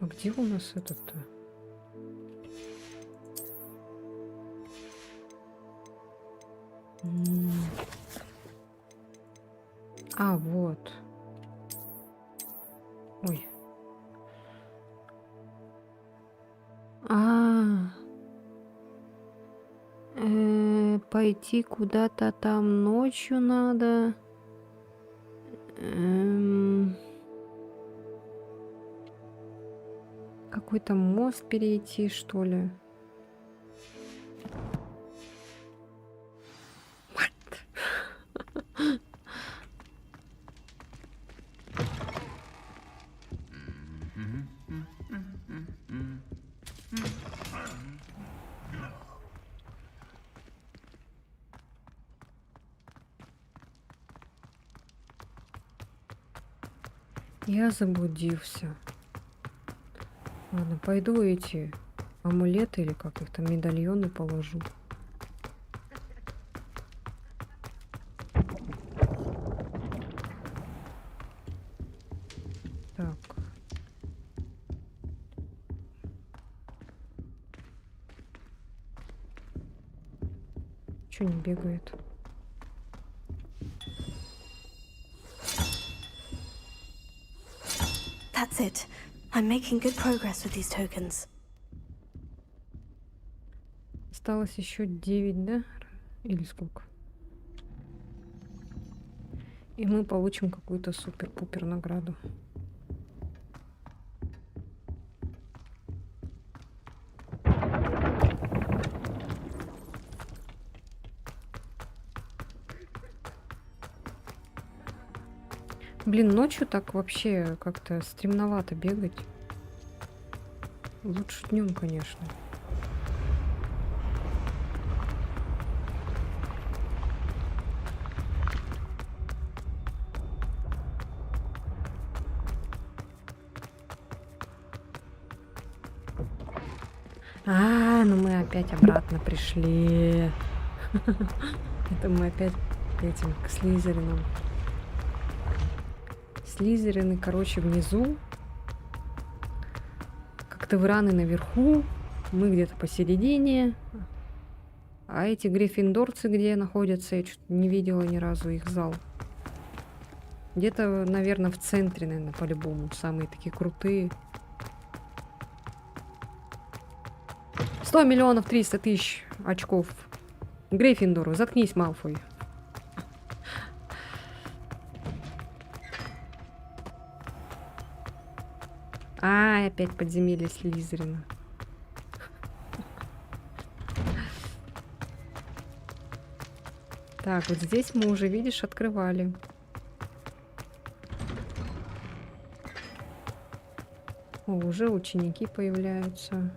А где у нас этот-то? М, А, вот. Ой. А, пойти куда-то там ночью надо. Эм, Какой-то мост перейти, что ли? Я заблудился. Ладно, пойду эти амулеты или как их там, медальоны положу. Так. Чё не бегает? That's it. I'm making good progress with these tokens. Осталось еще 9, да? Или сколько? И мы получим какую-то супер-пупер награду. Блин, ночью так вообще как-то стремновато бегать. Лучше днем, конечно. Ну мы опять обратно пришли. Это мы опять к этим, к Слизеринам. Слизерины, короче, внизу. Как-то враны наверху. Мы где-то посередине. А эти гриффиндорцы где находятся? Я что-то не видела ни разу их зал. Где-то, наверное, в центре, наверное, по-любому. Самые такие крутые. 100 миллионов 300 тысяч очков. Гриффиндору, заткнись, Малфой. Опять подземелье Слизерина. Так, вот здесь мы уже, видишь, открывали. О, уже ученики появляются.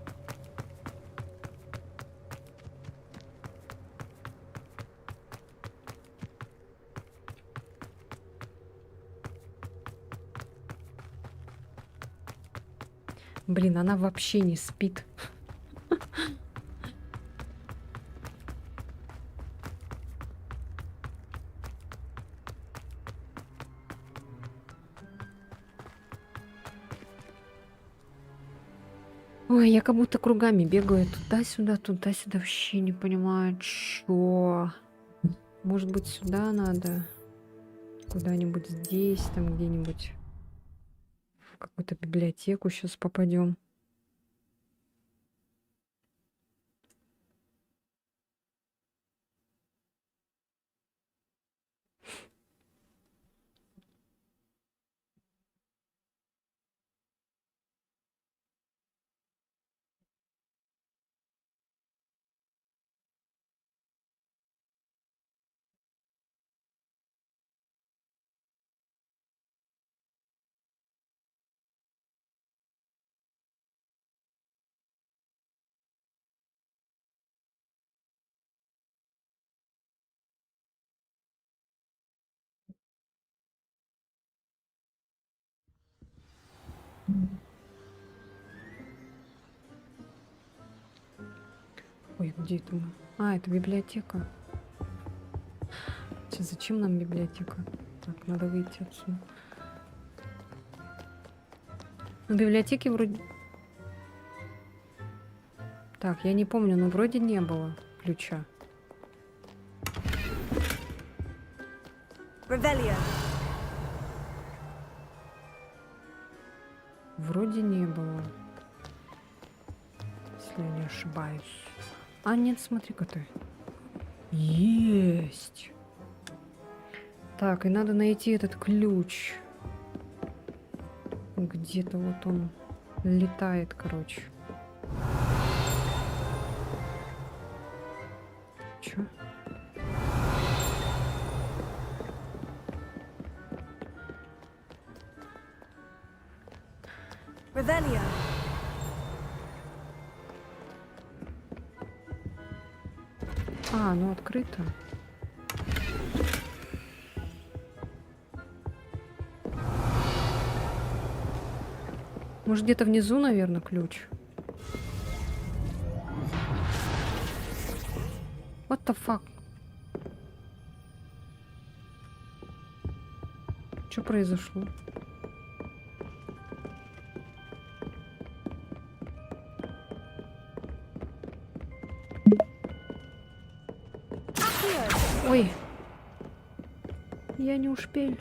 Блин, она вообще не спит. Ой, я как будто кругами бегаю туда-сюда, туда-сюда. Вообще не понимаю, что. Может быть, сюда надо? Куда-нибудь здесь, там где-нибудь в какую-то библиотеку сейчас попадем. Ой, где это мы? А, это библиотека. Зачем нам библиотека? Так, надо выйти отсюда. В библиотеке вроде... Так, я не помню, но вроде не было ключа. Revelio. Вроде не было. Если я не ошибаюсь. А, нет, смотри-ка ты. Есть. Так, и надо найти этот ключ. Где-то вот он летает, короче. Чё? Revelio. А, ну открыто. Может, где-то внизу, наверное, ключ? What the fuck? Что произошло? Ой. Я не успел.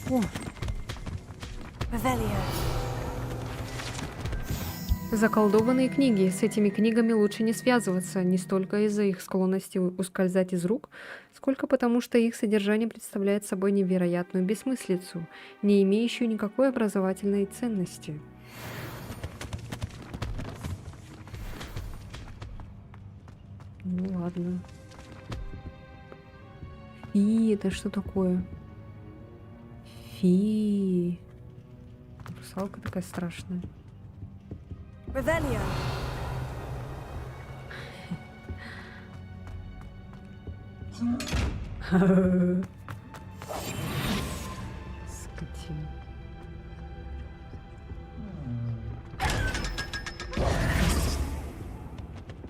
О, Revelio. заколдованные книги. С этими книгами лучше не связываться, не столько из-за их склонности ускользать из рук, сколько потому, что их содержание представляет собой невероятную бессмыслицу, не имеющую никакой образовательной ценности. Ну ладно. И это что такое? Фи. Русалка такая страшная. Revelio. Скотина.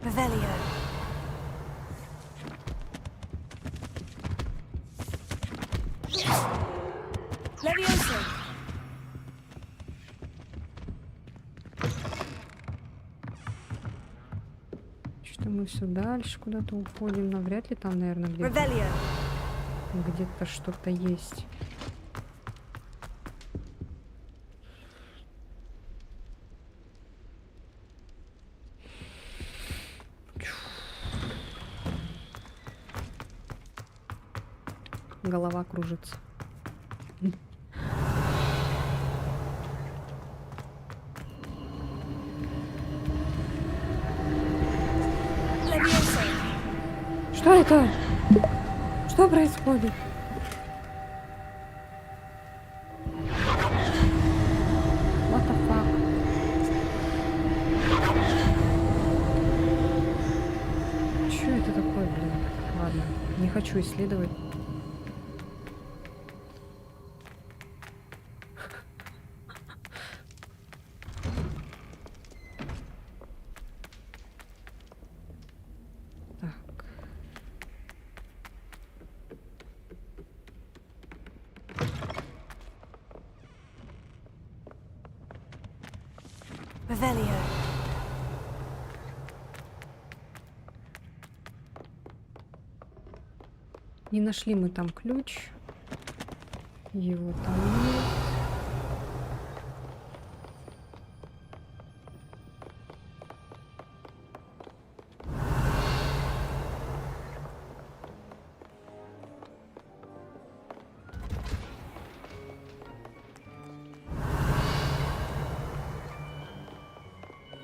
Revelio. Levioso. Что мы все дальше куда-то уходим? Навряд ли там, наверное, Revelio. где-то что-то есть. Голова кружится. Levioso. Что это? Что происходит? What the fuck? Что это такое, блин? Ладно, не хочу исследовать. Так. Revelio. Не нашли мы там ключ. Его там нет.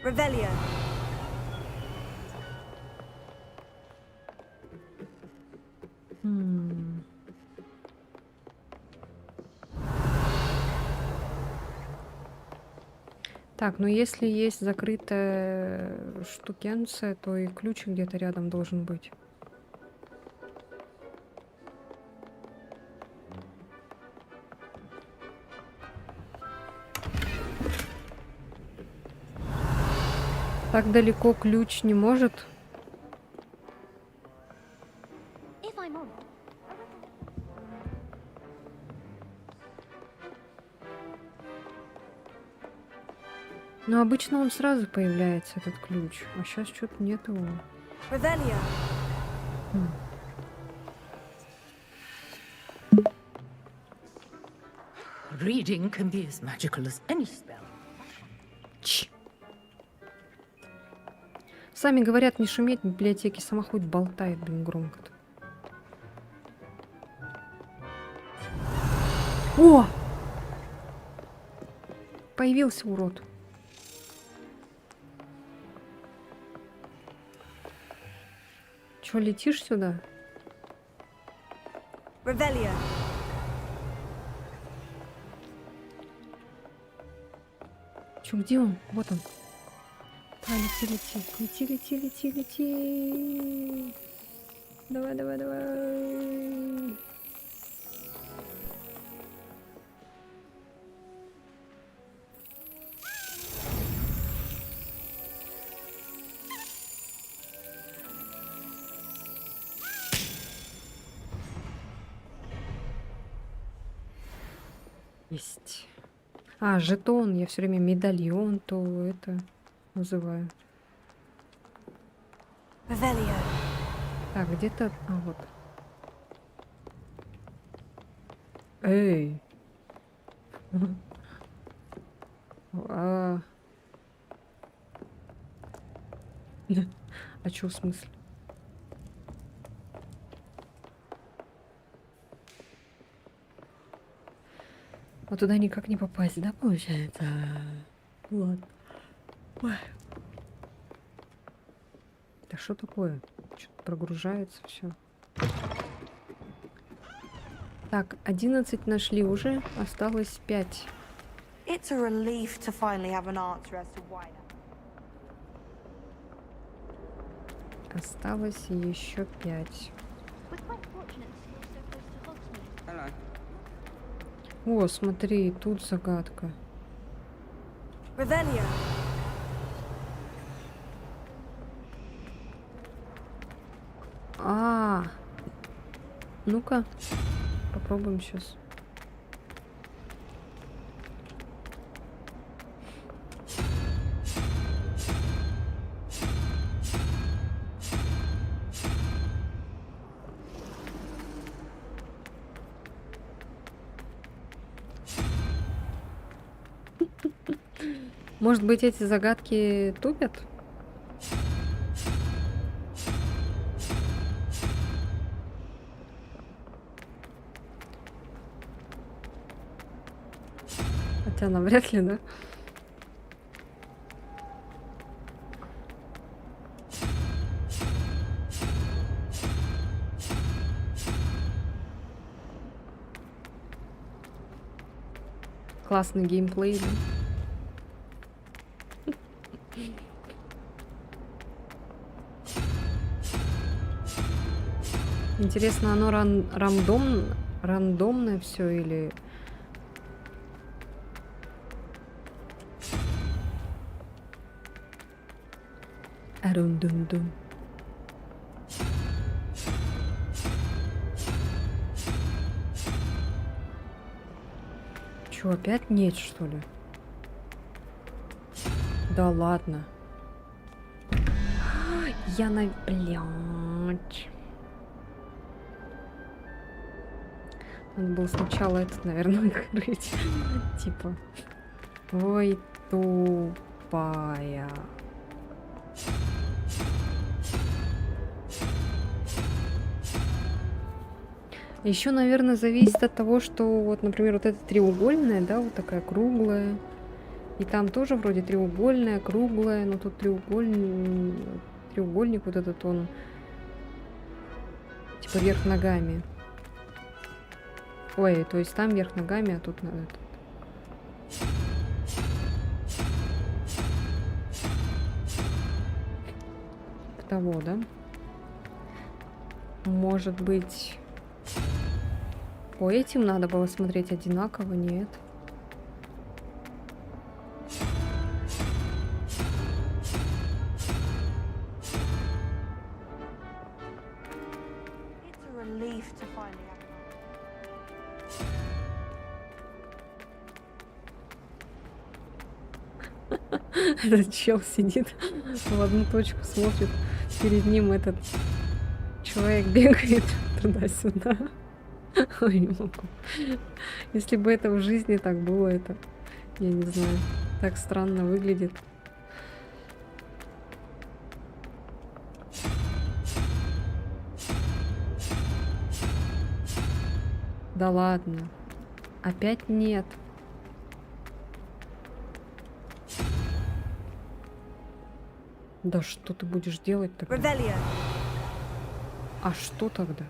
Revelio. Так, ну если есть закрытая штукенция, то и ключ где-то рядом должен быть. Так далеко ключ не может. If I'm honest, Но обычно он сразу появляется, этот ключ. А сейчас что-то нет его. Revelio. Reading can be as magical as any spell. Ч. Сами говорят, не шуметь в библиотеке, сама хоть болтает, блин, громко-то. О! Появился урод. Чё, летишь сюда? Revelio. Чё, где он? Вот он. Давай, лети, лети. Лети, лети, лети, лети. Давай, давай, давай. Есть. А, жетон. Я все время медальон, то это называю. Revelio. Так, где-то... А, вот. Эй! А чё в смысле? А туда никак не попасть, да, получается? Ладно. Ой. Да что такое? Что-то прогружается все. Так, 11 нашли уже, осталось 5. It's a relief to finally have an answer as to why that. Осталось еще 5. we're quite fortunate to live so close to Hogsmeade. Hello. О, смотри, тут загадка. Revelio. А, ну-ка, попробуем сейчас. Может быть, эти загадки тупят? Хотя навряд ли, да? Классный геймплей, да? Интересно, оно рандомное все или... Арун-дун-дун. Чё, опять нет, что ли? Да ладно. Я на... Блядь. Надо было сначала этот, наверное, открыть. Типа. Ой, тупая. Еще, наверное, зависит от того, что вот, например, вот эта треугольная, да, вот такая круглая. И там тоже вроде треугольная, круглая, но тут треугольник вот этот он типа вверх ногами. Ой, то есть там вверх ногами, а тут надо. того, да? Может быть... По этим надо было смотреть одинаково, нет? It's a relief to finally have Этот чел сидит в одну точку, смотрит. Перед ним этот человек бегает туда-сюда. Ой, не могу. Если бы это в жизни так было, это, я не знаю, так странно выглядит. Да ладно. Опять нет. Да что ты будешь делать тогда? Revelio. А что тогда?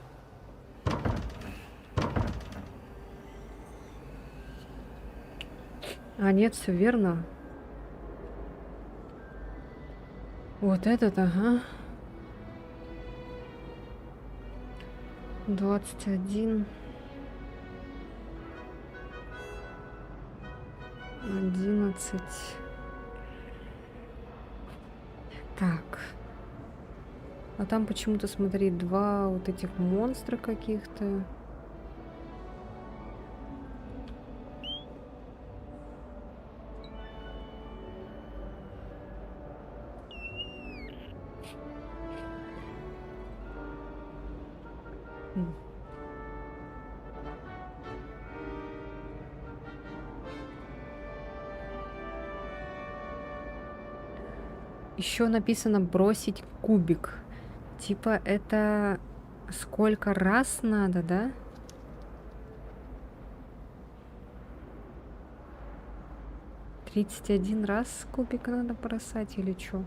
А нет, все верно. Вот этот, ага. 21. 11. Так. А там почему-то, смотри, два вот этих монстра каких-то. Еще написано бросить кубик. Типа это сколько раз надо, да? — 31 раз кубик надо бросать или что?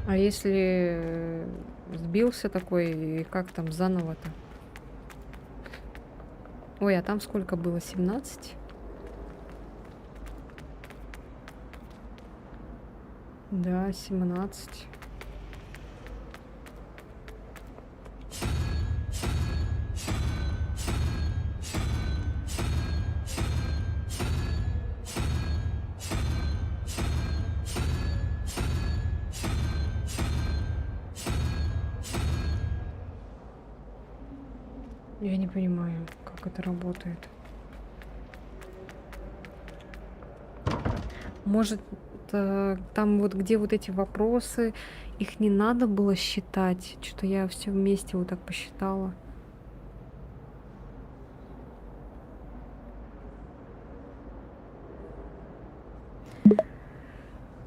А если сбился такой, и как там заново-то? Ой, а там сколько было? 17? Да, 17. Я не понимаю, как это работает. Может, там вот где вот эти вопросы, их не надо было считать. Что-то я все вместе вот так посчитала.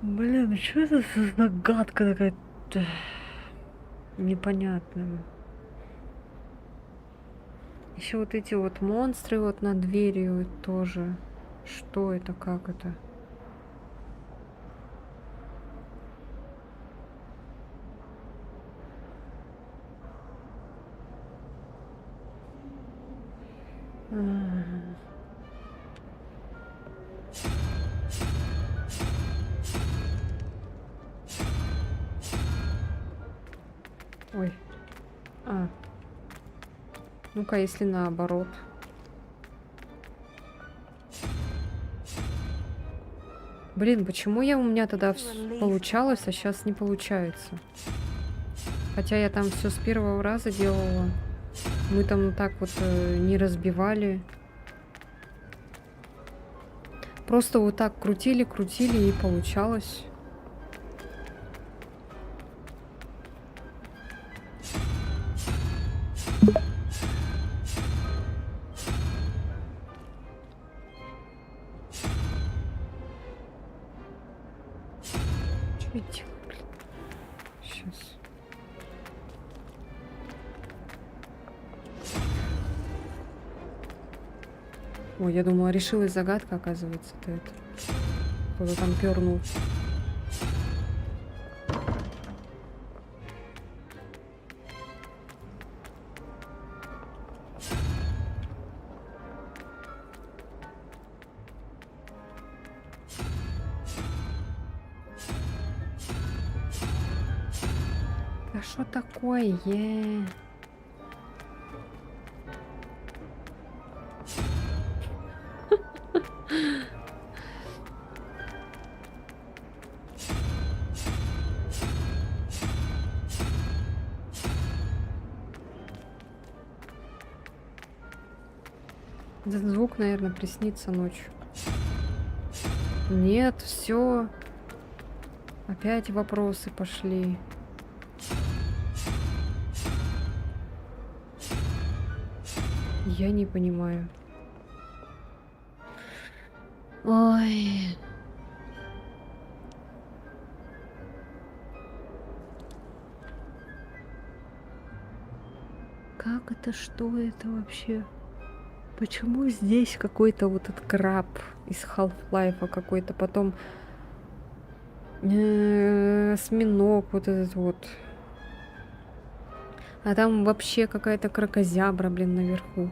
Блин, что это за загадка такая непонятная? Еще вот эти вот монстры вот над дверью тоже. Что это, как это? Ой. Ну-ка, если наоборот. Блин, почему у меня тогда получалось, а сейчас не получается? Хотя я там все с первого раза делала. Мы там так вот не разбивали. Просто вот так крутили и получалось. Сейчас. Ой, я думала, решилась загадка, оказывается, это. Кто-то там пернул. Да что такое? Этот звук, наверное, приснится ночью. Нет, все. Опять вопросы пошли. Я не понимаю. Ой. Как это? Что это вообще? Почему здесь какой-то вот этот краб из Half-Life какой-то, потом осьминог вот этот вот. А там вообще какая-то кракозябра, блин, наверху.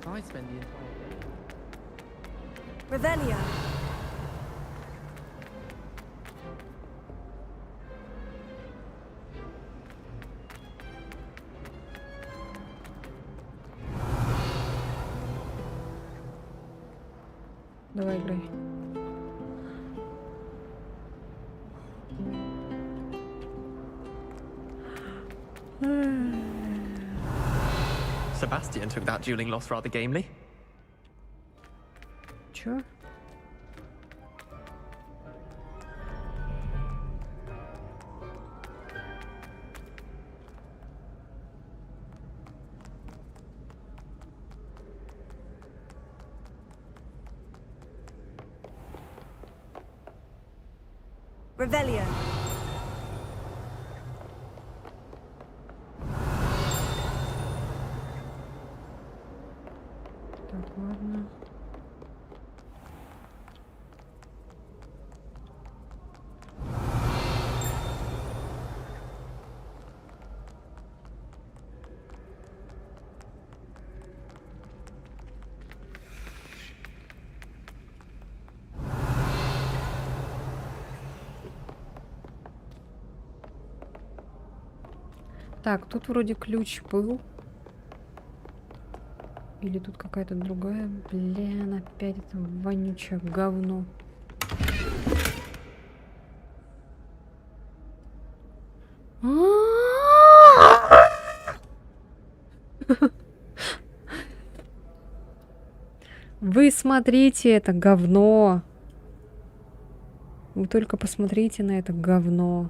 I spend the entire Revelio. Давай, играй. Sebastian took that dueling loss rather gamely. Чё? Revelio. Так, ладно. Так, тут вроде ключ был. Или тут какая-то другая. Блин, опять это вонючее говно. Вы смотрите это говно. Вы только посмотрите на это говно.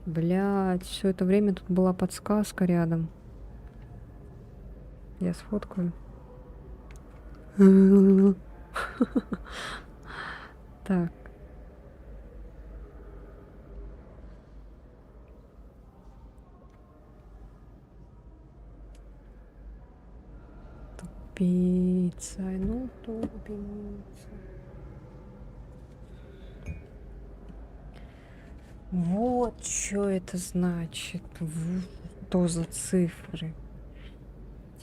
Блять, все это время тут была подсказка рядом. Я сфоткаю. Так. Тупица, ну тупица. Вот что это значит. Что за цифры?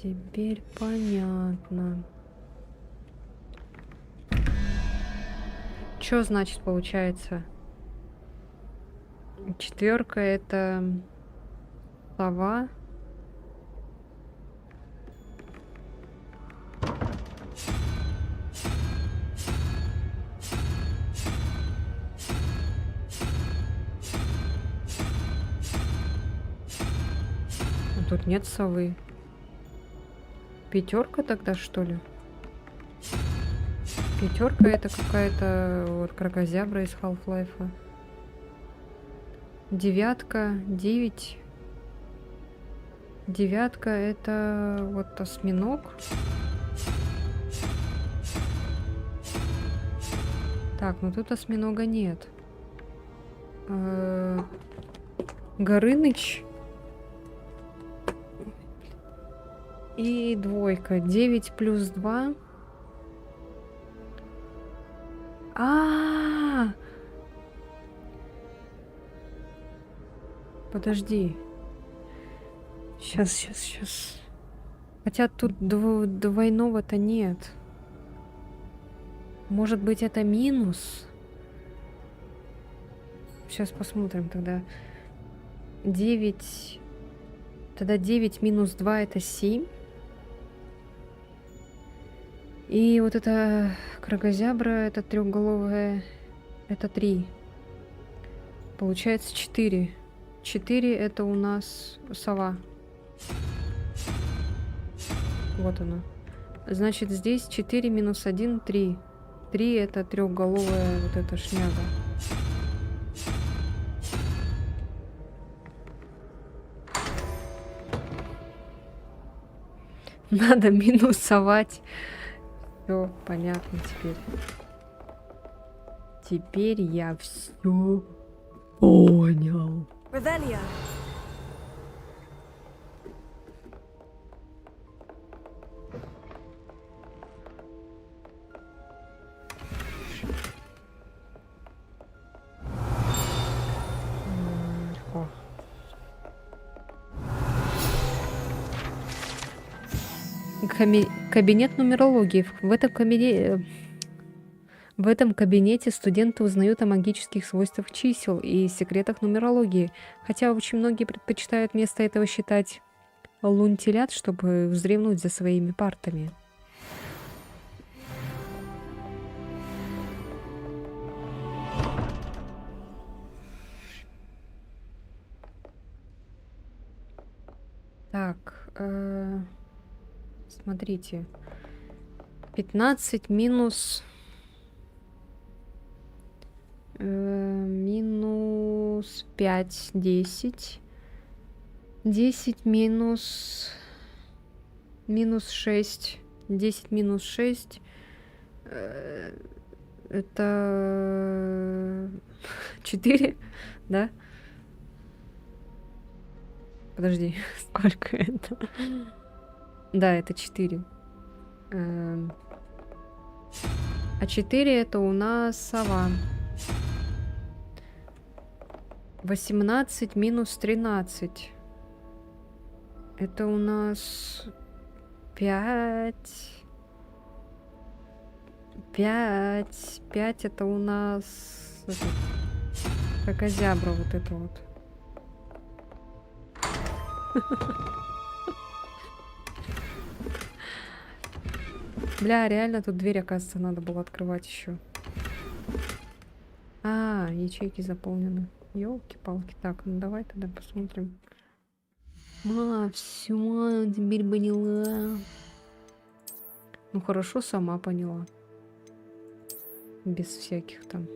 Теперь понятно. Что значит получается? 4 это сова. Тут нет совы. 5 тогда, что ли? 5 это какая-то вот кракозябра из Half-Life. 9, 9. 9 это вот осьминог. Так, ну тут осьминога нет. Горыныч. И двойка. 9 плюс 2. А-а-а! Подожди. Сейчас. Хотя тут двойного-то нет. Может быть, это минус? Сейчас посмотрим тогда. 9. Тогда 9 минус 2 это 7. И вот это кракозябра, это трехголовая, это 3. Получается 4. 4 это у нас сова. Вот она. Значит, здесь 4 минус 1, 3. 3 это трехголовая вот эта шняга. Надо минусовать. Все понятно теперь. Теперь я все понял. Revelio. Легко. Кабинет нумерологии. В этом кабинете студенты узнают о магических свойствах чисел и секретах нумерологии, хотя очень многие предпочитают вместо этого считать лунтилят, чтобы вздремнуть за своими партами. Так, смотрите. 15 минус... минус 5, 10. 10 минус... минус 6. 10 минус 6. Это... 4, да? Подожди, сколько это? Да, это 4. А 4 это у нас сова. 18 минус 13. Это у нас 5. 5. 5 это у нас... кракозябра вот это вот. Бля, реально тут дверь, оказывается, надо было открывать еще. А, ячейки заполнены. Ёлки-палки. Так, ну давай тогда посмотрим. А, все, теперь поняла. Ну хорошо, сама поняла. Без всяких там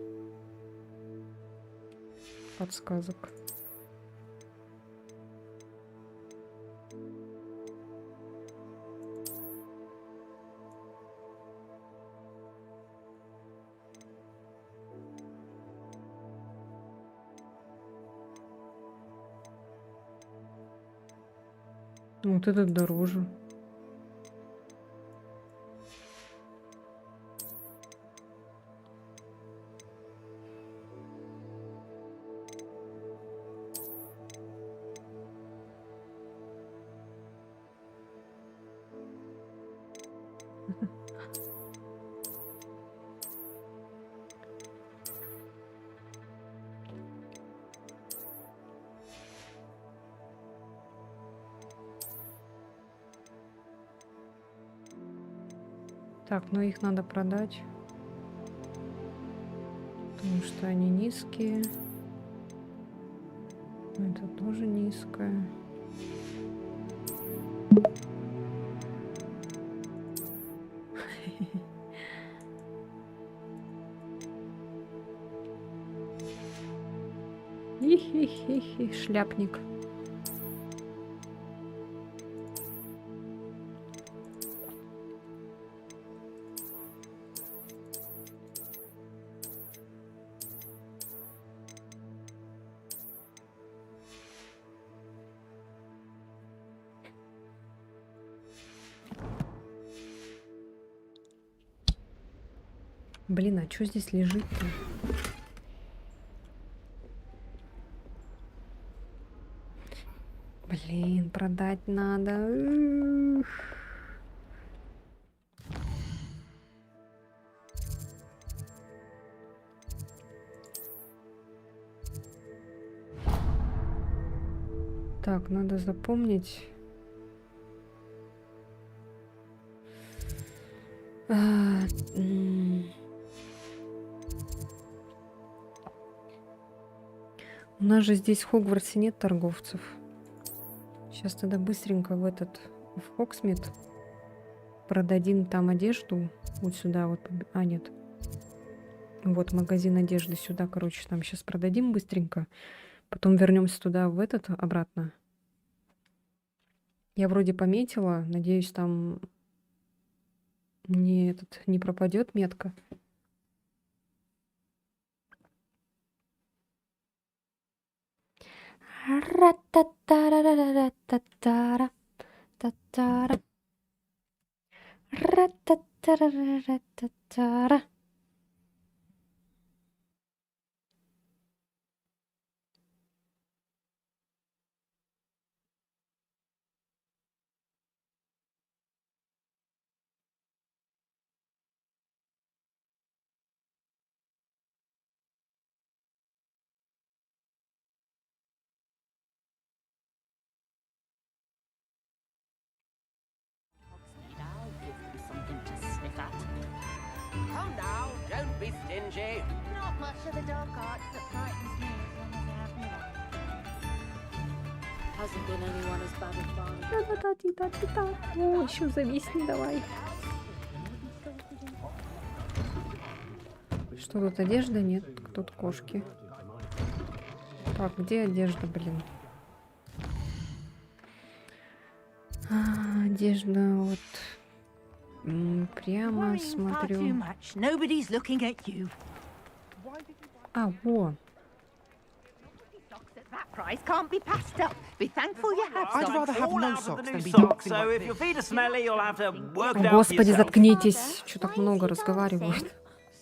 подсказок. Вот этот дороже. Так, ну их надо продать, потому что они низкие. Это тоже низкое. Хи-хи-хи-хи, шляпник. Блин, а что здесь лежит-то? Блин, продать надо. Ух. Так, надо запомнить. У нас же здесь в Хогвартсе нет торговцев. Сейчас тогда быстренько в Хоксмит продадим там одежду. Вот сюда вот. А, нет. Вот магазин одежды сюда, короче, там сейчас продадим быстренько. Потом вернемся туда, обратно. Я вроде пометила. Надеюсь, там не пропадет метка. Ра-та-та-ра-ра-ра-та-та-ра. Та-та-ра. Ра-та-та-ра-ра-ра-та-та-ра. I'll give you something to sniff at. Come now, don't be stingy. Not much of the dark arts that frightens me as long as you have me there. Hasn't been anyone as bad as Barney. Та-та-та-та-та-та. О, еще зависни давай. Что тут, одежда? Нет, тут кошки. Так, где одежда, блин? Одежда вот прямо смотрю. Nobody's looking at you. А, во. That price can't be passed up. Be thankful you have I'd some. rather have no socks than be Socks, dancing so like if your this. feet are smelly, you'll have to work it out for Господи, yourself. заткнитесь. Что так много разговаривают?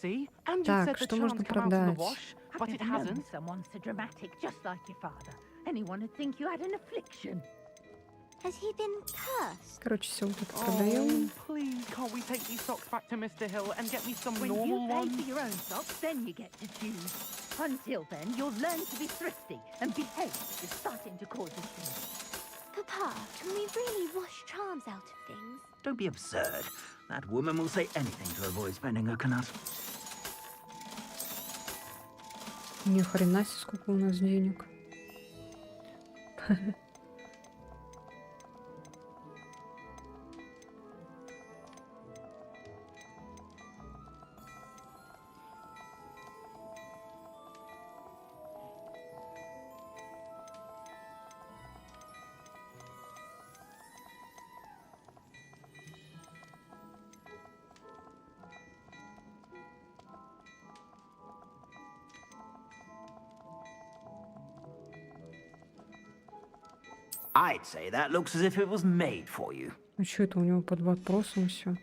See? And you Так, said the что charm можно come out in the продать? wash, but I've it never known hasn't. someone so dramatic, just like your father. Anyone would think you had an affliction. Has he been cursed? Короче, все вот это Oh, продаем. please, can't we take these socks back to Mr. Hill and get me some When you normal pay ones? for your own socks, then you get to choose. Until then, you'll learn to be thrifty and behave. You're starting to cause us things. Papa, can we really wash charms out of things? Don't be absurd. That woman will say anything to avoid spending her канат. Ни хрена себе, сколько у нас денег. I'd say that looks as if it was made for you. А что это у него под вопросом все?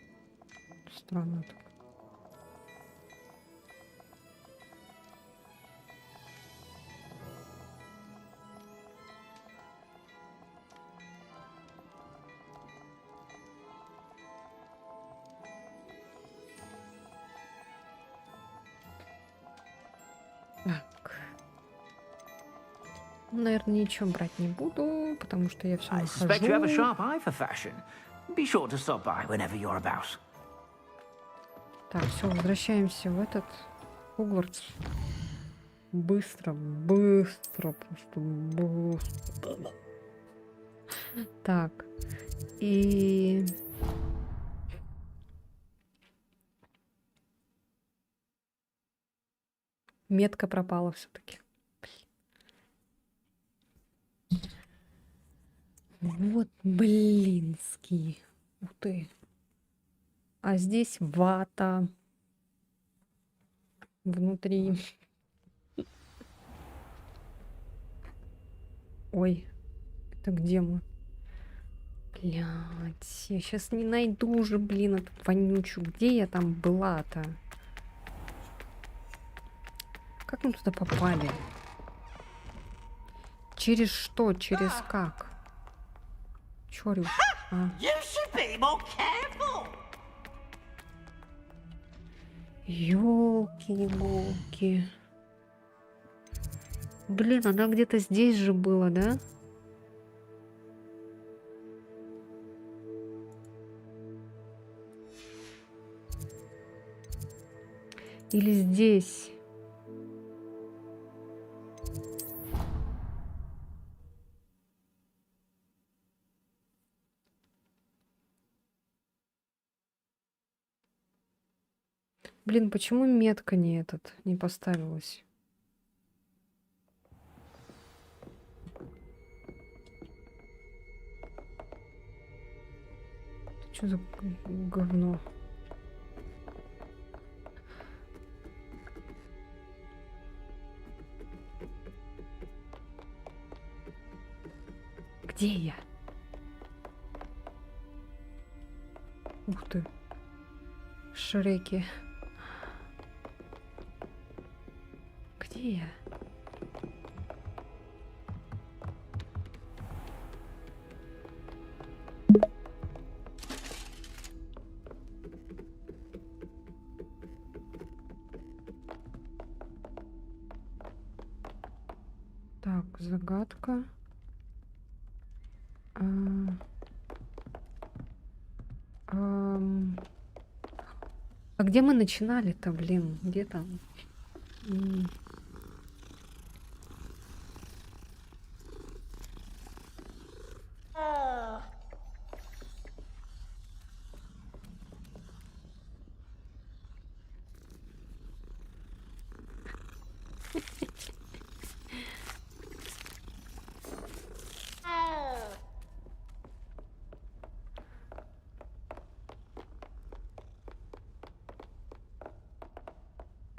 Странно так. Так. Наверное, ничего брать не буду, потому что я все I suspect you have a нахожу. sharp eye for fashion. Be sure to stop by whenever you're about. Так, все, возвращаемся в Хогвартс. Быстро, быстро, просто быстро. Так, и... Метка пропала все-таки. Вот, блинский. Ух ты. А здесь вата внутри. Ой, это где мы? Блядь, я сейчас не найду уже, блин, эту вонючую. Где я там была-то? Как мы туда попали? Через что? Через как? Чё орёшь? А. Ёлки-иголки. Блин, она где-то здесь же была, да? Или здесь? Блин, почему метка не поставилась? Что за говно? Где я? Ух ты. Шреки. Где я? Так, загадка. А где мы начинали-то, блин? Где там?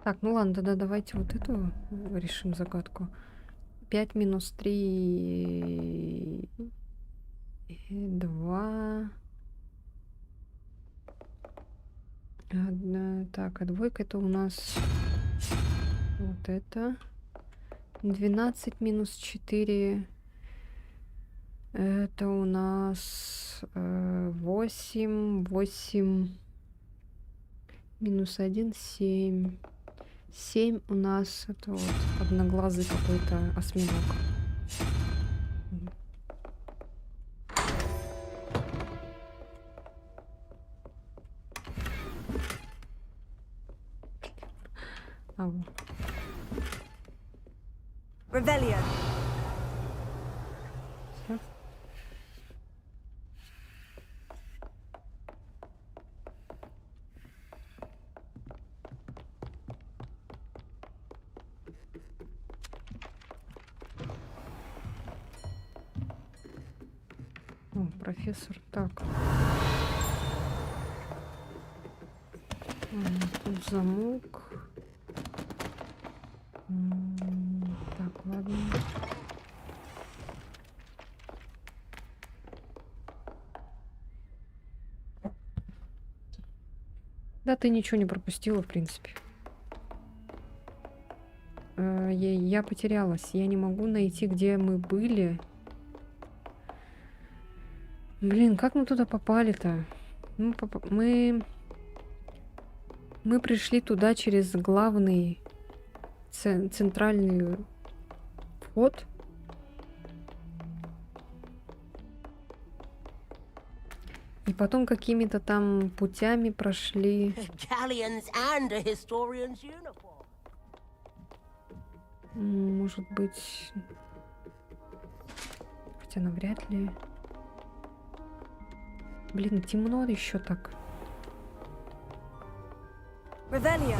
Так, ну ладно, тогда давайте вот эту решим загадку. 5 минус 3 2. Так, а двойка это у нас вот это. 12 минус 4. Это у нас 8. 8 минус 1, 7. 7 у нас это вот одноглазый какой-то осьминог. Ау. Revelio. Всё. О, профессор, так. Тут замок. Так, ладно. Да, ты ничего не пропустила, в принципе. Я потерялась. Я не могу найти, где мы были. Блин, как мы туда попали-то? Мы пришли туда через главный центральный вход. И потом какими-то там путями прошли. Может быть... Хотя навряд ли... Блин, темно еще так. Revelio.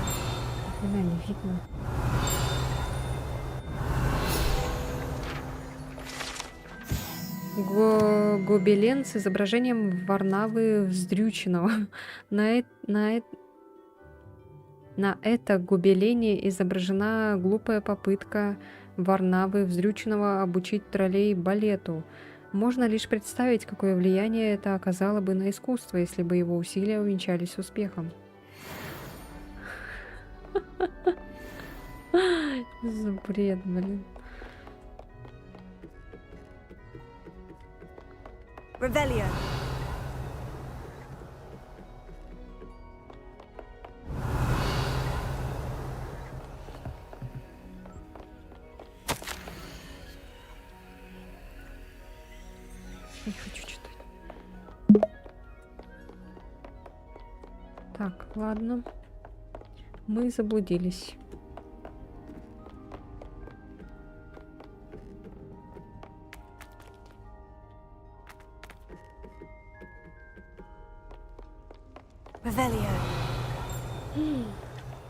Хрена не видно. Гобелен с изображением Варнавы Вздрюченного. На это гобелене изображена глупая попытка Варнавы Вздрюченного обучить троллей балету. Можно лишь представить, какое влияние это оказало бы на искусство, если бы его усилия увенчались успехом. За бред, блин. Revelio. Не хочу читать. Так, ладно. Мы заблудились. Revelio.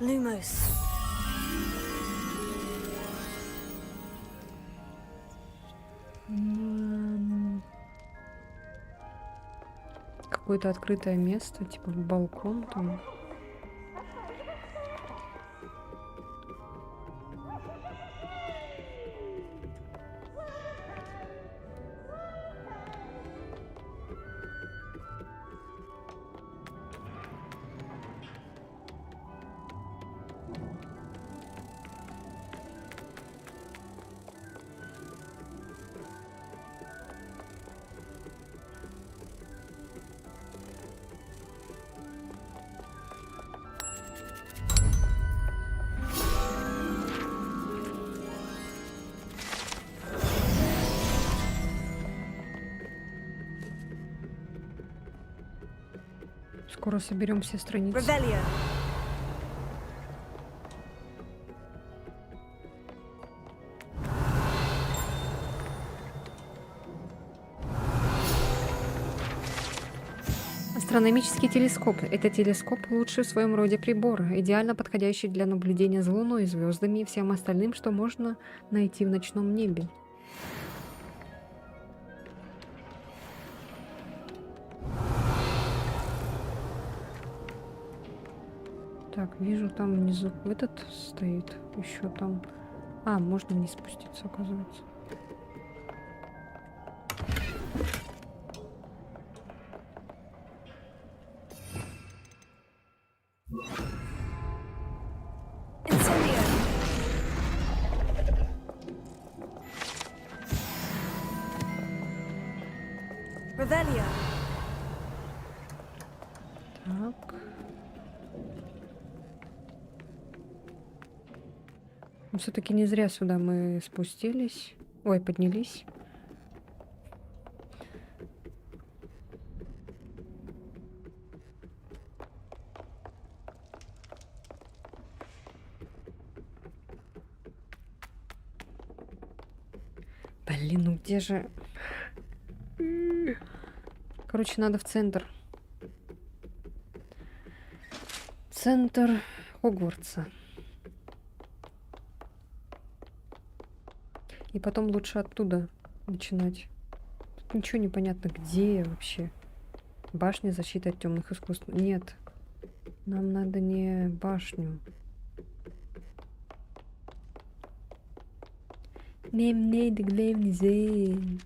Lumos. Какое-то открытое место, типа балкон там. Скоро соберем все страницы. Revelio. Астрономический телескоп. Это телескоп лучший в своем роде прибор, идеально подходящий для наблюдения за Луной, звездами и всем остальным, что можно найти в ночном небе. Так, вижу, там внизу этот стоит. Еще там. А, можно вниз спуститься, оказывается. Incendio. Revelio. Так. Все-таки не зря сюда мы спустились. Ой, поднялись. Блин, ну где же... Короче, надо в центр. Центр Хогвартса. И потом лучше оттуда начинать. Тут ничего не понятно, где я вообще. Башня защиты от темных искусств. Нет. Нам надо не башню. Нам надо главный зал.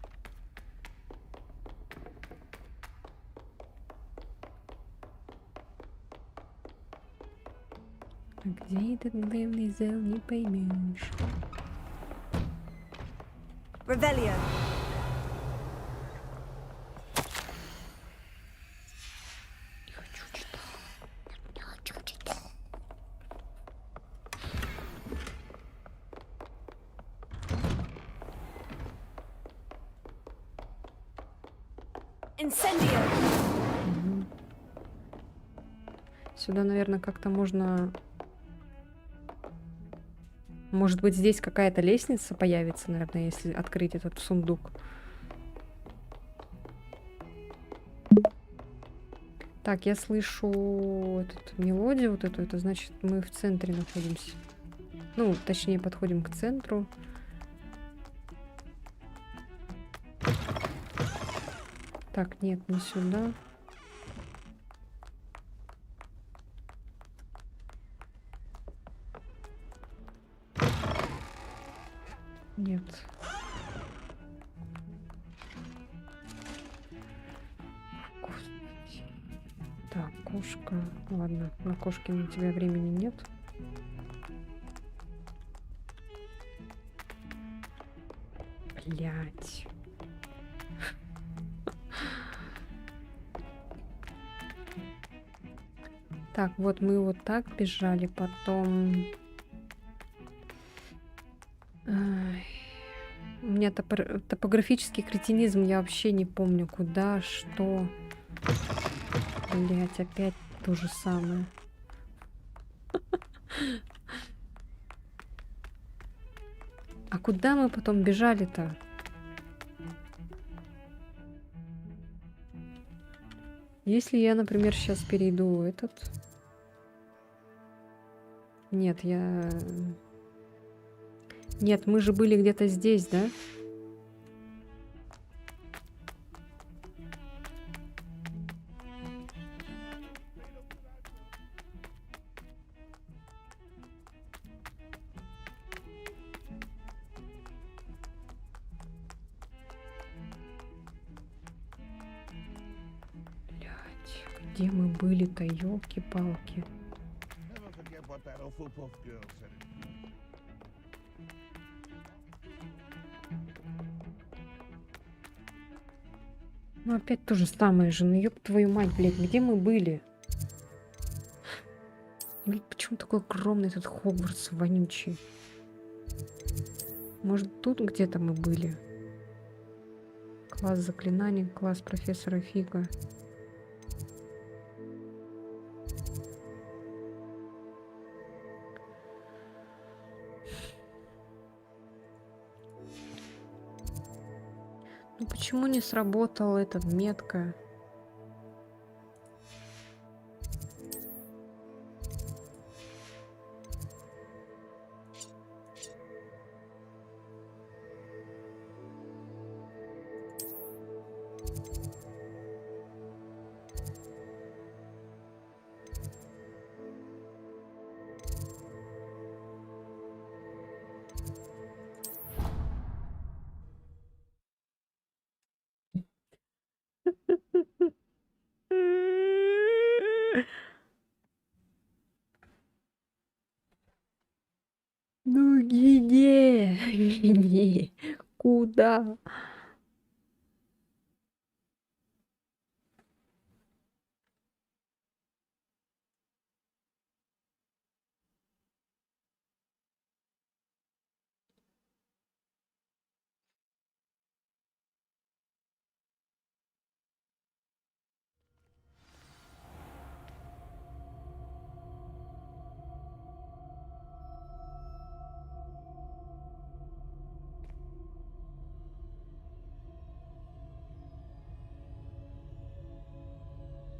А где этот главный зал, не поймешь. Revelio. Не хочу читать. Не хочу читать. Incendio. Сюда, наверное, как-то можно... Может быть, здесь какая-то лестница появится, наверное, если открыть этот сундук. Так, я слышу мелодию вот эту. Это значит, мы в центре находимся. Ну, точнее, подходим к центру. Так, нет, не сюда. Нет. Господи. Так, кошка. Ладно, на кошке у тебя времени нет. Блять. Так, вот мы вот так бежали, потом... Ай. У меня топографический кретинизм, я вообще не помню, куда, что. Блять, опять то же самое. А куда мы потом бежали-то? Если я, например, сейчас перейду этот... Нет, я... Нет, мы же были где-то здесь, да? Блядь, где мы были-то, ёлки-палки? Never forget what that Hufflepuff girl said. Ну опять то же самое же, ну ёб твою мать, блядь, где мы были? Блядь, почему такой огромный этот Хогвартс вонючий? Может, тут где-то мы были? Класс заклинаний, класс профессора Фига. Ну почему не сработала эта метка? Ну где? Где? Куда?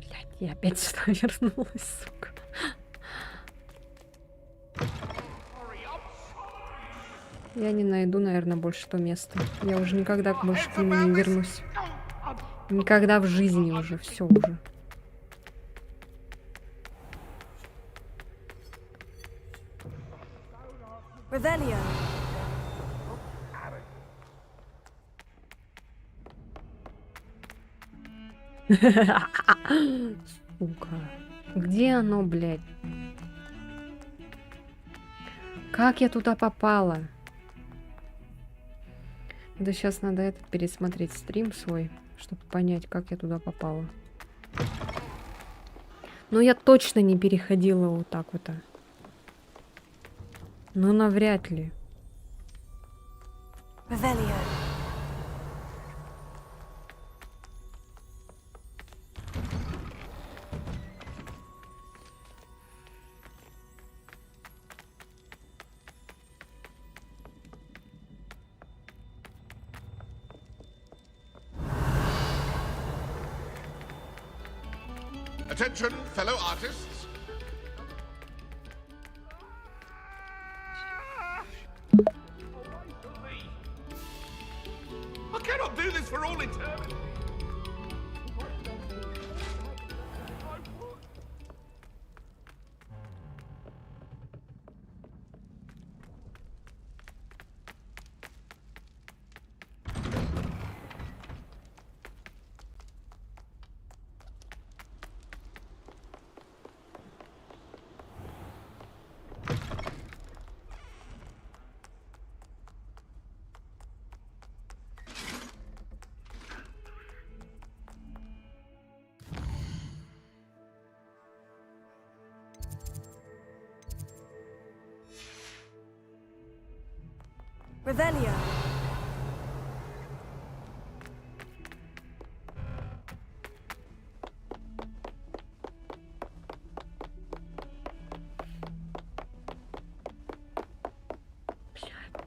Блядь, я опять сюда вернулась, сука. Я не найду, наверное, больше то место. Я уже никогда больше к нему не вернусь. Никогда в жизни уже. Все уже. Revelio. Сука. Где оно, блядь? Как я туда попала? Да сейчас надо этот пересмотреть стрим свой, чтобы понять, как я туда попала. Но я точно не переходила вот так вот. Ну, навряд ли. Revelio. Attention, fellow artists. I cannot do this for all eternity. Revelio.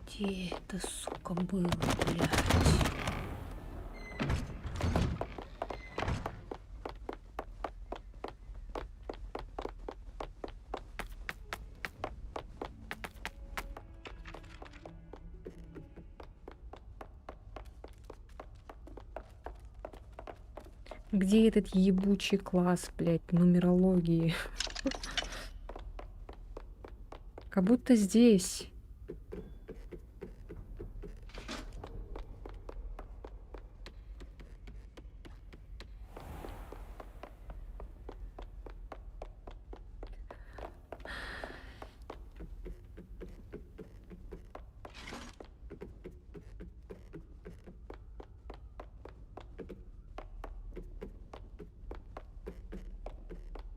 Где это, сука, было, блядь? Где этот ебучий класс, блядь, нумерологии? Как будто здесь.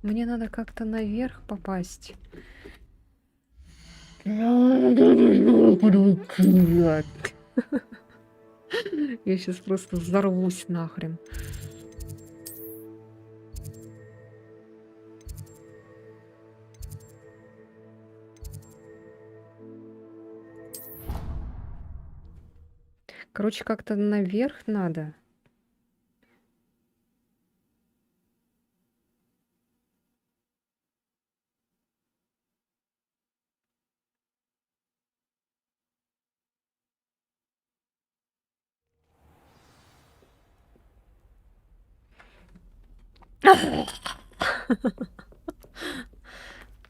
Мне надо как-то наверх попасть. Я сейчас просто взорвусь нахрен. Короче, как-то наверх надо.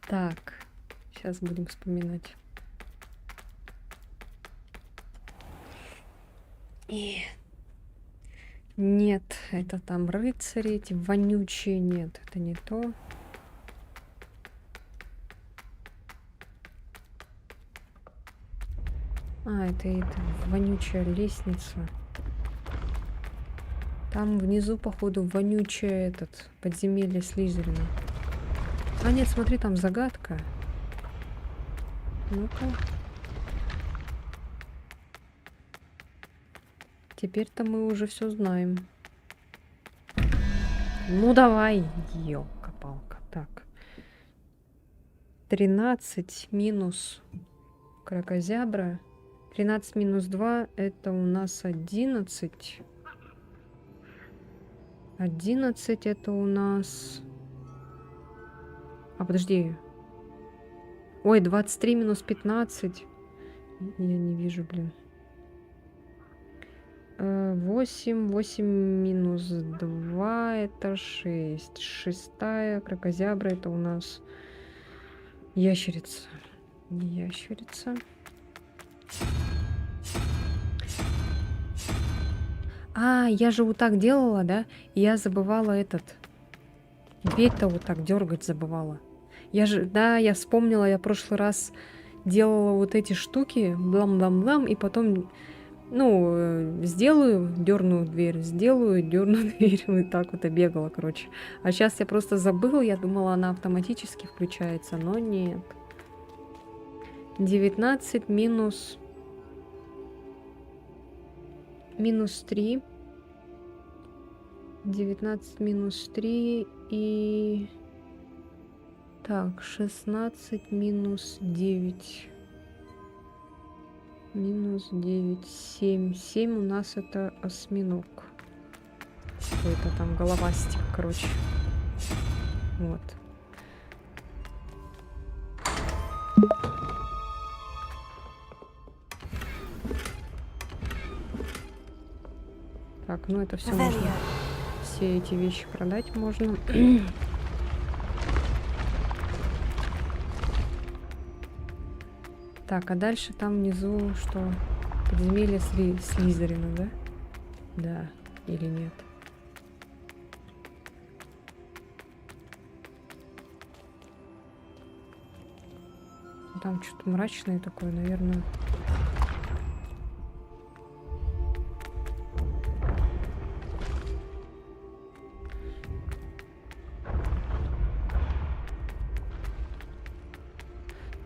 Так, сейчас будем вспоминать. Нет, это там рыцари, эти вонючие. Нет, это не то. Это вонючая лестница. Там внизу, походу, вонючая этот подземелье Слизерина. А нет, смотри, там загадка. Ну-ка. Теперь-то мы уже все знаем. Ну давай, ёлка-палка. Так. 13 минус кракозябра. 13 минус 2 это у нас 11. 11 это у нас... подожди. Ой, 23 минус 15. Я не вижу, блин. 8 минус 2 это 6. Шестая кракозябра это у нас ящерица. Ящерица. Я же вот так делала, да? И я забывала дверь-то вот так дергать забывала. Я вспомнила, я в прошлый раз делала вот эти штуки, блам-блам-блам, и потом, сделаю, дерну дверь, сделаю, дерну дверь, вот так вот и бегала, короче. А сейчас я просто забыла, я думала, она автоматически включается, но нет. 19 минус 3. 19 минус 3 и... Так, 16 минус 9. Минус 9. 7. 7 у нас это осьминог. Какой-то там головастик, короче. Вот. Так, это все можно. Все эти вещи продать можно. Так, а дальше там внизу что? Подземелье Слизерина, да? Да, или нет? Там что-то мрачное такое, наверное.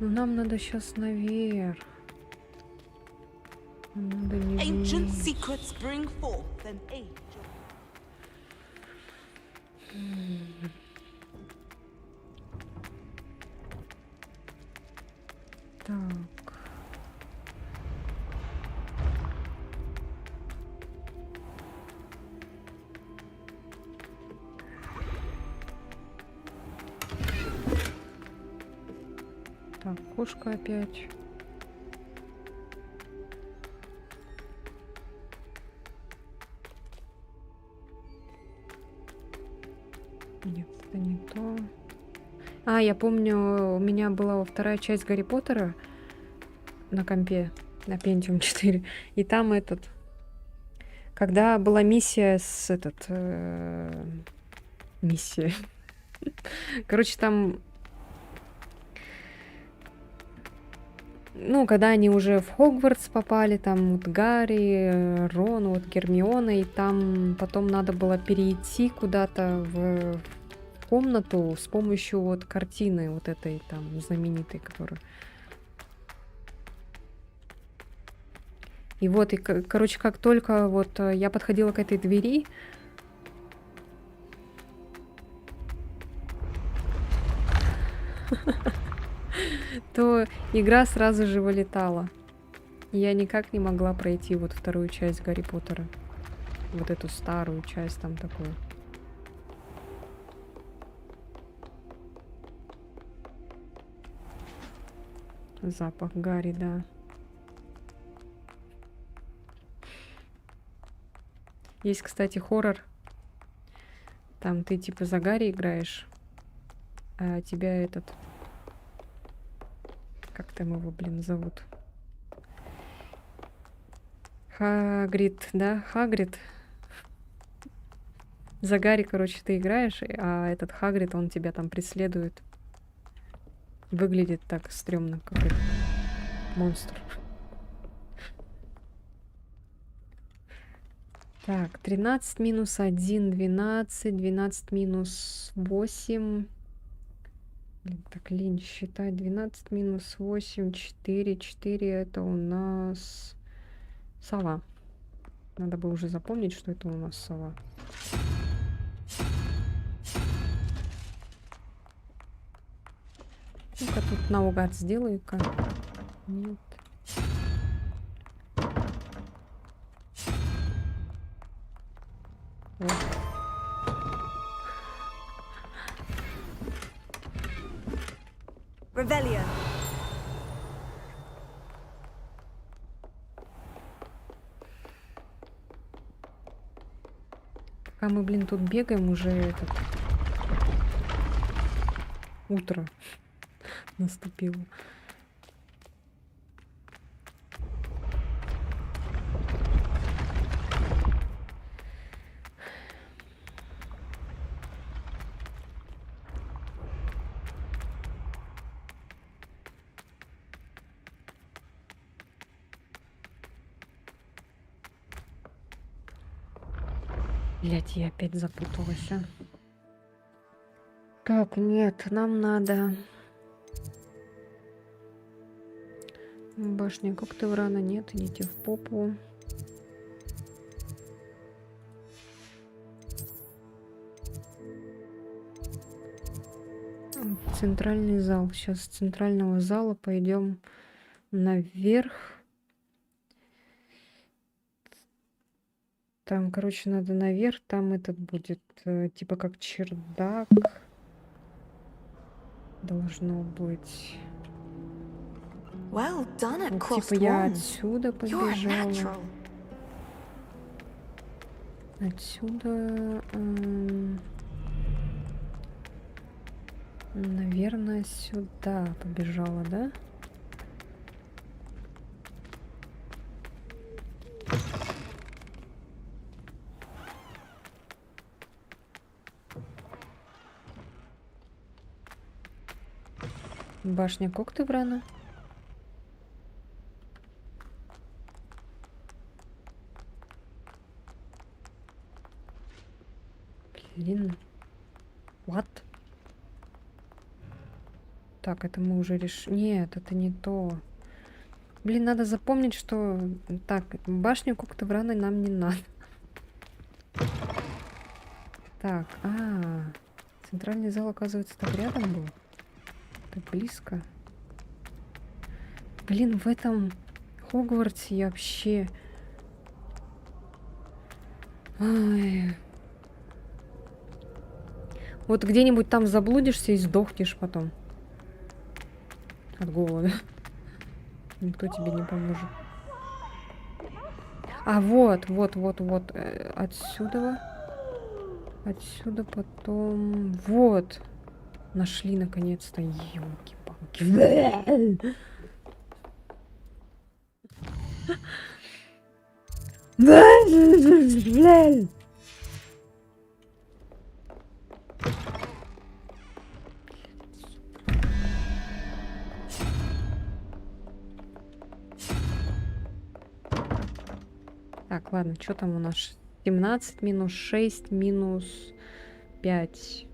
Нам надо сейчас наверх. Надо не Ancient вниз. secrets bring forth an age of... Так. Так, кошка опять. Нет, это не то. А, я помню, у меня была вторая часть Гарри Поттера на компе, на Pentium 4. И там когда была миссия миссия. Короче, там... Ну, когда они уже в Хогвартс попали, там вот Гарри, Рон, вот Гермиона, и там потом надо было перейти куда-то в комнату с помощью вот картины вот этой там знаменитой, которая... И вот, короче, как только вот я подходила к этой двери, то игра сразу же вылетала. Я никак не могла пройти вот вторую часть Гарри Поттера. Вот эту старую часть там такую. Запах Гарри, да. Есть, кстати, хоррор. Там ты типа за Гарри играешь, а тебя как там его, блин, зовут? Хагрид, да? Хагрид. За Гарри, короче, ты играешь, а этот Хагрид, он тебя там преследует. Выглядит так стрёмно, какой-то монстр. Так, 13 минус 1, 12, 12 минус 8. Блин, так лень считать. 12 минус 8, 4. 4 это у нас сова. Надо бы уже запомнить, что это у нас сова. Ну-ка тут наугад сделаю-ка. Нет. Вот. Revelio. Пока мы, блин, тут бегаем, уже утро наступило. Блять, я опять запуталась, а. Так, нет, нам надо... Башня Когтеврана, нет, идите в попу. Центральный зал. Сейчас с центрального зала пойдем наверх. Там, короче, надо наверх. Там этот будет типа как чердак. Должно быть. Well done at Вот, типа я Cost отсюда You're a побежала. natural. Отсюда, наверное, сюда побежала, да? Башня Когтеврана. Блин. What? Так, это мы уже решили. Нет, это не то. Блин, надо запомнить, что... Так, башню Коктеврана нам не надо. Так, центральный зал, оказывается, так рядом был. Так близко. Блин, в этом Хогвартсе я вообще... Ай. Вот где-нибудь там заблудишься и сдохнешь потом. От голода. Никто тебе не поможет. А вот. Отсюда. Отсюда потом... Вот. Нашли наконец-то. Ёлки-палки. Так, ладно, что там у нас? 17 минус 6 минус 5.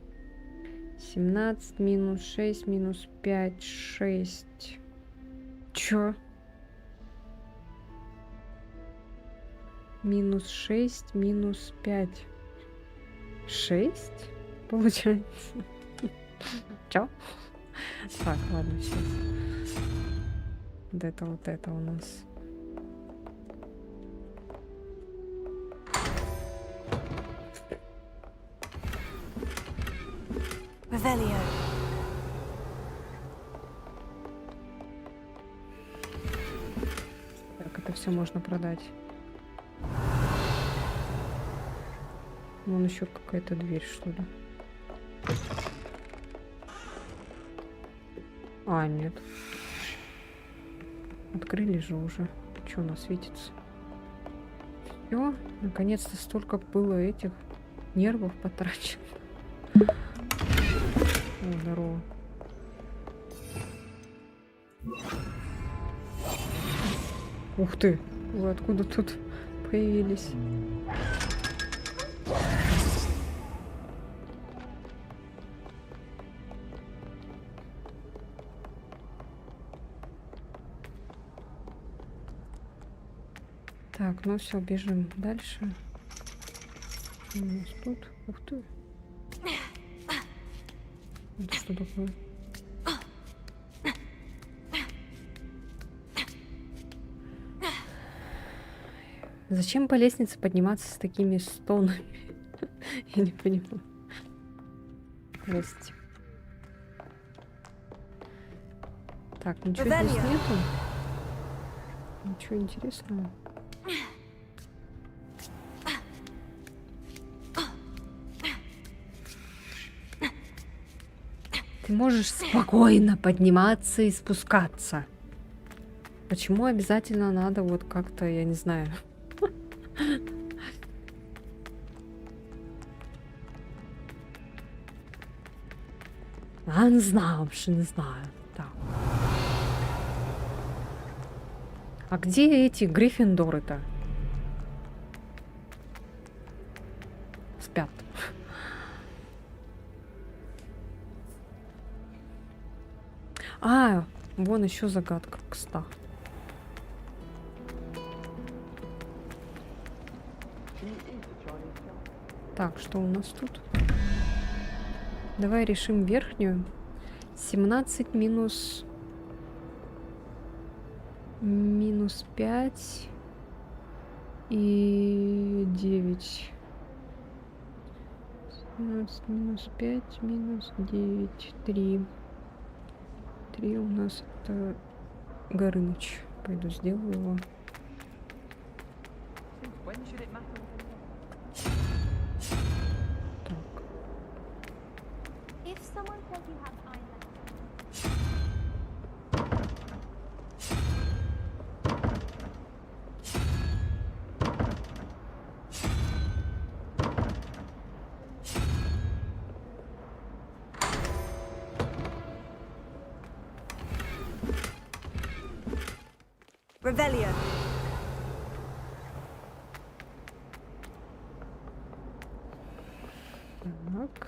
17 минус 6 минус 5, 6. Чё? Минус 6 минус 5. 6? Получается. Чё? Так, ладно, сейчас. Вот это у нас. Revelio. Так, это все можно продать. Вон еще какая-то дверь, что ли. А, нет. Открыли же уже. Что у нас светится? Все, наконец-то столько было этих нервов потрачено. О, здорово. Ух ты! Вы откуда тут появились? Так, ну все, бежим дальше. Что у нас тут? Ух ты! Это что такое? Зачем по лестнице подниматься с такими стонами? Я не понимаю. Здрасте. Так, ничего здесь нету? Ничего интересного? Ты можешь спокойно подниматься и спускаться. Почему обязательно надо вот как-то, я не знаю... Не знаю. Так. А где эти Гриффиндоры-то? Спят. А, вон еще загадка к 100. Так, что у нас тут? Давай решим верхнюю. 17 минус 5 и 9. 17 минус 5 минус 9. 3. 3 у нас это Горыныч. Пойду сделаю его. Revelio. Так.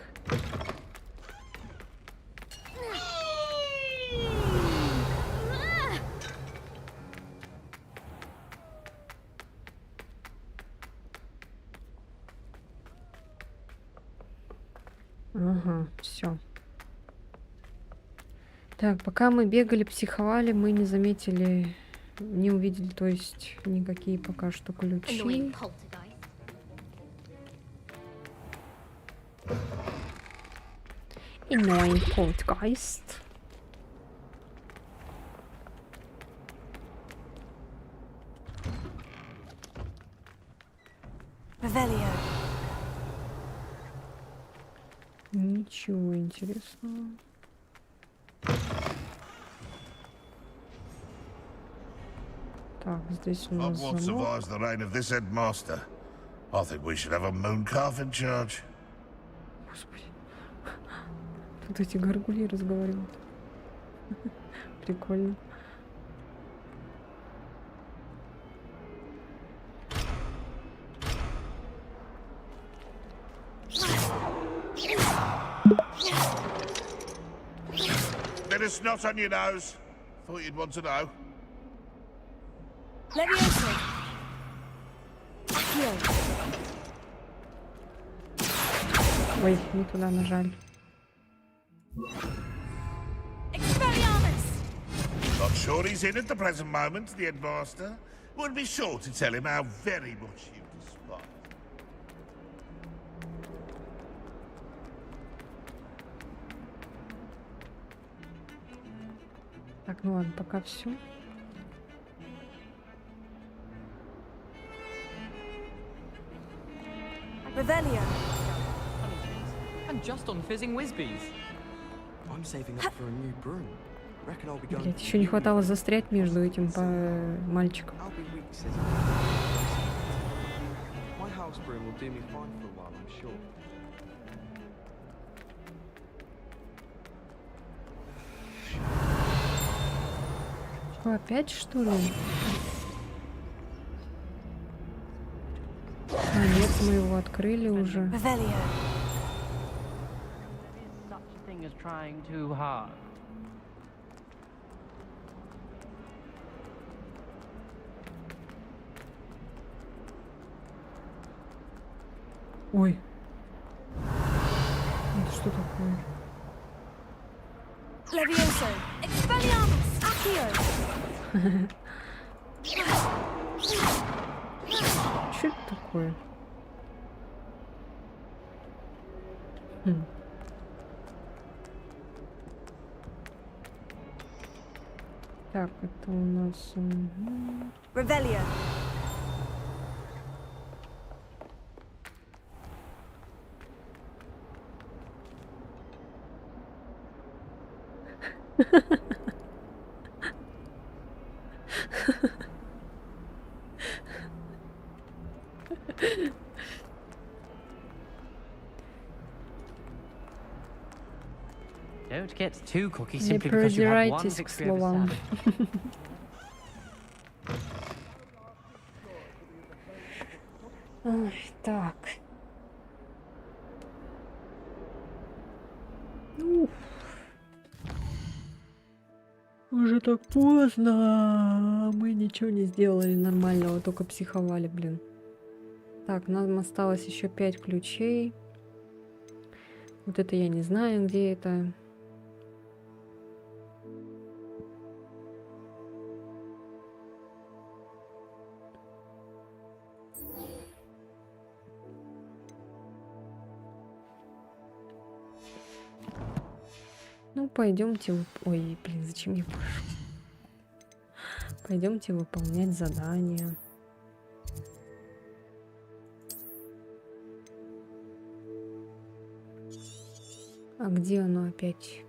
Ага, все. Так, пока мы бегали, психовали, мы не заметили, не увидели, то есть никакие пока что ключи. Annoying poltergeist. Revelio. Ничего интересного. Так, здесь у нас What замок. survives the reign of this headmaster? I think we should have a moon calf in charge. Господи. Тут эти горгульи разговаривают. Прикольно. Bit of snot on your nose. Thought you'd want to know. Levioso. Accio. Ой, не туда нажали. Expelliarmus. Not sure he's in at the present moment, the headmaster. Would be sure to tell him how very much you despise. Так, ну ладно, пока все. Revelio. And just on fizzing Whizbees. I'm saving up for a new broom. Reckon I'll be going. Блять, еще не хватало застрять между этим мальчиком. I'll be weak, says My house broom will do me fine for a while, I'm sure. Что, опять что ли? А, нет, мы его открыли уже. Revelio. Such a thing as trying too hard. Ой. Это что такое? Levioso. Expelliarmus. Accio. Что это такое? Хм. Так, это у нас... Revelio. Don't get too cocky Не simply because you have one продирайтесь к victory over словам. Savage. Ой, так. Уф. Уже так поздно. Мы ничего не сделали нормального, только психовали, блин. Так, нам осталось еще 5 ключей. Вот это я не знаю, где это. Ну, пойдемте... Ой, блин, зачем я пошел? Пойдемте выполнять задание. А где оно опять?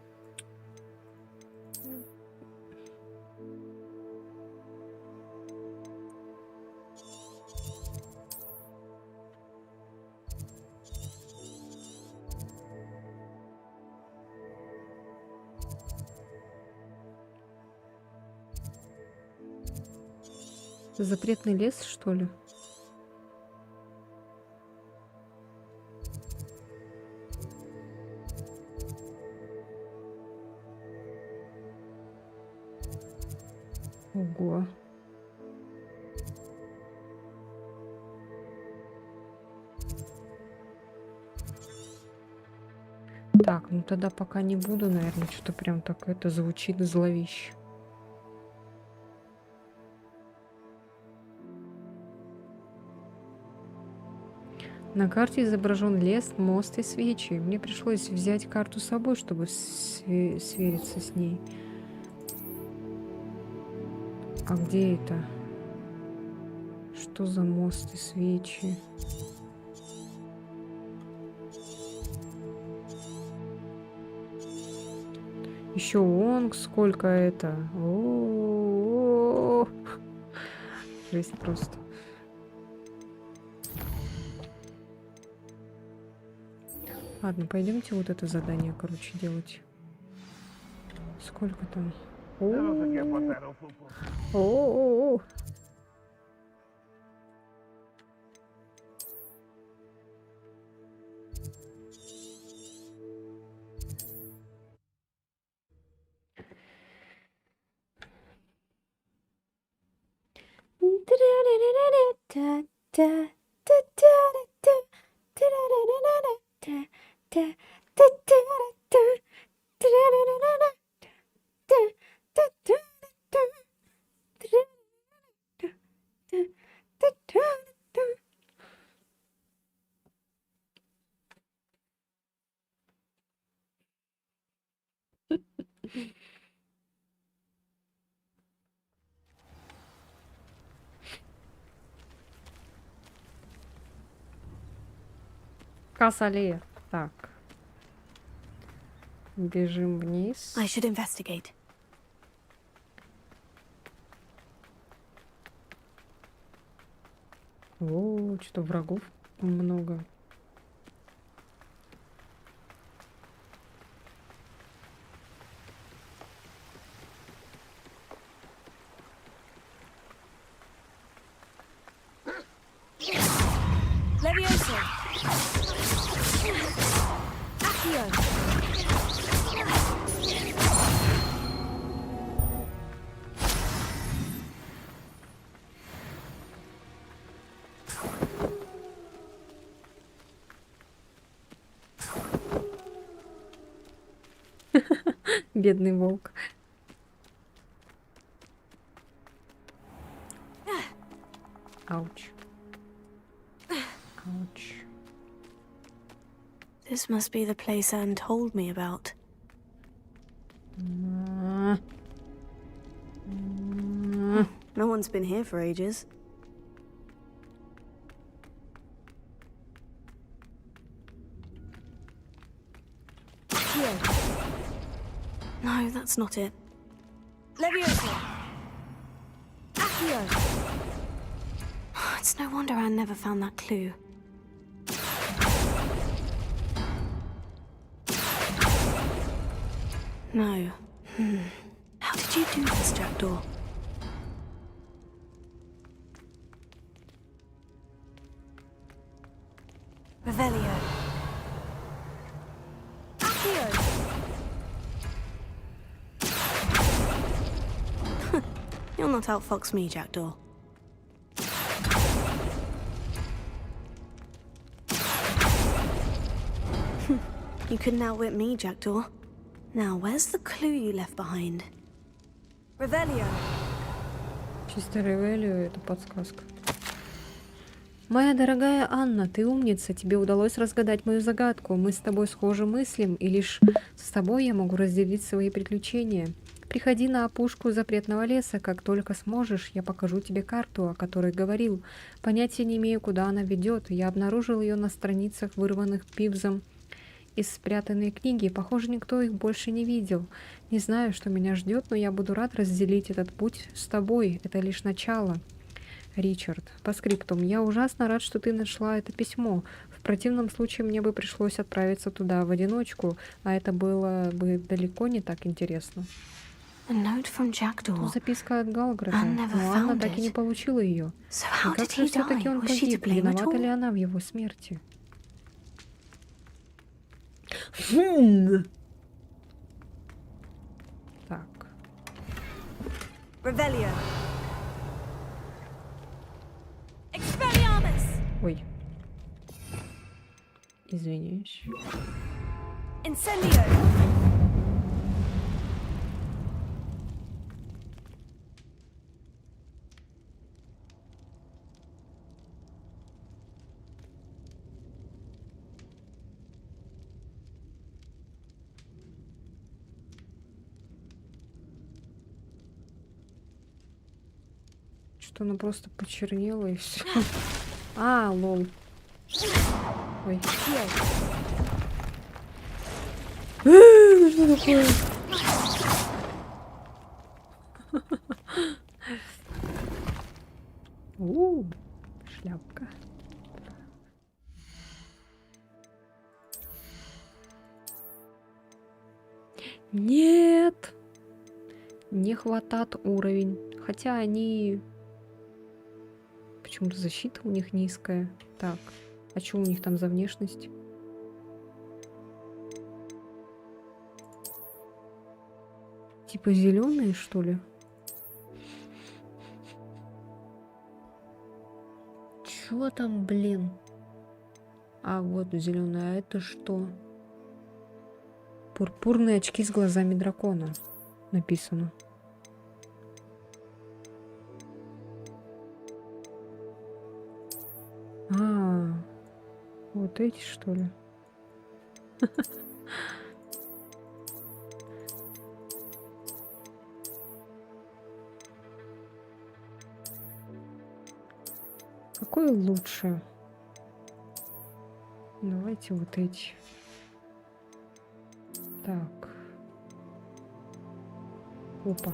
Запретный лес, что ли? Ого. Так, ну тогда пока не буду, наверное, что-то прям так это звучит зловеще. На карте изображен лес, мост и свечи. Мне пришлось взять карту с собой, чтобы свериться с ней. А где это? Что за мост и свечи? Еще вон сколько это. О-о-о-о. Жесть просто. Ладно, пойдемте вот это задание, короче, делать. Сколько там? О-о-о-о. Касале. Так. Бежим вниз. I should investigate. О, что-то врагов много. Levioso. Accio. Бедный волк. Ауч. Ouch. This must be the place Anne told me about. No one's been here for ages. Here. No, that's not it. Leviosa. Accio. It's no wonder Anne never found that clue. No. How did you do this, Jackdaw? Revelio. Accio. You'll not outfox me, Jackdaw. You couldn't outwit me, Jackdaw. Now, where's the clue you left behind? Revelio. Чисто Ревелио — это подсказка. Моя дорогая Анна, ты умница, тебе удалось разгадать мою загадку. Мы с тобой схожи мыслим, и лишь с тобой я могу разделить свои приключения. Приходи на опушку запретного леса, как только сможешь, я покажу тебе карту, о которой говорил. Понятия не имею, куда она ведет. Я обнаружил ее на страницах, вырванных Пивзом из спрятанной книги. Похоже, никто их больше не видел. Не знаю, что меня ждет, но я буду рад разделить этот путь с тобой. Это лишь начало. Ричард. По скриптум. Я ужасно рад, что ты нашла это письмо. В противном случае мне бы пришлось отправиться туда в одиночку, а это было бы далеко не так интересно. Записка от Галгрета. Но Анна так и не получила ее. И как же все-таки он погиб? Виновата ли она в его смерти? Так. Revelio. Expelliarmus. Ой. Извиняюсь. Incendio! Что она просто почернела и все. А, лол. Ой. Что такое? Шляпка. Нет. Не хватает уровень. Хотя они... Почему-то защита у них низкая. Так, а что у них там за внешность? Типа зеленые, что ли? Чё там, блин? А, вот зеленая. А это что? Пурпурные очки с глазами дракона. Написано. А, вот эти, что ли? Какой лучше? Давайте вот эти. Так. Опа.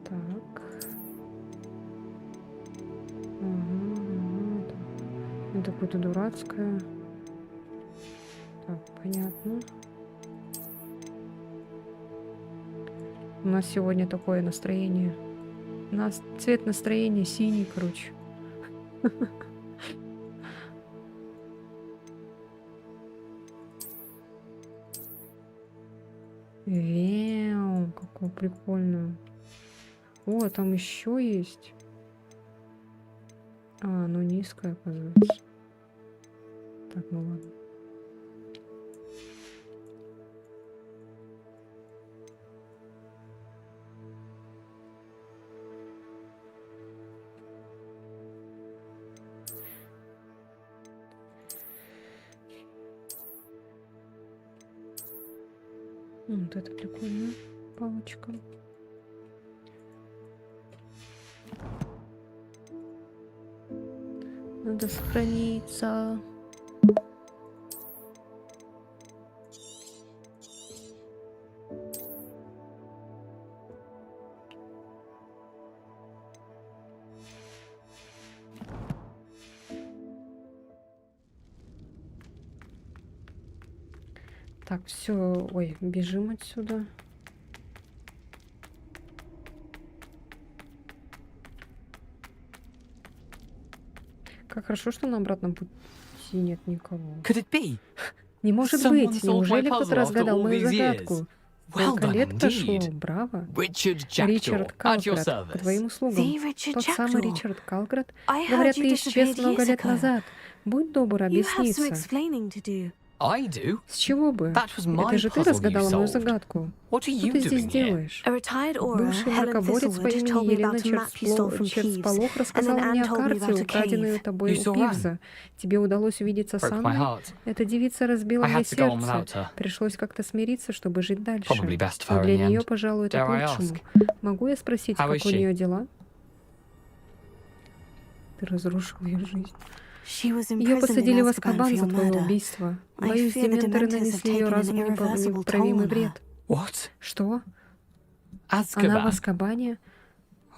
Так. Это какое-то дурацкое. Так, понятно. У нас сегодня такое настроение. У нас цвет настроения синий, короче. Вау, какое прикольное. О, там еще есть. А, ну низкое, оказывается. Так, ну ладно. Вот это прикольная палочка. Надо сохраниться. Так, все, ой, бежим отсюда. Как хорошо, что на обратном пути нет никого. Could it be? Не может Someone быть, solved my неужели puzzle кто-то after разгадал all мою these years? загадку? Well Сколько done лет прошло, indeed. браво. Richard Jackdaw, Ричард at your Калград, к service. твоим услугам. The Richard Тот самый Jackdaw. Ричард Калград. I Говорят, heard you ты исчез disappeared много years лет ago. назад. Будь добр, You have some объясниться. explaining to do. I do? С чего бы? That was my Это же ты puzzle you разгадала мою solved. загадку. What are Что you ты здесь doing here? делаешь? A retired aura, Бывший Helen мракоборец по Thistlewood, имени told me Елена about a map you stole from Peeves, Черцполох and рассказала then мне Anne о told me карте, about a украденную cave. тобой You у saw Пивза. Тебе удалось увидеться с Broke my Анной? heart. Эта девица разбила I мне had to go on сердце. without her. Пришлось как-то смириться, чтобы жить дальше. Probably best for Но her для in the нее, end. пожалуй, это к Dare I лучшему. ask? Могу я спросить, How как is у she? нее дела? Ты разрушил ее жизнь. She was Ее imprisoned посадили в in Azkaban for Азкабан your за твое murder. убийство. I Боюсь, fear the дементоры Dementors have нанесли ее taken an разуму irreversible toll непоправимый on her. вред. What? Что? Она в Azkaban? Азкабане?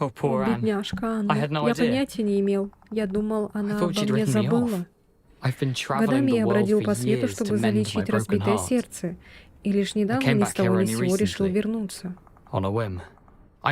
Oh, poor О, Anne. бедняжка Анна. I had no Я idea. понятия не имел. Я думал, она thought обо she'd мне written me off. забыла. I've been traveling Годами the я world бродил for по свету, years to чтобы mend my залечить broken разбитое heart. сердце. И лишь недавно came ни back с того here ни с only сего решил recently. вернуться. On a whim.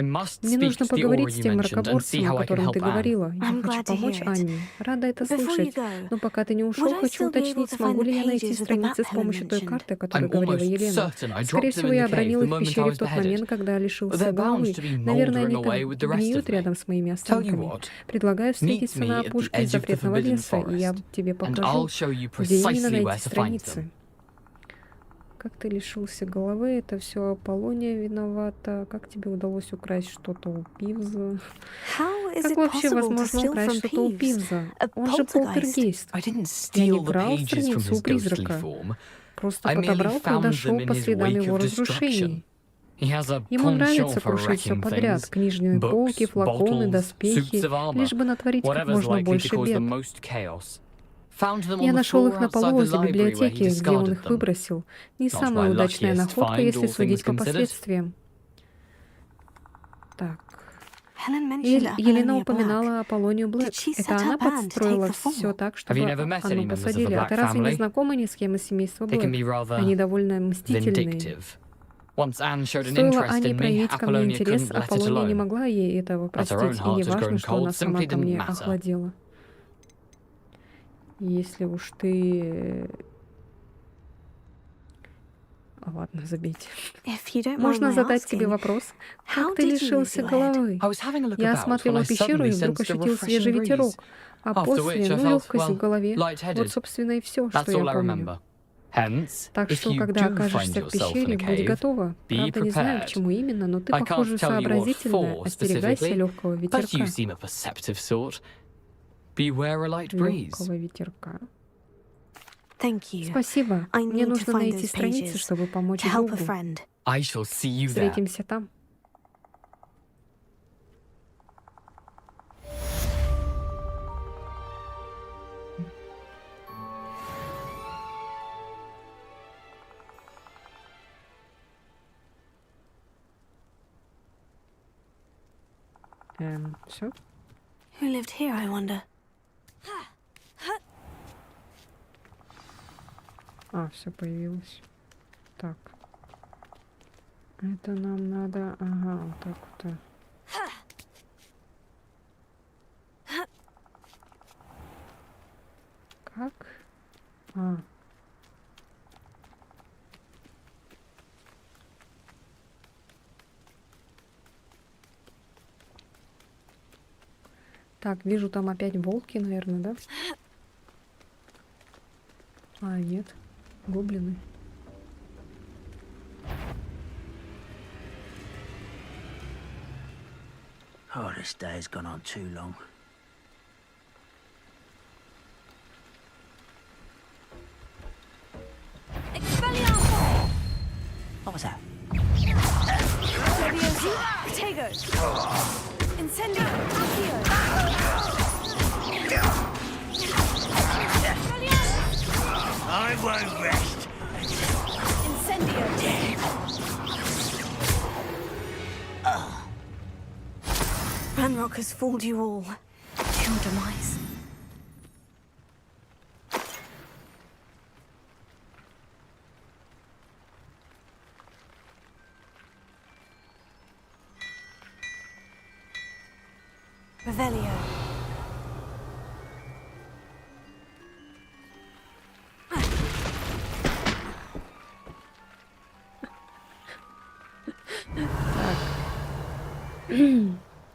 Мне нужно поговорить с тем мракоборцем, о котором ты говорила. Я I'm хочу glad to помочь hear it. Анне. Рада это Before you слышать. go, Но пока ты не would ушел, I хочу still be able уточнить, to смогу find ли the я найти pages of the страницы map с помощью той Helen карты, о mentioned? которой I'm говорила almost Елена. certain I Скорее dropped them всего, in я the cave обронил the их в moment I пещере was в тот beheaded. момент, когда лишился They're bound головы. to be Наверное, они mouldering away with the rest гниют of them. рядом с моими Tell you останками. what, Предлагаю meet встретиться me на at the опушке edge of the запретного Forbidden леса, и я Forest, тебе and покажу, I'll show you где именно precisely where найти to find them. страницы. Как ты лишился головы? Это все Аполлония виновата. Как тебе удалось украсть что-то у Пивза? How is Как it вообще possible to возможно steal украсть from что-то у Peeves? Пивза? A Он же poltergeist. полтергейст. I didn't Я не steal the крал pages from страницу у his ghostly призрака. form. Просто I merely подобрал, когда found шел them по in his следам wake его of разрушений. destruction. He has a Ему нравится penchant for крушить все wrecking подряд. things. Книжные полки, Books, флаконы, bottles, доспехи. suits of armor, Лишь бы натворить как whatever's можно likely to больше cause the бед. most chaos. Found them Я on the нашел floor их на outside полу the возле library where he библиотеки, где он discarded их them. выбросил. Не Not самая my удачная luckiest находка, find, если all судить things по considered. последствиям. Так. Helen mentioned Елена Apollonia Black. упоминала Аполлонию Блэк. Did she set Это она her band to подстроила take the fall? все так, Have чтобы you never met any Анну members of the посадили. А Black ты разве не family? знакома ни с кем из семейства They can be Блэк? rather Они довольно мстительные. vindictive. Once Anne showed an Стоило interest Ане in me, проявить ко мне Apollonia интерес, couldn't let it Аполлония не alone. могла ей этого That her own простить. И не heart has важно, grown что она cold сама simply ко didn't мне matter. охладела. Если уж ты... Ладно, забейте. If you don't mind Можно my задать тебе asking, вопрос? how Как ты did you лишился lose your head? головы? I was having a look Я about осматривала when I пещеру и suddenly вдруг sensed a ощутил свежий refreshing ветерок. breeze. А After после, which I felt, легкость в голове. lightheaded. Вот, собственно, и все, That's что all я I помню. remember. Hence, Так if что, you когда do find окажешься в yourself in пещере, a будь cave, готова. be Правда, не знаю, к prepared. чему именно, но ты, I can't похоже, tell you what сообразительная. for Остерегайся specifically, легкого but ветерка. you seem a perceptive sort. Beware a light breeze. Легкого ветерка. Thank you. Спасибо. I Мне need to нужно find найти those страницы, pages чтобы помочь to help a другу. friend. I shall see you there. Встретимся там. Все? Who lived here, I wonder? А, все появилось. Так. Это нам надо... Ага, вот так вот. Как? А. Так, вижу там опять волки, наверное, да? А, нет. Гоблины. Oh, this day's gone on too long. Expelliarmus! What was that? Leviosi! Protego! Incendio! Accio! I won't rest. Incendio! Ranrock has fooled you all. To your demise. Revelio.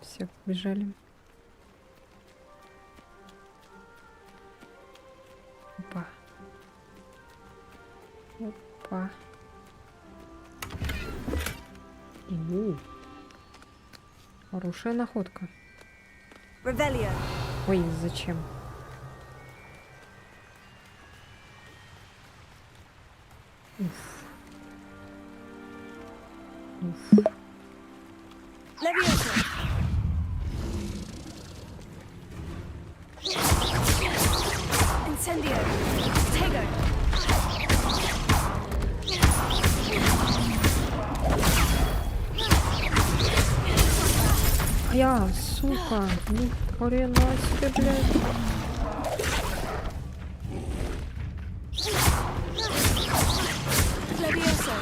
Все, побежали. Опа. Опа. Хорошая находка. Revelio. Ой, зачем? Уф. Уф. Levioso. Incendio. Tego. Я, сука, ни хрена себе, блядь. Levioso.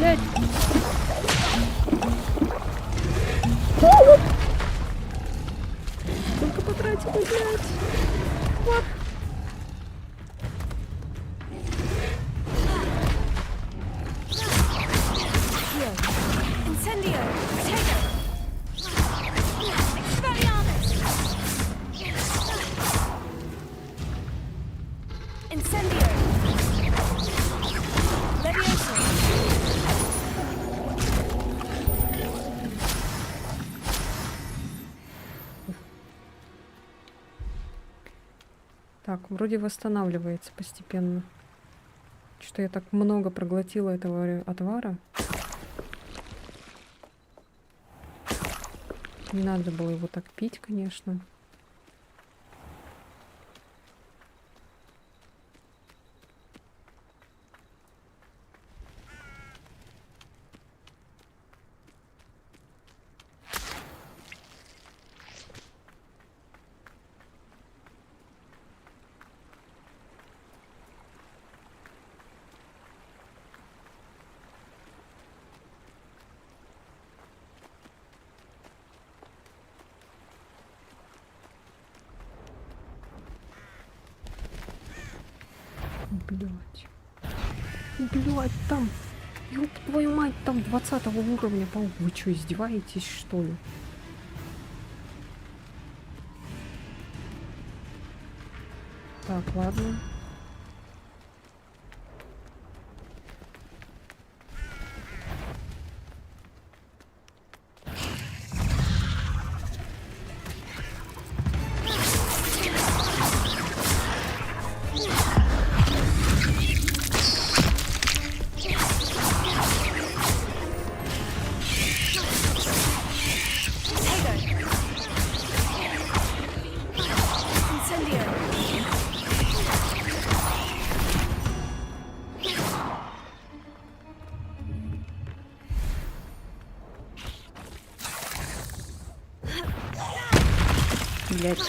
Блядь. Сколько потратила, блядь. Вот. Incendio! Potato! Expelliarmus! Incendio! Levioso! Так, вроде восстанавливается постепенно. Что я так много проглотила этого отвара. Не надо было его так пить, конечно. Блять. Блять, там. Ёб твою мать, там 20 уровня паук. Вы что, издеваетесь, что ли? Так, ладно. Блять.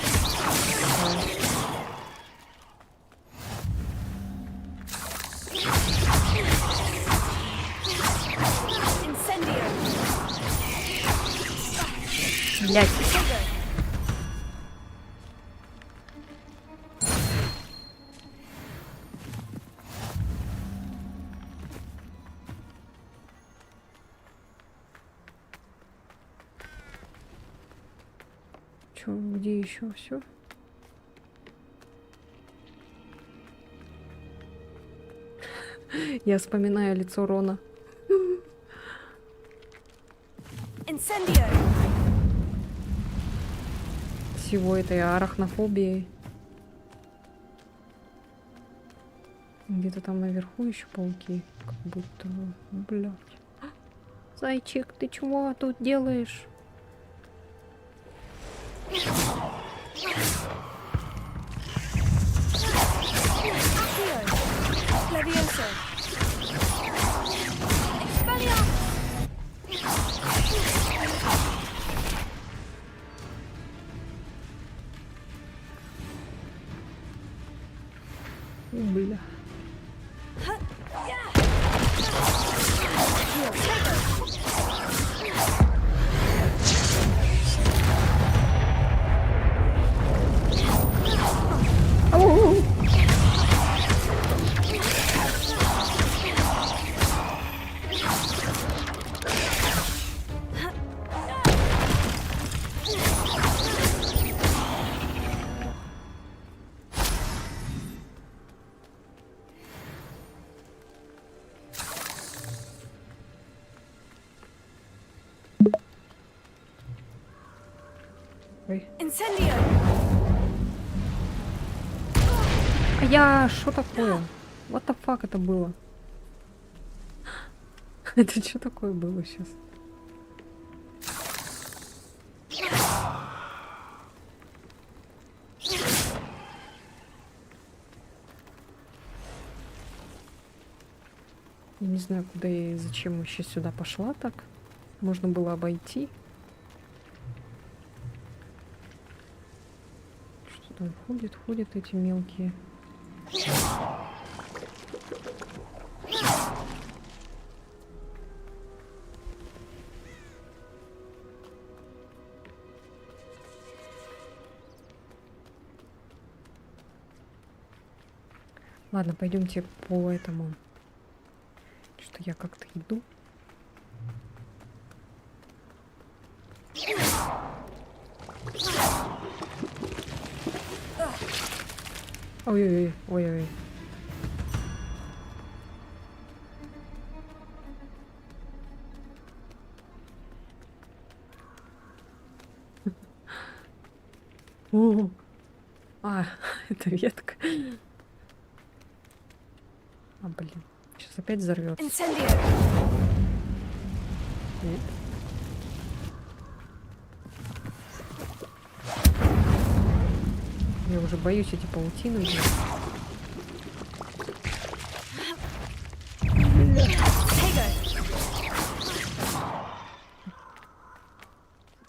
Блять. Чё, где еще все? Я вспоминаю лицо Рона. Incendio! Всего этой арахнофобии. Где-то там наверху еще пауки. Как будто... Блядь. Зайчик, ты чего тут делаешь? Levioso! Бля. Incendio! А я... Что такое? What the fuck это было? Это что такое было сейчас? Я не знаю, куда я и зачем вообще сюда пошла так. Можно было обойти. Что там ходят эти мелкие. Ладно, пойдемте по этому. Что я как-то иду. Ой-ой-ой, ой-ой. О, это ветка. Блин. Сейчас опять взорвется. Нет. Я уже боюсь эти паутины. Блин.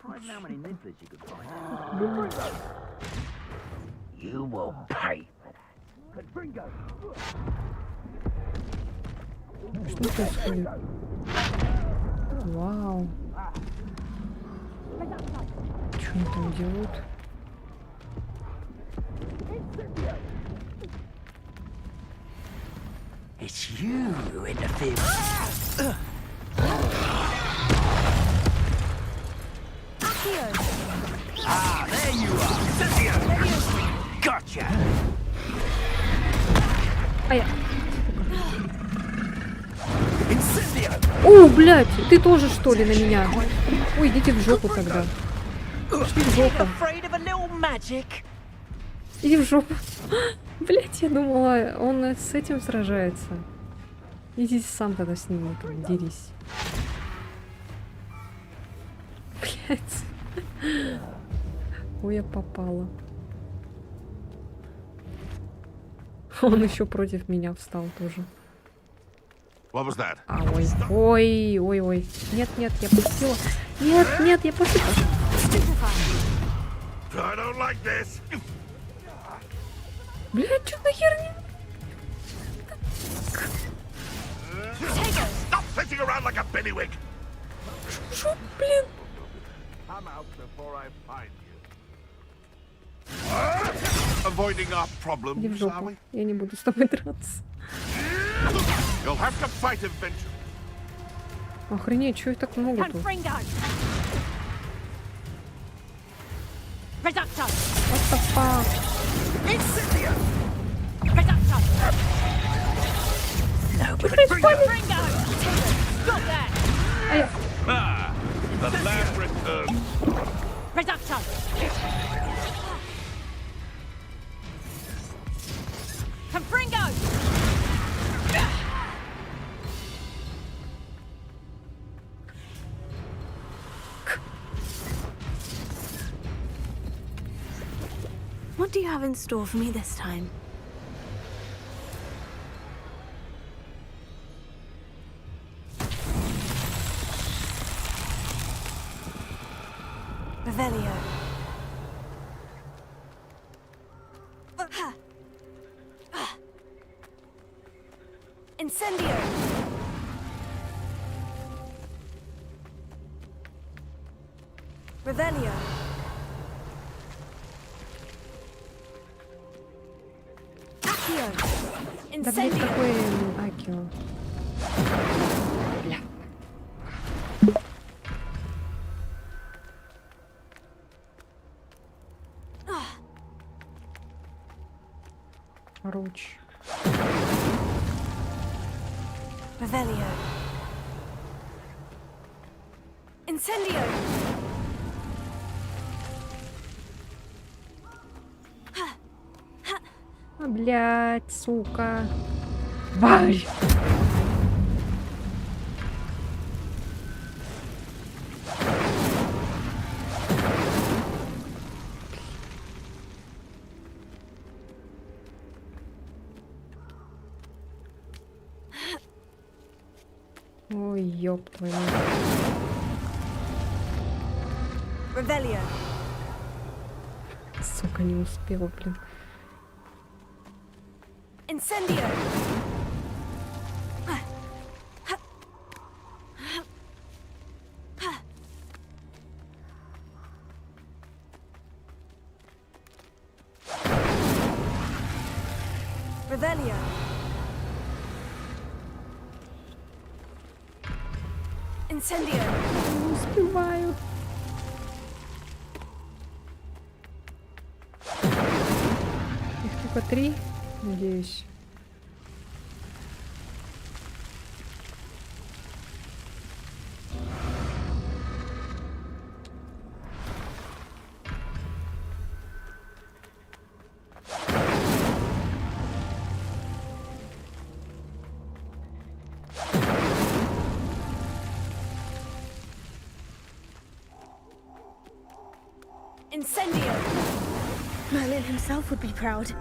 Surprised how many nibblers you could find. You will pay for that. Confringo! Что происходит? Вау. Что они там делают? It's you who interfered. Ah, there you are! Cynthia! Gotcha! О, блядь, ты тоже что ли на меня? Ой, идите в жопу тогда. Иди в жопу. Иди в жопу. Блядь, я думала, он с этим сражается. Иди сам тогда с ним дерись. Блядь. Ой, я попала. Он еще против меня встал тоже. What was that? Ой, ой, ой, ой. Нет, нет, я пустила. Нет, нет, я пустила. I don't like this. Блядь, что за херня? Stop sitting around like a billywig. Шо, блин? Come out before I find you. Avoiding our Иди в problems, are жопу. we? Я не буду с тобой драться. You'll have to fight eventually. Охренеть, что их так много тут? What the fuck? Ah, the lamb returns. What do you have in store for me this time? Revelio. Incendio. Revelio. Accio. Да, блядь, Incendio. какой Акио? Бля. Руч. Revelio. Incendio. Блядь, сука. Вай! Ой, ёб твою мать. Revelio. Сука, не успела, блин. Incendio. Revelio. Incendio. Не успеваю. Их только 3, надеюсь. Incendio. Merlin himself would be proud.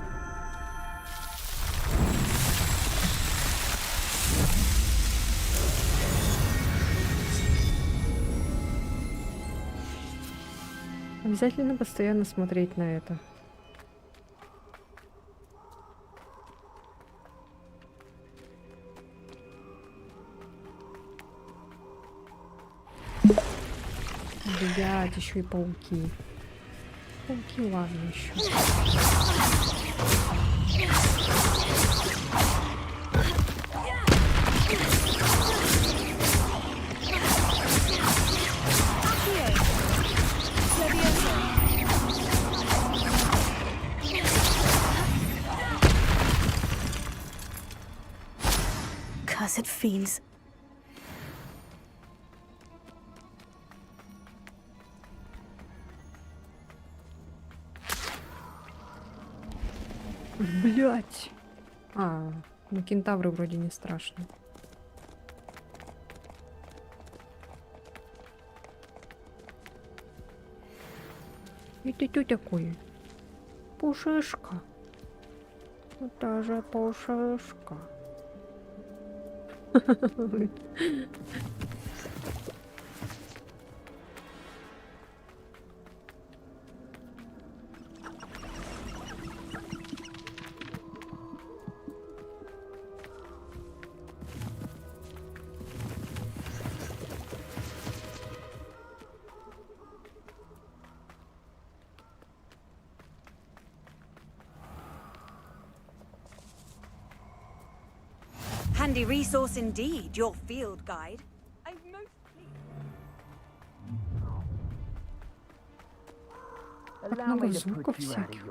Обязательно постоянно смотреть на это. Блядь, еще и пауки. Пауки, ладно еще. Cursed fiends. Блять. Ну кентавры вроде не страшны. И ты такой? Пушишка. Это же пушишка. Handy resource indeed, your field guide. I'm most pleased. Так много звуков всяких.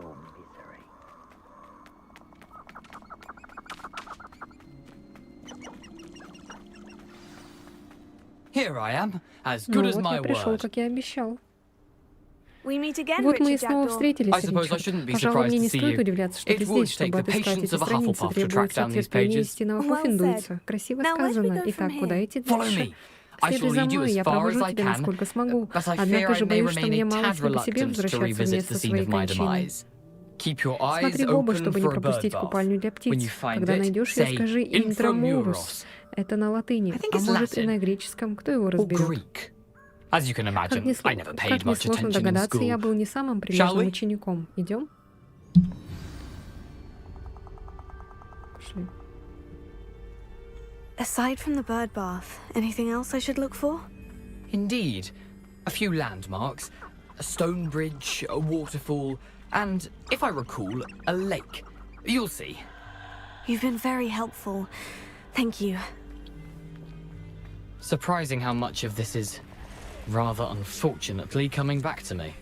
Here I am, as Ну good as вот my я пришел, word. как я обещал. We meet again, Вот мы и Richard снова Jackdaw. встретились, I suppose I Ричард. shouldn't be Пожалуй, мне surprised не to see стоит you. удивляться, что It ты would здесь, take чтобы the отыскать patience эти of a страницы. Hufflepuff to track Требуется down these терпение pages. истинного Well пуффендуйца. Красиво Now, where should we сказано. go Итак, from куда here? идти Follow дальше? me. I Следуй shall за lead you мной, as я far as провожу I тебя, can, насколько смогу. but I fear Однако I же may боюсь, что remain мне a мало tad что по себе reluctant to возвращаться в revisit место the scene своей of my кончины. demise. Keep your eyes Смотри в оба, open чтобы не for a bird пропустить bath. купальню для When птиц. you find Когда it, найдешь ее, say скажи «интрамурус». Это на латыни, I think а it's может и Latin. на греческом. Кто его Or разберет? Greek. As you can Как imagine, I never paid much несложно attention in догадаться, я school. был не самым Shall прилежным we? учеником. Идем? Пошли. Aside from the bird bath, anything else I should look for? Indeed. A few landmarks, a stone bridge, a waterfall, and, if I recall, a lake. You'll see. You've been very helpful. Thank you. Surprising how much of this is, rather unfortunately, coming back to me.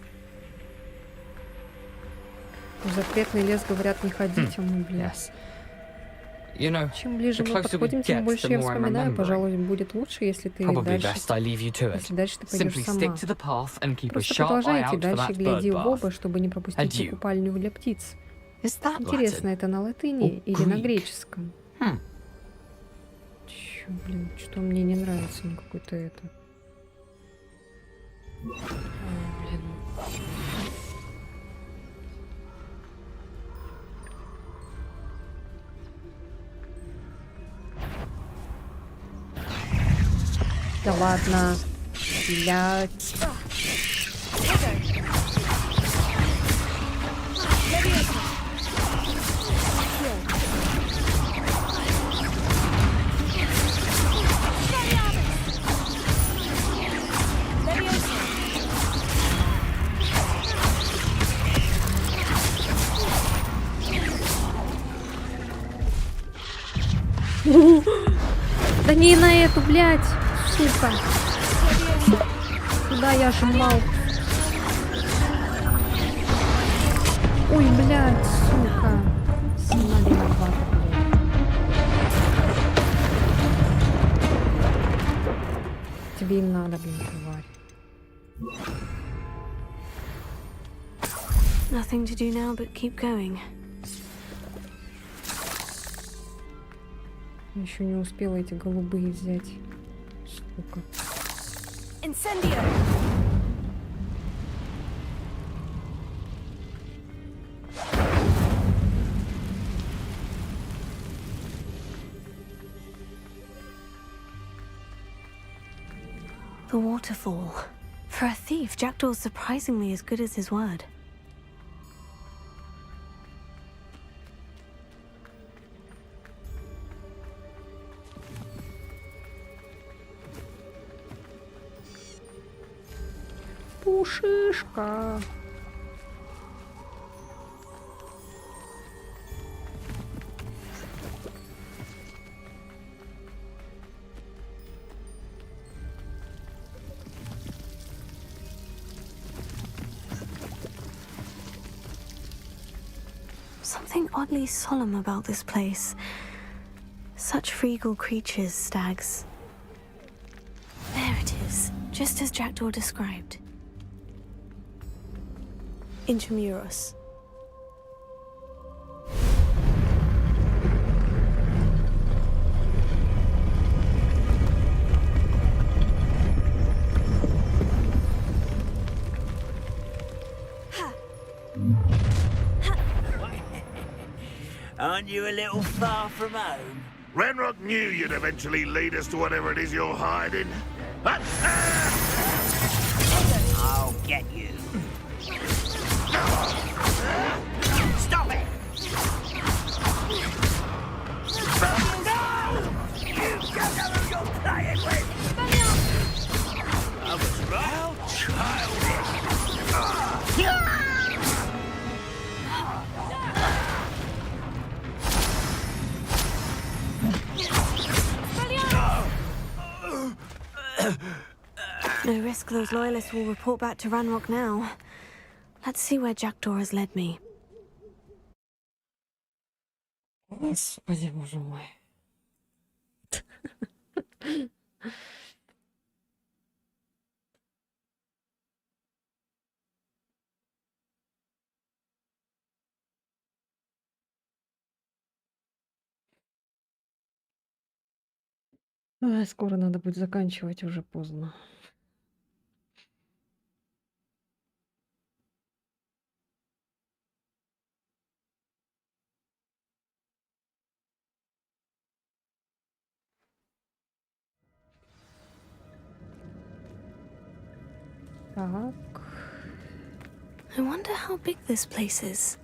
В запретный лес говорят не ходить, а мы, блядь. Yes. You know, Чем ближе the мы closer we подходим, тем get, больше the я more I'm вспоминаю. remembering. Пожалуй, будет лучше, если ты Probably дальше, best I leave you to it. если дальше ты пойдешь Simply сама. stick to the path and keep a Просто sharp eye продолжайте out for дальше, that bird гляди в оба, bath. чтобы не пропустить And ту you? купальню для птиц. Is that Интересно, Latin? это на латыни Or или на Greek? греческом? Чё, блин, что мне не нравится, ну какой-то это. Блин. Да ладно. Блядь. Да не на эту, блядь, сука. Куда я жмал? Ой, блядь, сука. Снимали виновата, блядь. Тебе и надо, блин, тварь. Nothing to do now but keep going. Еще не успела эти голубые взять. Сука. Incendio! The waterfall. For a thief, Jackdaw's surprisingly as good as his word. Пушишка. Something oddly solemn about this place. Such regal creatures, stags. There it is, just as Jackdaw described. Intramuros. Aren't you a little far from home? Ranrock knew you'd eventually lead us to whatever it is you're hiding. I'll get you. Stop it! No! You don't know who you're playing with! I was right. Childish! No risk those loyalists will report back to Ranrock now. Let's see where Jackdaw has led me. Господи, боже мой. Скоро надо будет заканчивать, уже поздно. Так. I wonder how big this place is.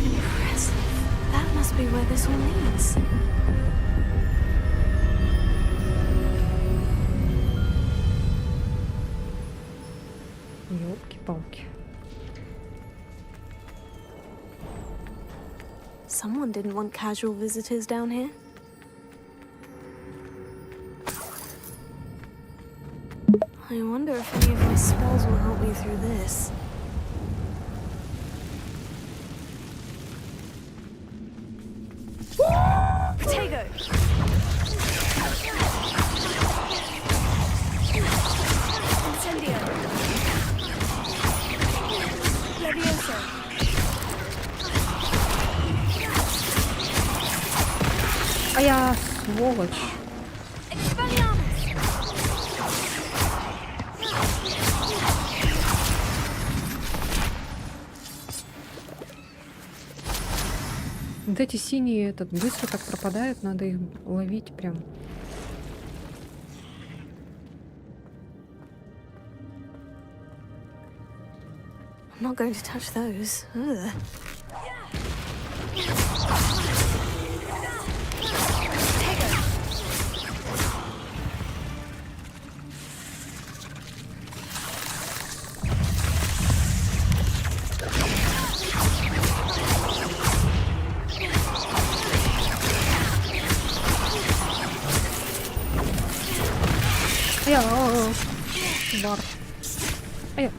Impressive. That must be where this all leads. Ёлки-палки. Someone didn't want casual visitors down here. I wonder if any of my spells will help me through this. Protego! Incendio! Levioso! А я сволочь. Вот эти синие быстро так пропадают, надо их ловить прям. I'm not going to touch those. Ugh. Я, бар. Я.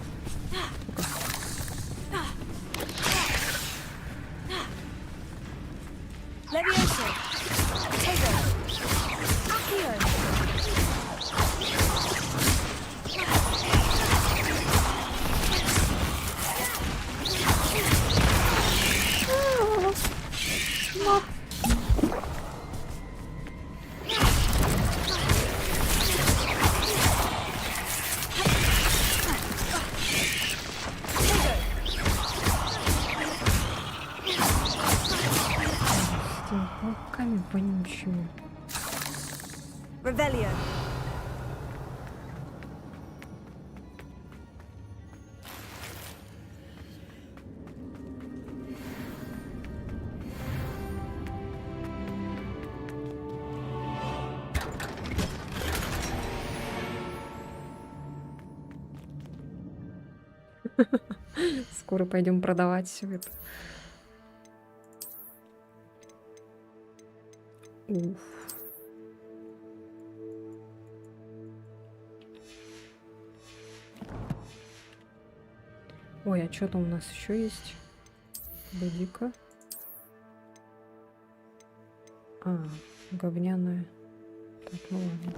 Levioso. Tego. Accio. С этими пауками вонючими. Revelio. Скоро пойдем продавать все это. Уф. Ой, а что там у нас еще есть? Погоди-ка. А, говняная. Так, ну ладно.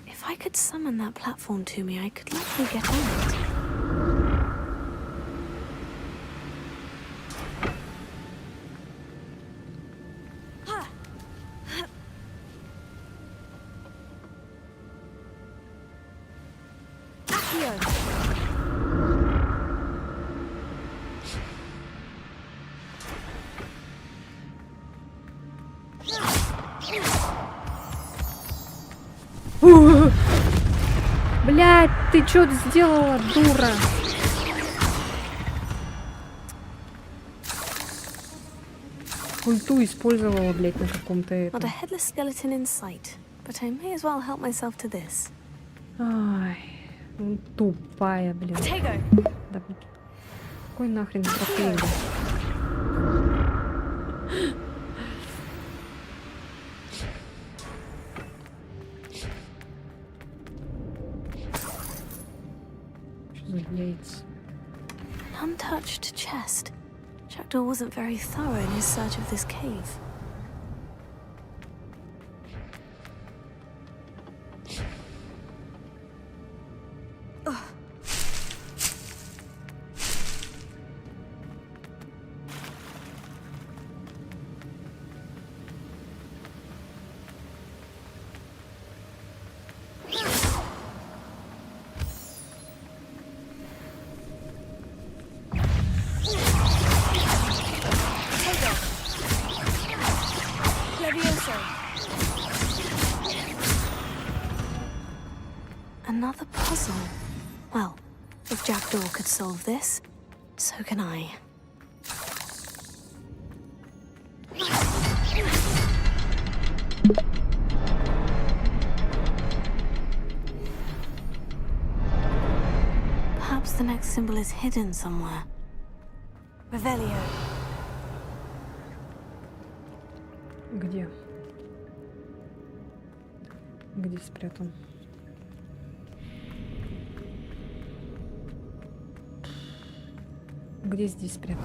If I could summon that platform to me, I could likely get on it. Блядь, ты что сделала, дура? Ульту использовала, блядь, на каком-то Not a этом. headless skeleton in sight, but I may as well help myself to this. Ай, ну, тупая, блин. Tego. Да, блин. Какой нахрен стратегия? Что за яйца? An untouched chest. Jackdaw wasn't very thorough in his search of this cave. Another puzzle. Well, if Jackdaw could solve this, so can I. Perhaps the next symbol is hidden somewhere. Revelio. Где? Где спрятан? Где здесь спрятан?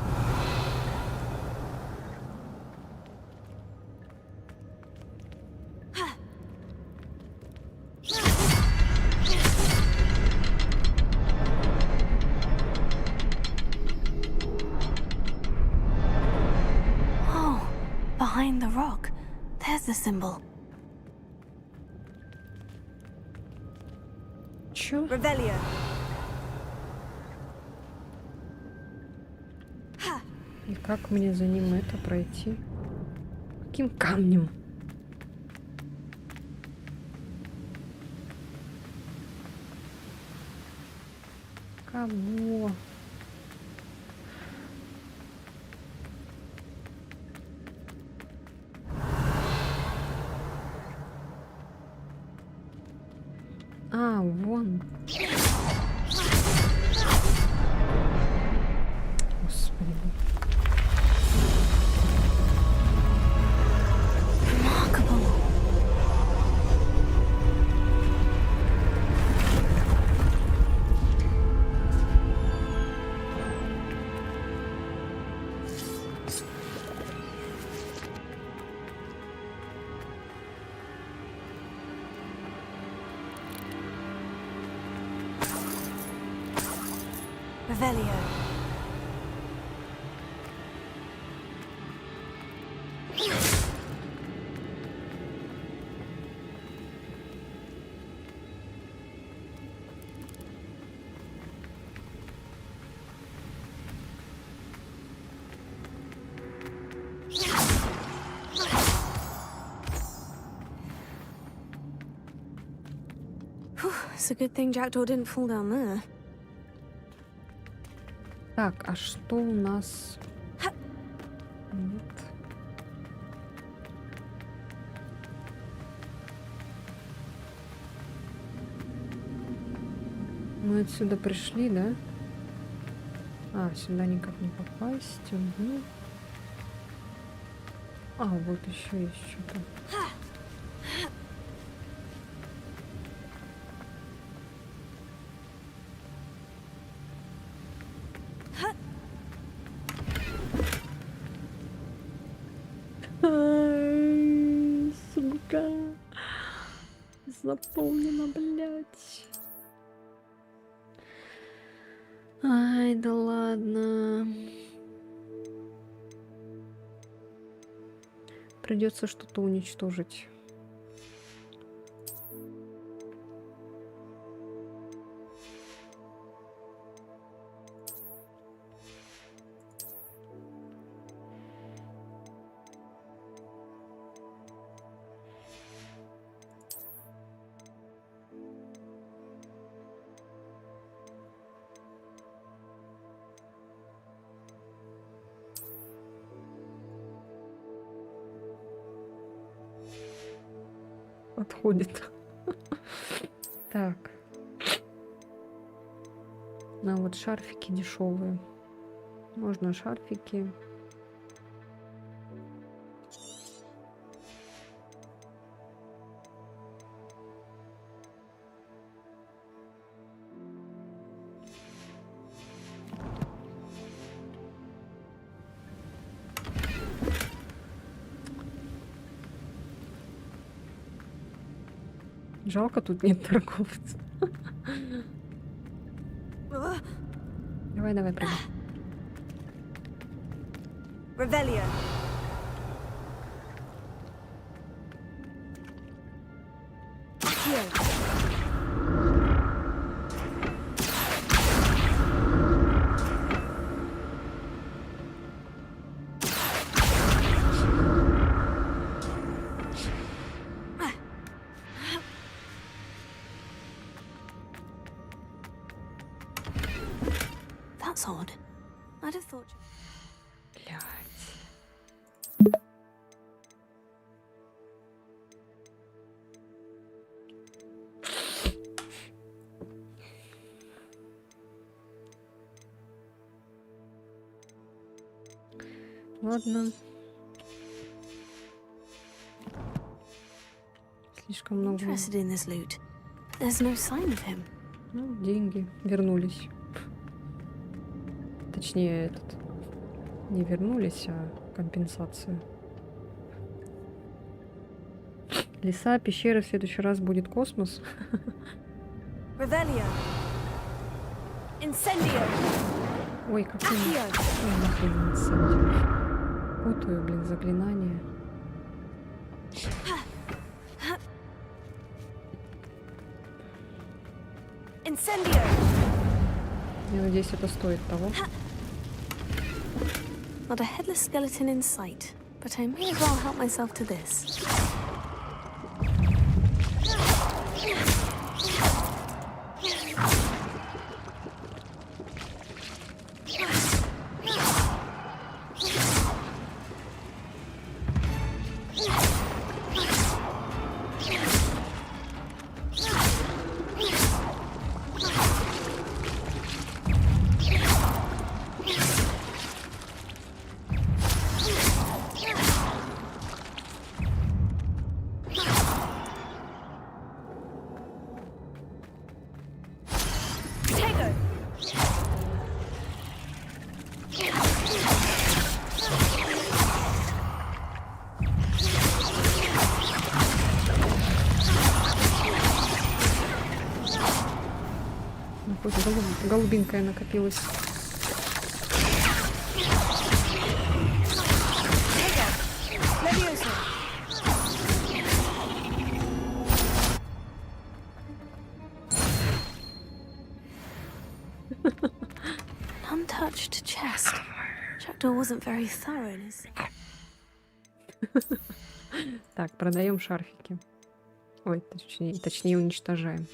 Oh, behind the rock. There's the symbol. Чё? Revelio. И как мне за ним это пройти? Каким камнем? Кого? А, вон. Господи. Remarkable. Revelio. It's a good thing Jackdaw didn't fall down there. Так, а что у нас? Нет. Мы отсюда пришли, да? А, сюда никак не попасть. Угу. А, вот еще есть что-то. Ай, сука. Заполнено, блядь. Ай, да ладно. Придется что-то уничтожить. Подходит. Так. Ну вот шарфики дешевые. Можно шарфики. Жалко, тут нет торговца. Давай, давай, прыгай. Revelio. That's odd. I'd have thought. Блядь. Ладно. Слишком много. Interested in this loot. There's no sign of him. Ну, деньги вернулись. Точнее, не вернулись, а компенсацию. Леса, пещеры, в следующий раз будет космос. Revelio. Incendio. Ой, какой нахрен инцидент. Путаю, блин, заклинание. Incendio. Я надеюсь, это стоит того. Not a headless skeleton in sight, but I may as well help myself to this. Хоть голубенькая накопилась. Untouched chest. Jackdaw wasn't very thorough in his... Так, продаем шарфики. Ой, точнее уничтожаем.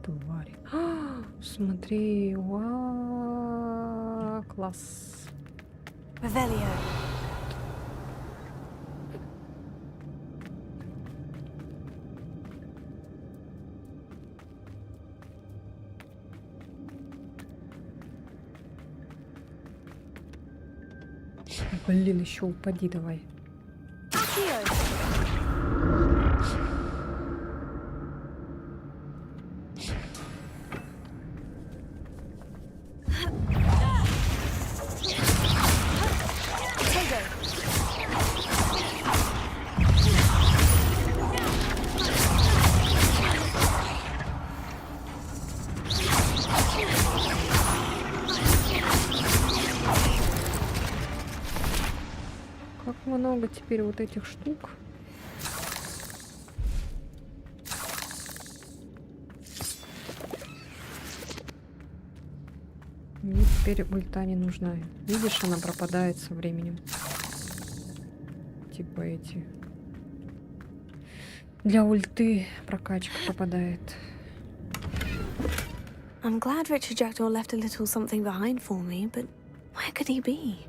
Твари. Смотри, класс. Revelio. Блин, еще упади давай. Как много теперь вот этих штук. Мне теперь ульта не нужна. Видишь, она пропадает со временем. Типа эти. Для ульты прокачка пропадает. I'm glad Richard Jackdaw left a little something behind for me, but where could he be?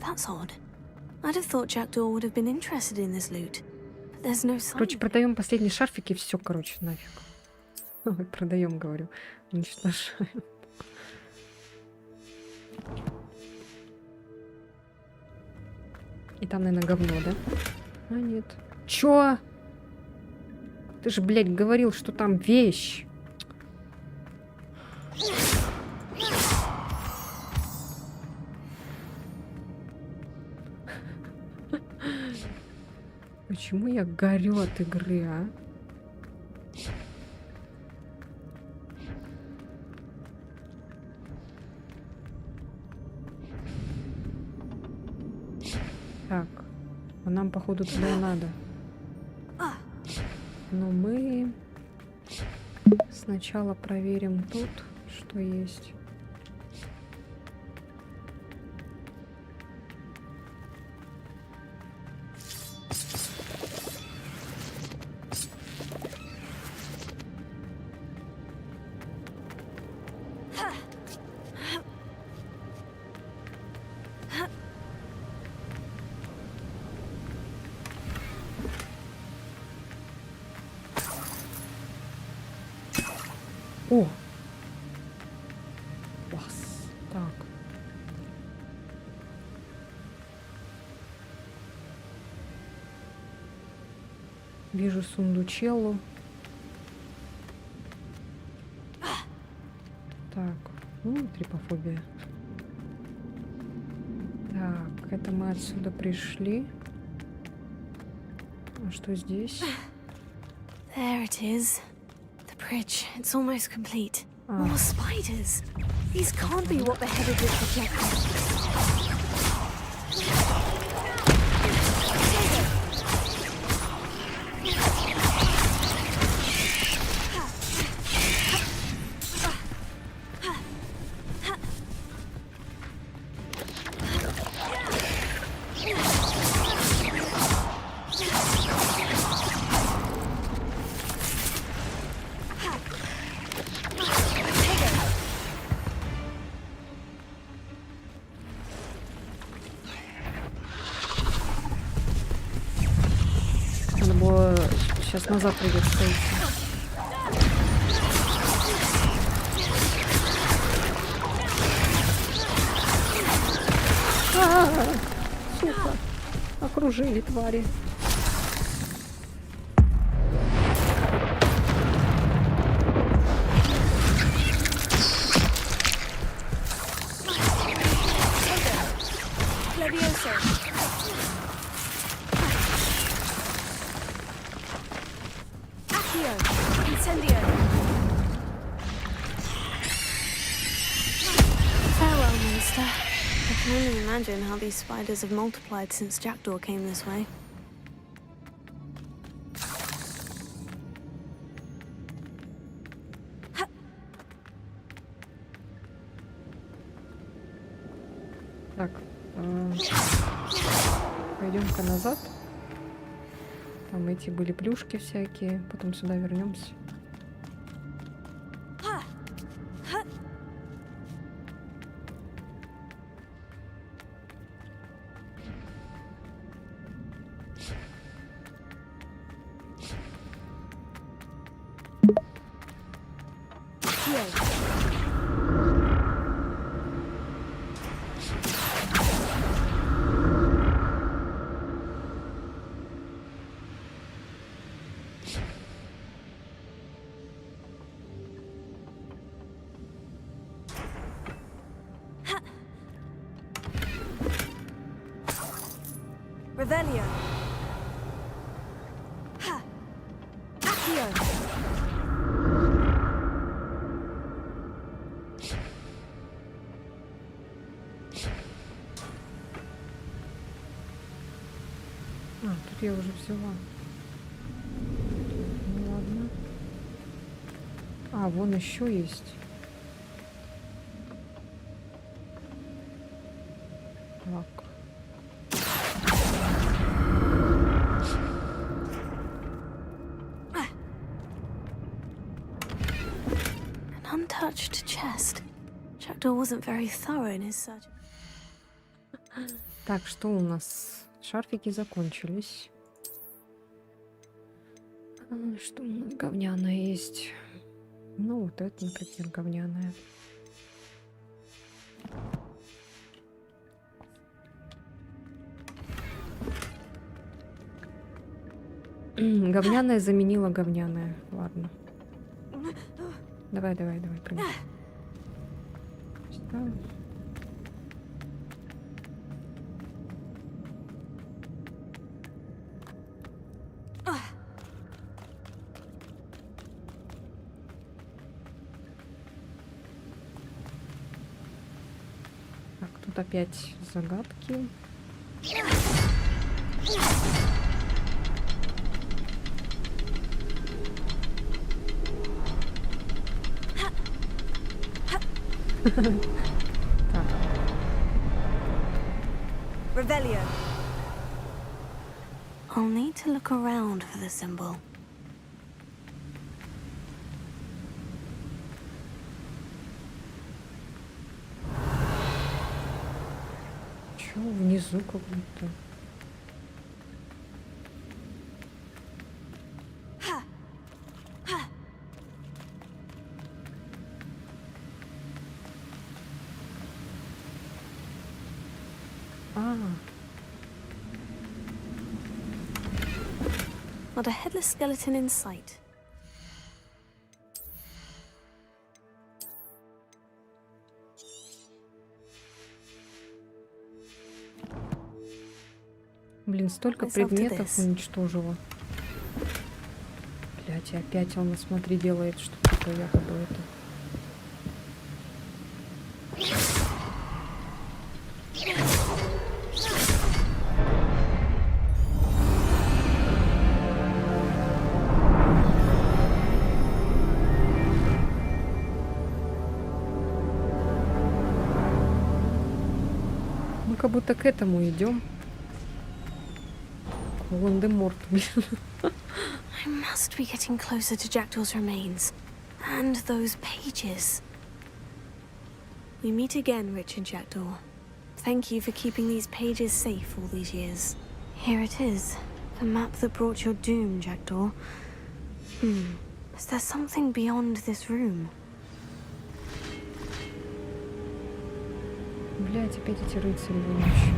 That's odd. I'd have thought Jackdaw would have been interested in this loot. But there's no sign. Короче, продаем последний шарфик и все, короче, нафиг. Ой, продаем, говорю. Уничтожаем. И там, наверное, говно, да? А, нет. Чё? Ты же, блядь, говорил, что там вещь. Почему я горю от игры, а? Так, а нам, походу, туда надо. Но мы сначала проверим тут, что есть. О! Класс. Так. Вижу сундучеллу. Так. Трипофобия. Так, это мы отсюда пришли. А что здесь? There it is. The bridge. It's almost complete. More spiders. These can't be what the headed Richard Jackdaw. Надо было сейчас назад придется идти. Сука! Окружили твари. Accio. Incendio. Farewell, monster. I can only imagine how these spiders have multiplied since Jackdaw came this way. Так, пойдем-ка назад. Там эти были плюшки всякие. Потом сюда вернемся. Revelio. Ha. Accio. Тут я уже взяла. Ну ладно. Вон еще есть. Так. An untouched chest. Jackdaw wasn't very thorough in his search. Так, что у нас? Шарфики закончились. Что у нас говняное есть? Ну, вот это, например, говняное. Говняное заменила говняное. Ладно. Давай, прыгай. Сюда. Так, тут опять загадки. Revelio. I'll need to look around for the symbol. Чё, внизу как будто? Not a headless skeleton in sight. Блин, столько предметов уничтожила. Блять, и опять он, смотри, делает что-то якобы это. Мы как будто к этому идем. Волан-де-Морт, блин. I must be getting closer to Jackdaw's remains. And those pages. We meet again, Richard Jackdaw. Thank you for keeping these pages safe all these years. Here it is. The map that brought your doom, Jackdaw. Is there something beyond this room? Блять, опять эти рыцари вонючие.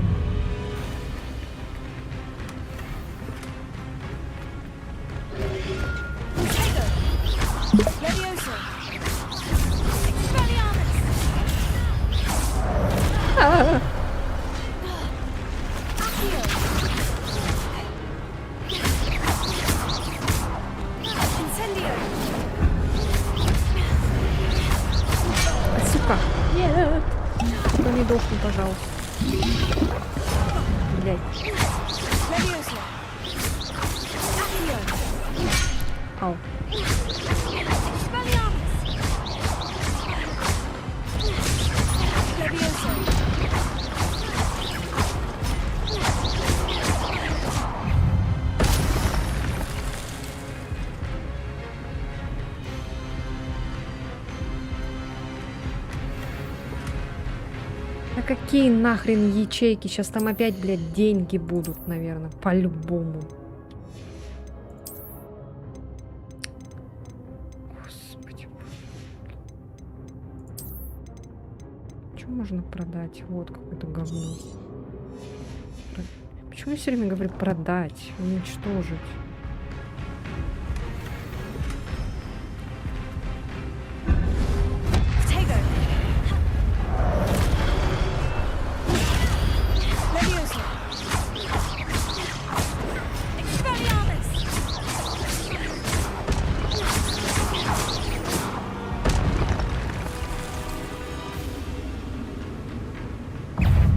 сдохни, пожалуйста. Блядь. Leviosa. Accio. Ау. Expelliarmus. Leviosa. А какие нахрен ячейки? Сейчас там опять, блядь, деньги будут, наверное, по-любому. Господи. Что можно продать? Вот какое-то говно. Почему я все время говорю продать, уничтожить? Protego. Leviosa. Expelliarmus.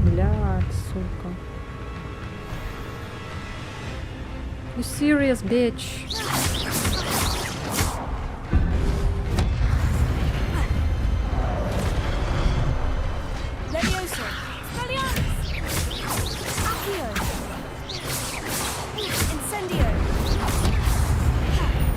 Блядь, сука. You serious, bitch? Leviosa. Expelliarmus. Accio. Incendio. Expelliarmus.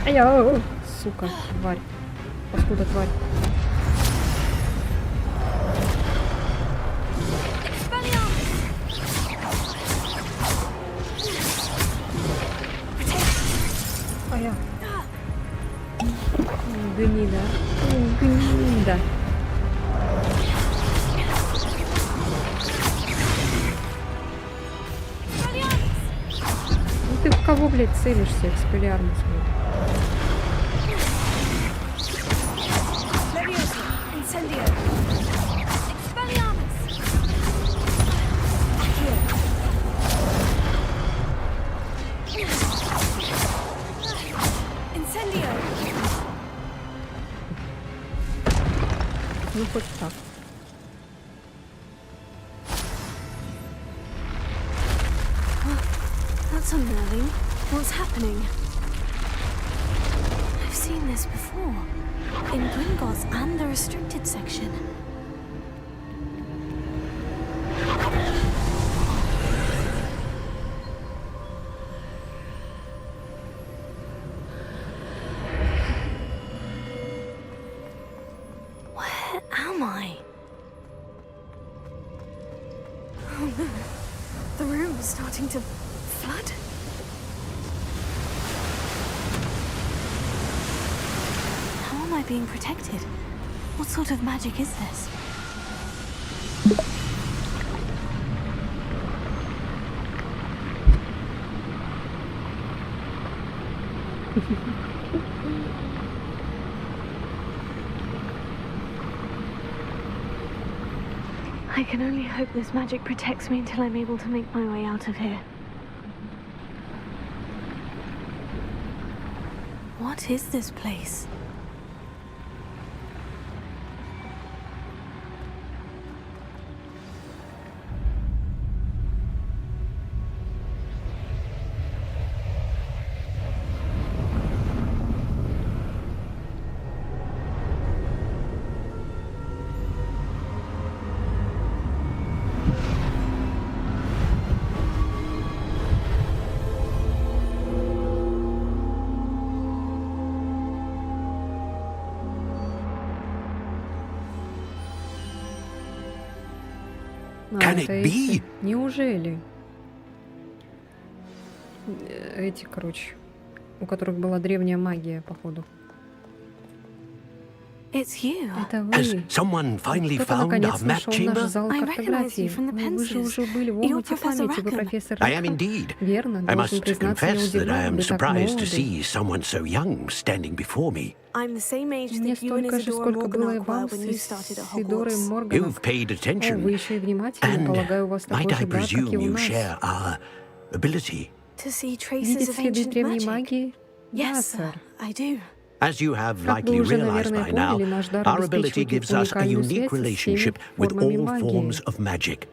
Ай-яу! Сука, тварь. Паскуда, тварь. Ай-я. Гнида. Гнида. Ну ты в кого, блядь, целишься, Экспеллиармус, блядь? Leviosa. Incendio. Expelliarmus. Accio. Incendio. Ну хоть так. That's unnerving. What's happening? I've seen this before. In Gringotts and the restricted section. Where am I? Oh no. The room is starting to flood. How am I being protected? What sort of magic is this? I can only hope this magic protects me until I'm able to make my way out of here. What is this place? Can it be? Неужели? Эти, короче, у которых была древняя магия, походу. It's you. Это Has вы. someone finally Кто-то found наконец our map нашел наш chamber? зал I recognise you картографии. from the Вы же pencils. уже были в You're омуте Professor памяти, вы Rackham. профессор I am Рэкхэм. indeed. Верно, I должен must признаться, я confess that I удивлен, am вы так surprised to молоды. see someone so young standing before me. I'm the same age Мне that you and столько же, Isidora сколько было и Morganach вам were с when you started at Сидорой Hogwarts. Морганом. You've paid О, attention, вы еще и внимательны, and полагаю, у вас такой might I же дар, как presume и у you нас. share our ability? To see traces Видеть of следы ancient древней magic. магии? Да, Yes, сэр. I do. As you have Как вы likely уже, realized наверное, by now, поняли, наш дар our ability обеспечивает gives us a уникальную unique связь со relationship всеми with формами all магии. forms of magic.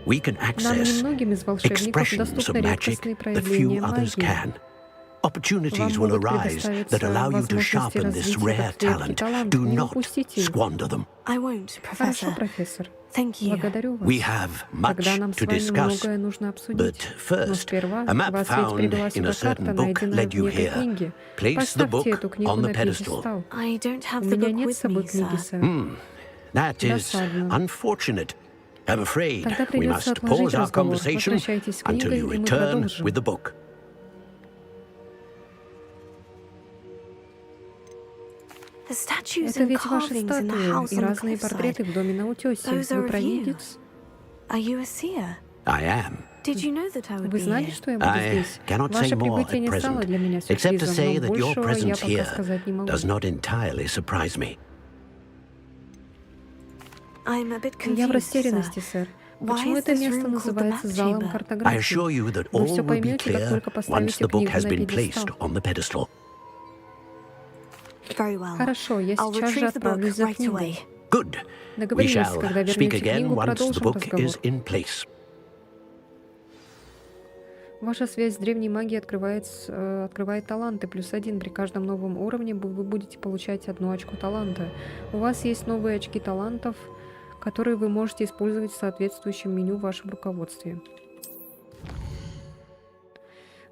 We can Нам access немногим из волшебников expressions доступны of magic редкостные that проявления few others магии. can. Opportunities Вам will могут arise that предоставиться allow you to возможности sharpen this развить rare этот редкий talent. талант. Do Не not упустите их. squander them. I won't, Хорошо, Professor. профессор. Thank you. Благодарю вас. We have Тогда much нам to с вами discuss. многое нужно But обсудить. Но first, сперва a map вас ведь found привела in сюда a certain карта, book найденная led в you некой here. книге. Place the Поставьте book эту книгу on the на pedestal. пьедестал. I don't У have the меня book нет with с собой me, книги, sir. сэр. That is Досадно. unfortunate. I'm afraid Тогда we придется must отложить pause our разговор. conversation Возвращайтесь с until книгой, you и мы return продолжим. with the book. The statues Это and ведь ваши carvings in the статуи house и on the разные портреты cliffside. в доме на утесе. Those are Вы of you. провидец? Are you a seer? I am. Did you know that I would Вы be знали, here? что я буду I здесь? cannot say Ваше more прибытие at не стало present, для меня except to сюрпризом, say но that your большего я presence пока here сказать не могу. does not entirely surprise me. I'm a bit Я в confused, растерянности, sir. сэр. Why Почему is это this место room called the называется map залом chamber? I картографии? assure you that Вы all все will be поймете, как clear только once поставите the book книгу has на been пьедестал. placed on the pedestal. Very well. Хорошо, я I'll сейчас же retrieve the book отправлюсь за right книгой. away. Good. We Договорились, shall когда speak вернете again книгу, once the продолжим book разговор. is in place. Ваша связь с древней магией открывает таланты. +1. При каждом новом уровне вы будете получать 1 очко таланта. У вас есть новые очки талантов, которые вы можете использовать в соответствующем меню в вашем руководстве.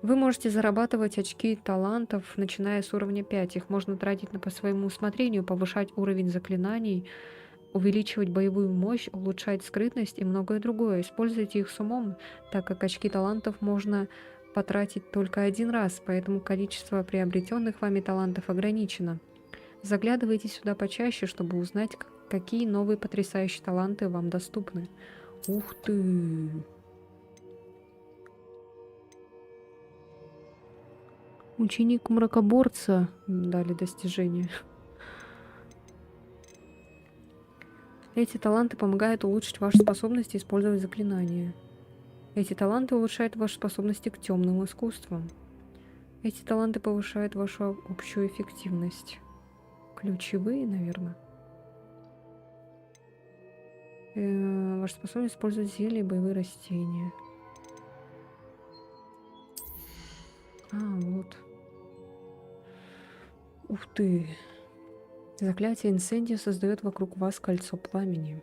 Вы можете зарабатывать очки талантов, начиная с уровня 5. Их можно тратить по своему усмотрению, повышать уровень заклинаний, увеличивать боевую мощь, улучшать скрытность и многое другое. Используйте их с умом, так как очки талантов можно потратить только один раз, поэтому количество приобретенных вами талантов ограничено. Заглядывайте сюда почаще, чтобы узнать, какие новые потрясающие таланты вам доступны. Ух ты! Ученик мракоборца дали достижение. Эти таланты помогают улучшить ваши способности использовать заклинания. Эти таланты улучшают ваши способности к темным искусствам. Эти таланты повышают вашу общую эффективность. Ключевые, наверное. Ваша способность использовать зелья и боевые растения. Вот. Ух ты. Заклятие инсендио создает вокруг вас кольцо пламени.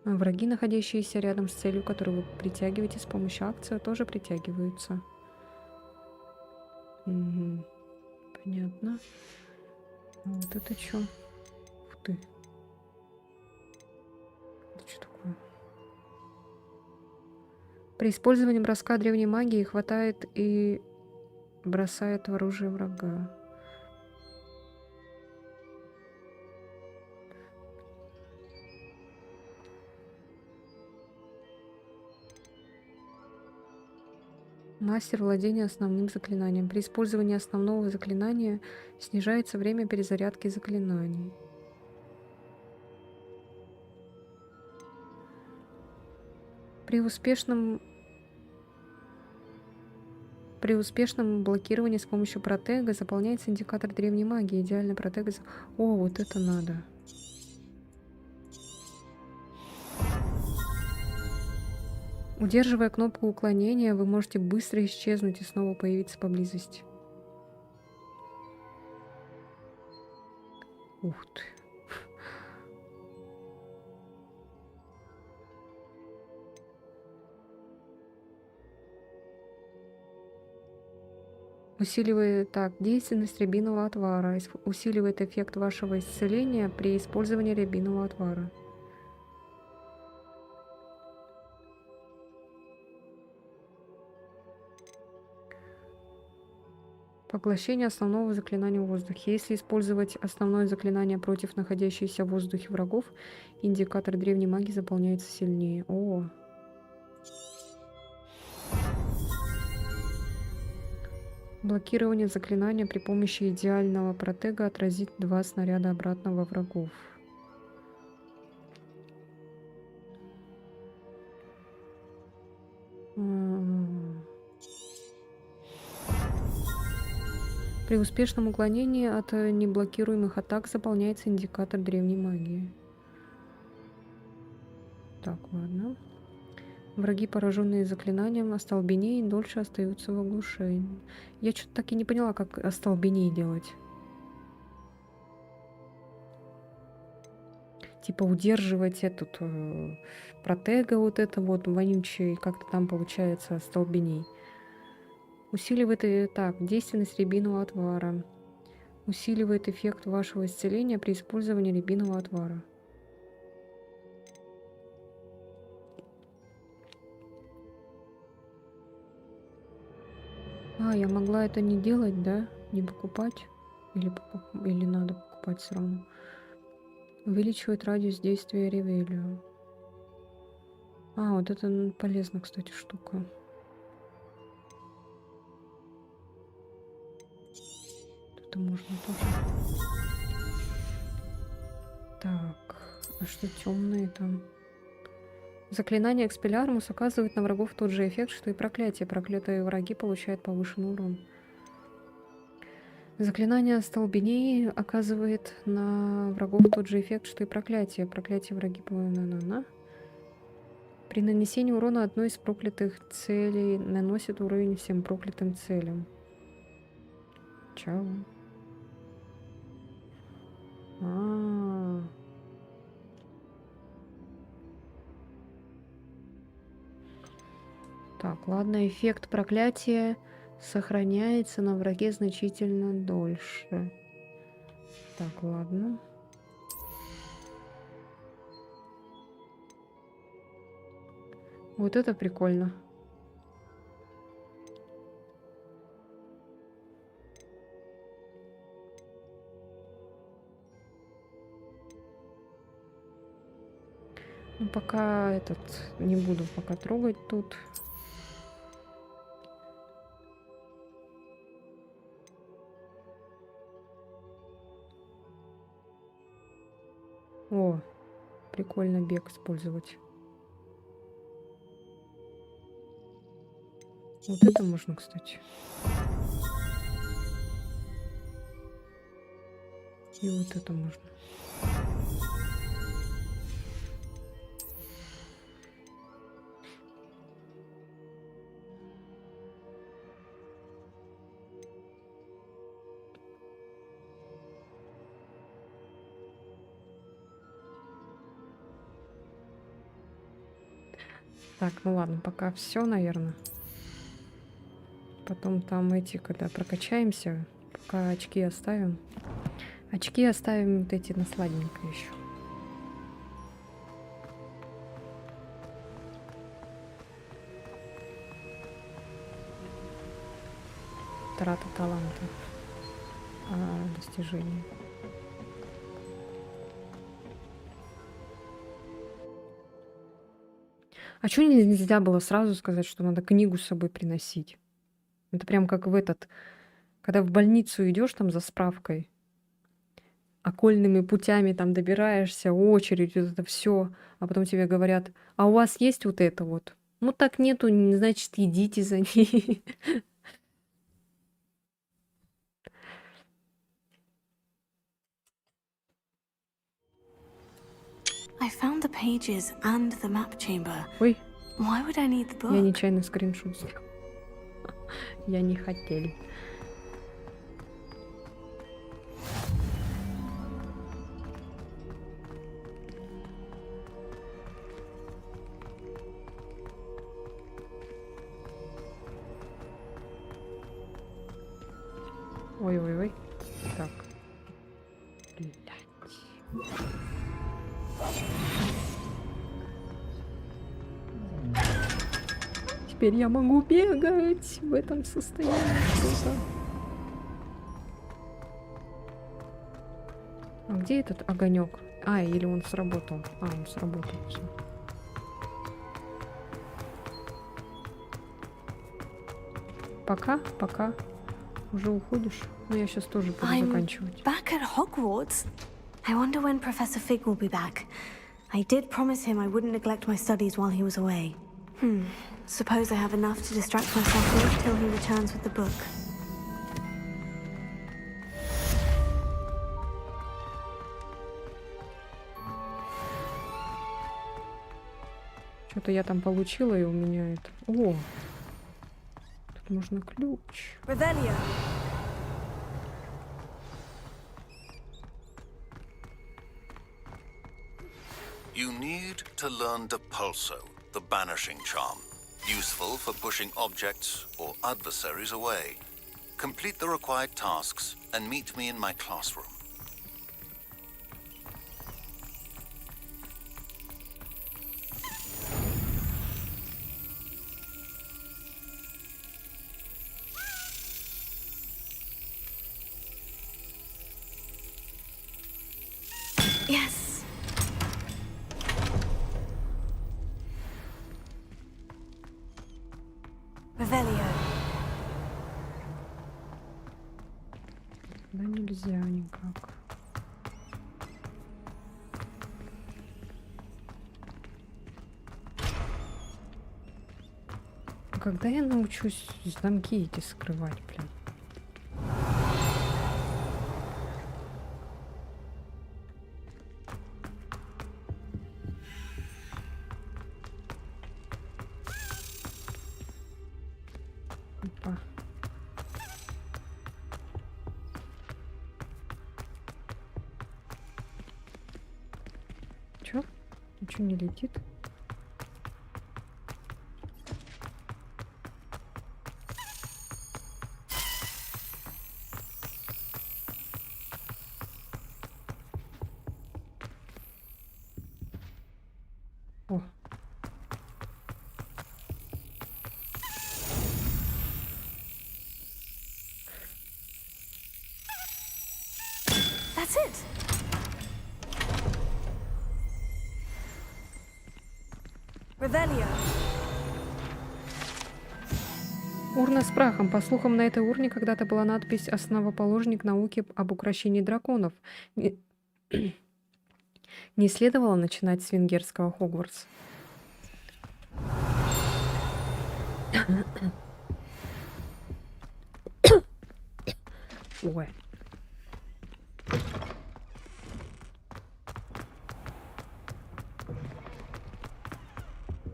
Враги, находящиеся рядом с целью, которую вы притягиваете с помощью акции, тоже притягиваются. Угу. Понятно. Вот это что? Ух ты. Это что такое? При использовании броска древней магии хватает и бросает в оружие врага. Мастер владения основным заклинанием. При использовании основного заклинания снижается время перезарядки заклинаний. При успешном блокировании с помощью протега заполняется индикатор древней магии. Идеальный протег. О, вот это надо. Удерживая кнопку уклонения, вы можете быстро исчезнуть и снова появиться поблизости. Ух ты. Усиливает действенность рябинового отвара. Усиливает эффект вашего исцеления при использовании рябинового отвара. Поглощение основного заклинания в воздухе. Если использовать основное заклинание против находящихся в воздухе врагов, индикатор древней магии заполняется сильнее. О! Блокирование заклинания при помощи идеального протега отразит 2 снаряда обратно во врагов. При успешном уклонении от неблокируемых атак заполняется индикатор древней магии. Так, ладно. Враги, пораженные заклинанием остолбеней, дольше остаются в оглушении. Я что-то так и не поняла, как остолбеней делать. Типа удерживать этот протега, вот это вот вонючий, как-то там получается остолбеней. Усиливает так, действенность рябинового отвара. Усиливает эффект вашего исцеления при использовании рябинового отвара. А, я могла это не делать, да? Не покупать? Или надо покупать все равно? Увеличивает радиус действия Ревелио. А, вот это полезно, кстати, штука. Это можно тоже. Так, а что темные там? Заклинание Экспеллиармус оказывает на врагов тот же эффект, что и проклятие. Проклятые враги получают повышенный урон. Заклинание Столбеней оказывает на врагов тот же эффект, что и проклятие. Проклятие враги на. При нанесении урона одной из проклятых целей наносит уровень всем проклятым целям. Чао. Так, ладно, эффект проклятия сохраняется на враге значительно дольше. Так, ладно. Вот это прикольно. Ну, пока не буду пока трогать тут. О, прикольно бег использовать. Вот это можно, кстати. И вот это можно. Так, ну ладно, пока все, наверное. Потом там эти, когда прокачаемся, пока очки оставим. Очки оставим вот эти на сладенькое еще. Трата таланта. Достижение. А чё нельзя было сразу сказать, что надо книгу с собой приносить? Это прям как когда в больницу идешь там за справкой, окольными путями там добираешься, очередь, вот это все, а потом тебе говорят, а у вас есть вот это вот? Ну так нету, значит, идите за ней. I found the pages and the map chamber. Ой. Why would I need the book? Я нечаянно скриншот сделал. Я не хотел. Ой-ой-ой. Так. Блять. Теперь я могу бегать в этом состоянии. Круто. Где этот огонек? А, или он сработал. А, он сработал. Всё. Пока. Уже уходишь? Ну, я сейчас тоже буду I'm заканчивать. back at Hogwarts. I wonder when Professor Fig will be back. I did promise him I wouldn't neglect my studies while he was away. Suppose I have enough to distract myself with till he returns with the book. Что-то я там получила, и у меня это... О! Тут можно ключ. Revelio. You need to learn Depulso, the banishing charm. Useful for pushing objects or adversaries away. Complete the required tasks and meet me in my classroom. Yes. Revelio. Да нельзя никак. А когда я научусь замки эти скрывать, блин? Опа. Чё? Ничего не летит? О. That's it. Revelio. Урна с прахом. По слухам, на этой урне когда-то была надпись «Основоположник науки об укрощении драконов». Не следовало начинать с венгерского Хогвартс. Ой.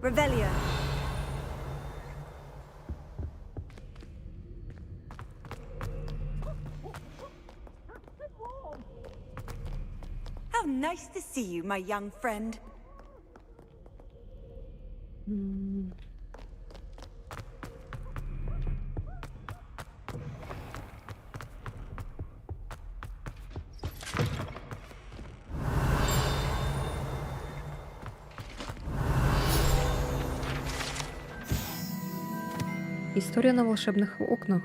Revelio. How nice to see you, my young friend. История на волшебных окнах.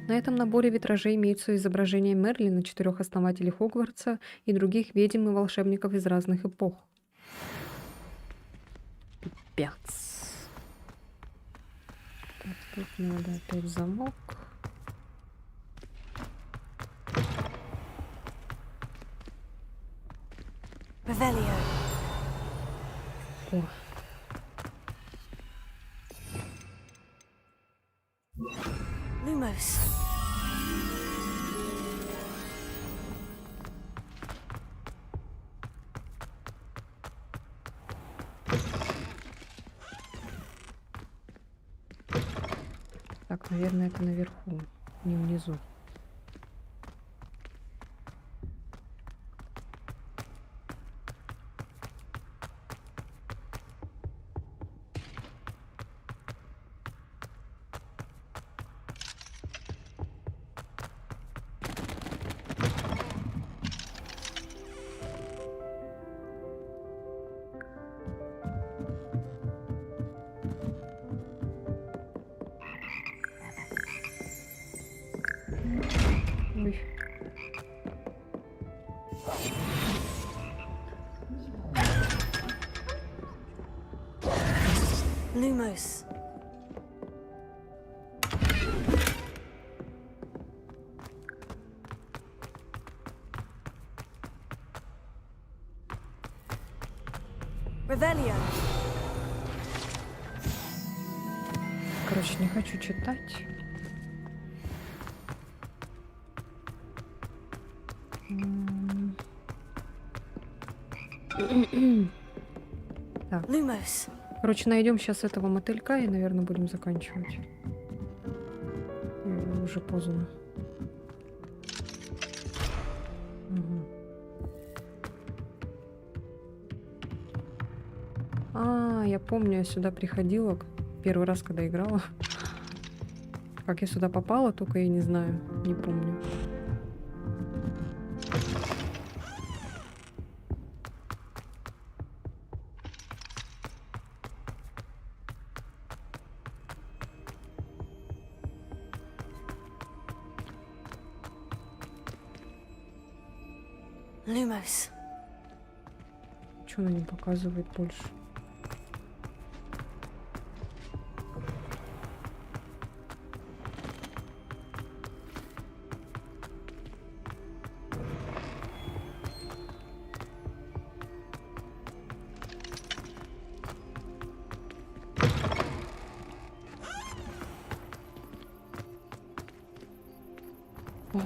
На этом наборе витражей имеются изображения Мерлина, 4 основателей Хогвартса и других ведьм и волшебников из разных эпох. Пипец. Так, тут надо опять замок. Revelio. О. Lumos. Так, наверное, это наверху, не внизу. Ой. Lumos. Revelio. Короче, не хочу читать. Так. Lumos. Короче, найдем сейчас этого мотылька и, наверное, будем заканчивать. Уже поздно. Угу. Я помню, я сюда приходила первый раз, когда играла. Как я сюда попала, только я не знаю, не помню. Lumos. Чё она не показывает больше? О.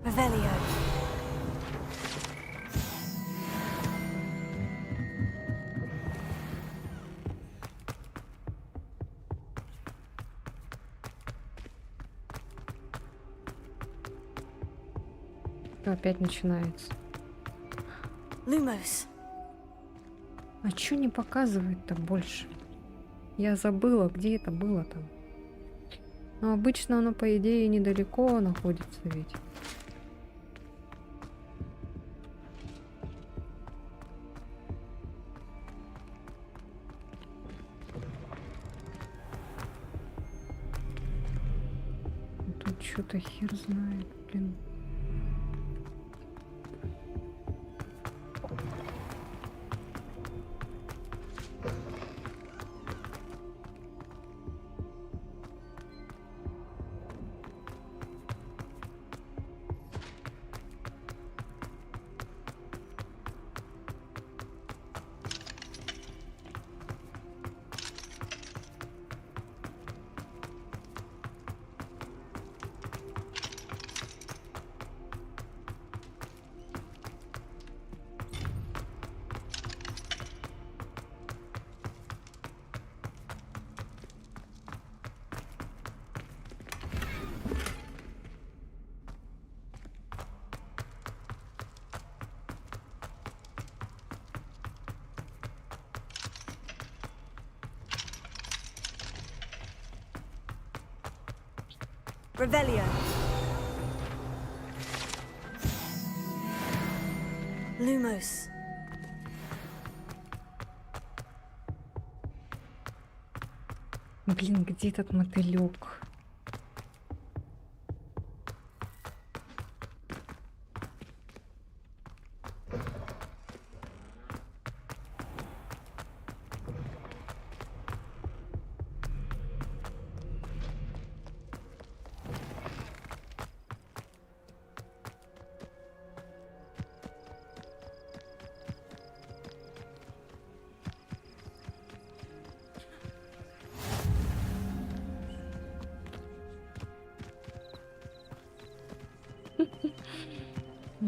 Revelio. Опять начинается. Lumos. А чё не показывает-то больше? Я забыла, где это было там. Но обычно оно, по идее, недалеко находится ведь. Тут что-то хер знает, блин. Revelio. Lumos. Блин, где этот мотылек?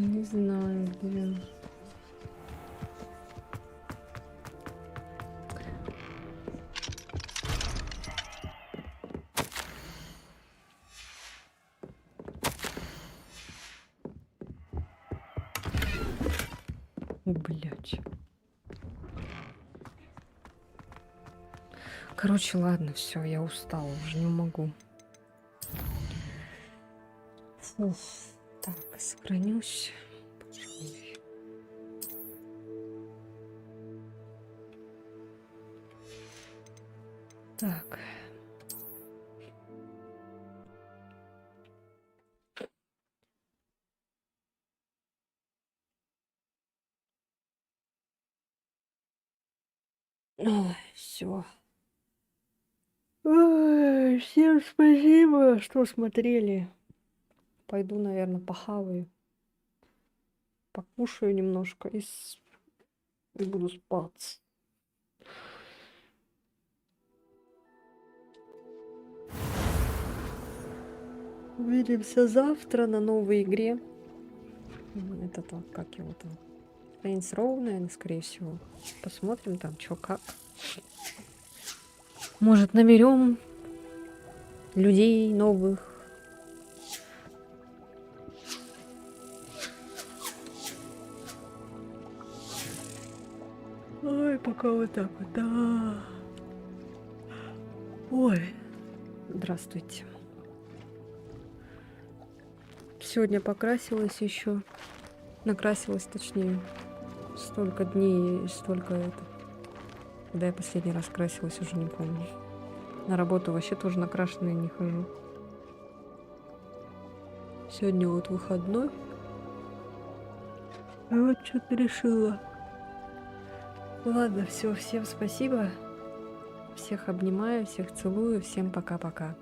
Не знаю, где. Блять. Короче, ладно, все, я устала, уже не могу. Фух. Так, сохранюсь. Пожалуй. Так. Все. Всем спасибо, что смотрели. Пойду, наверное, похаваю. Покушаю немножко и буду спать. Увидимся завтра на новой игре. Это там, как его там? Saints Row, наверное, скорее всего. Посмотрим там, чё как. Может, наберем людей новых. Ой, пока вот так вот, да. Ой, здравствуйте. Сегодня покрасилась еще. Накрасилась, точнее. Столько дней, столько это. Когда я последний раз красилась, уже не помню. На работу вообще тоже накрашенная не хожу. Сегодня вот выходной. А вот что-то решила. Ладно, все, всем спасибо. Всех обнимаю, всех целую. Всем пока-пока.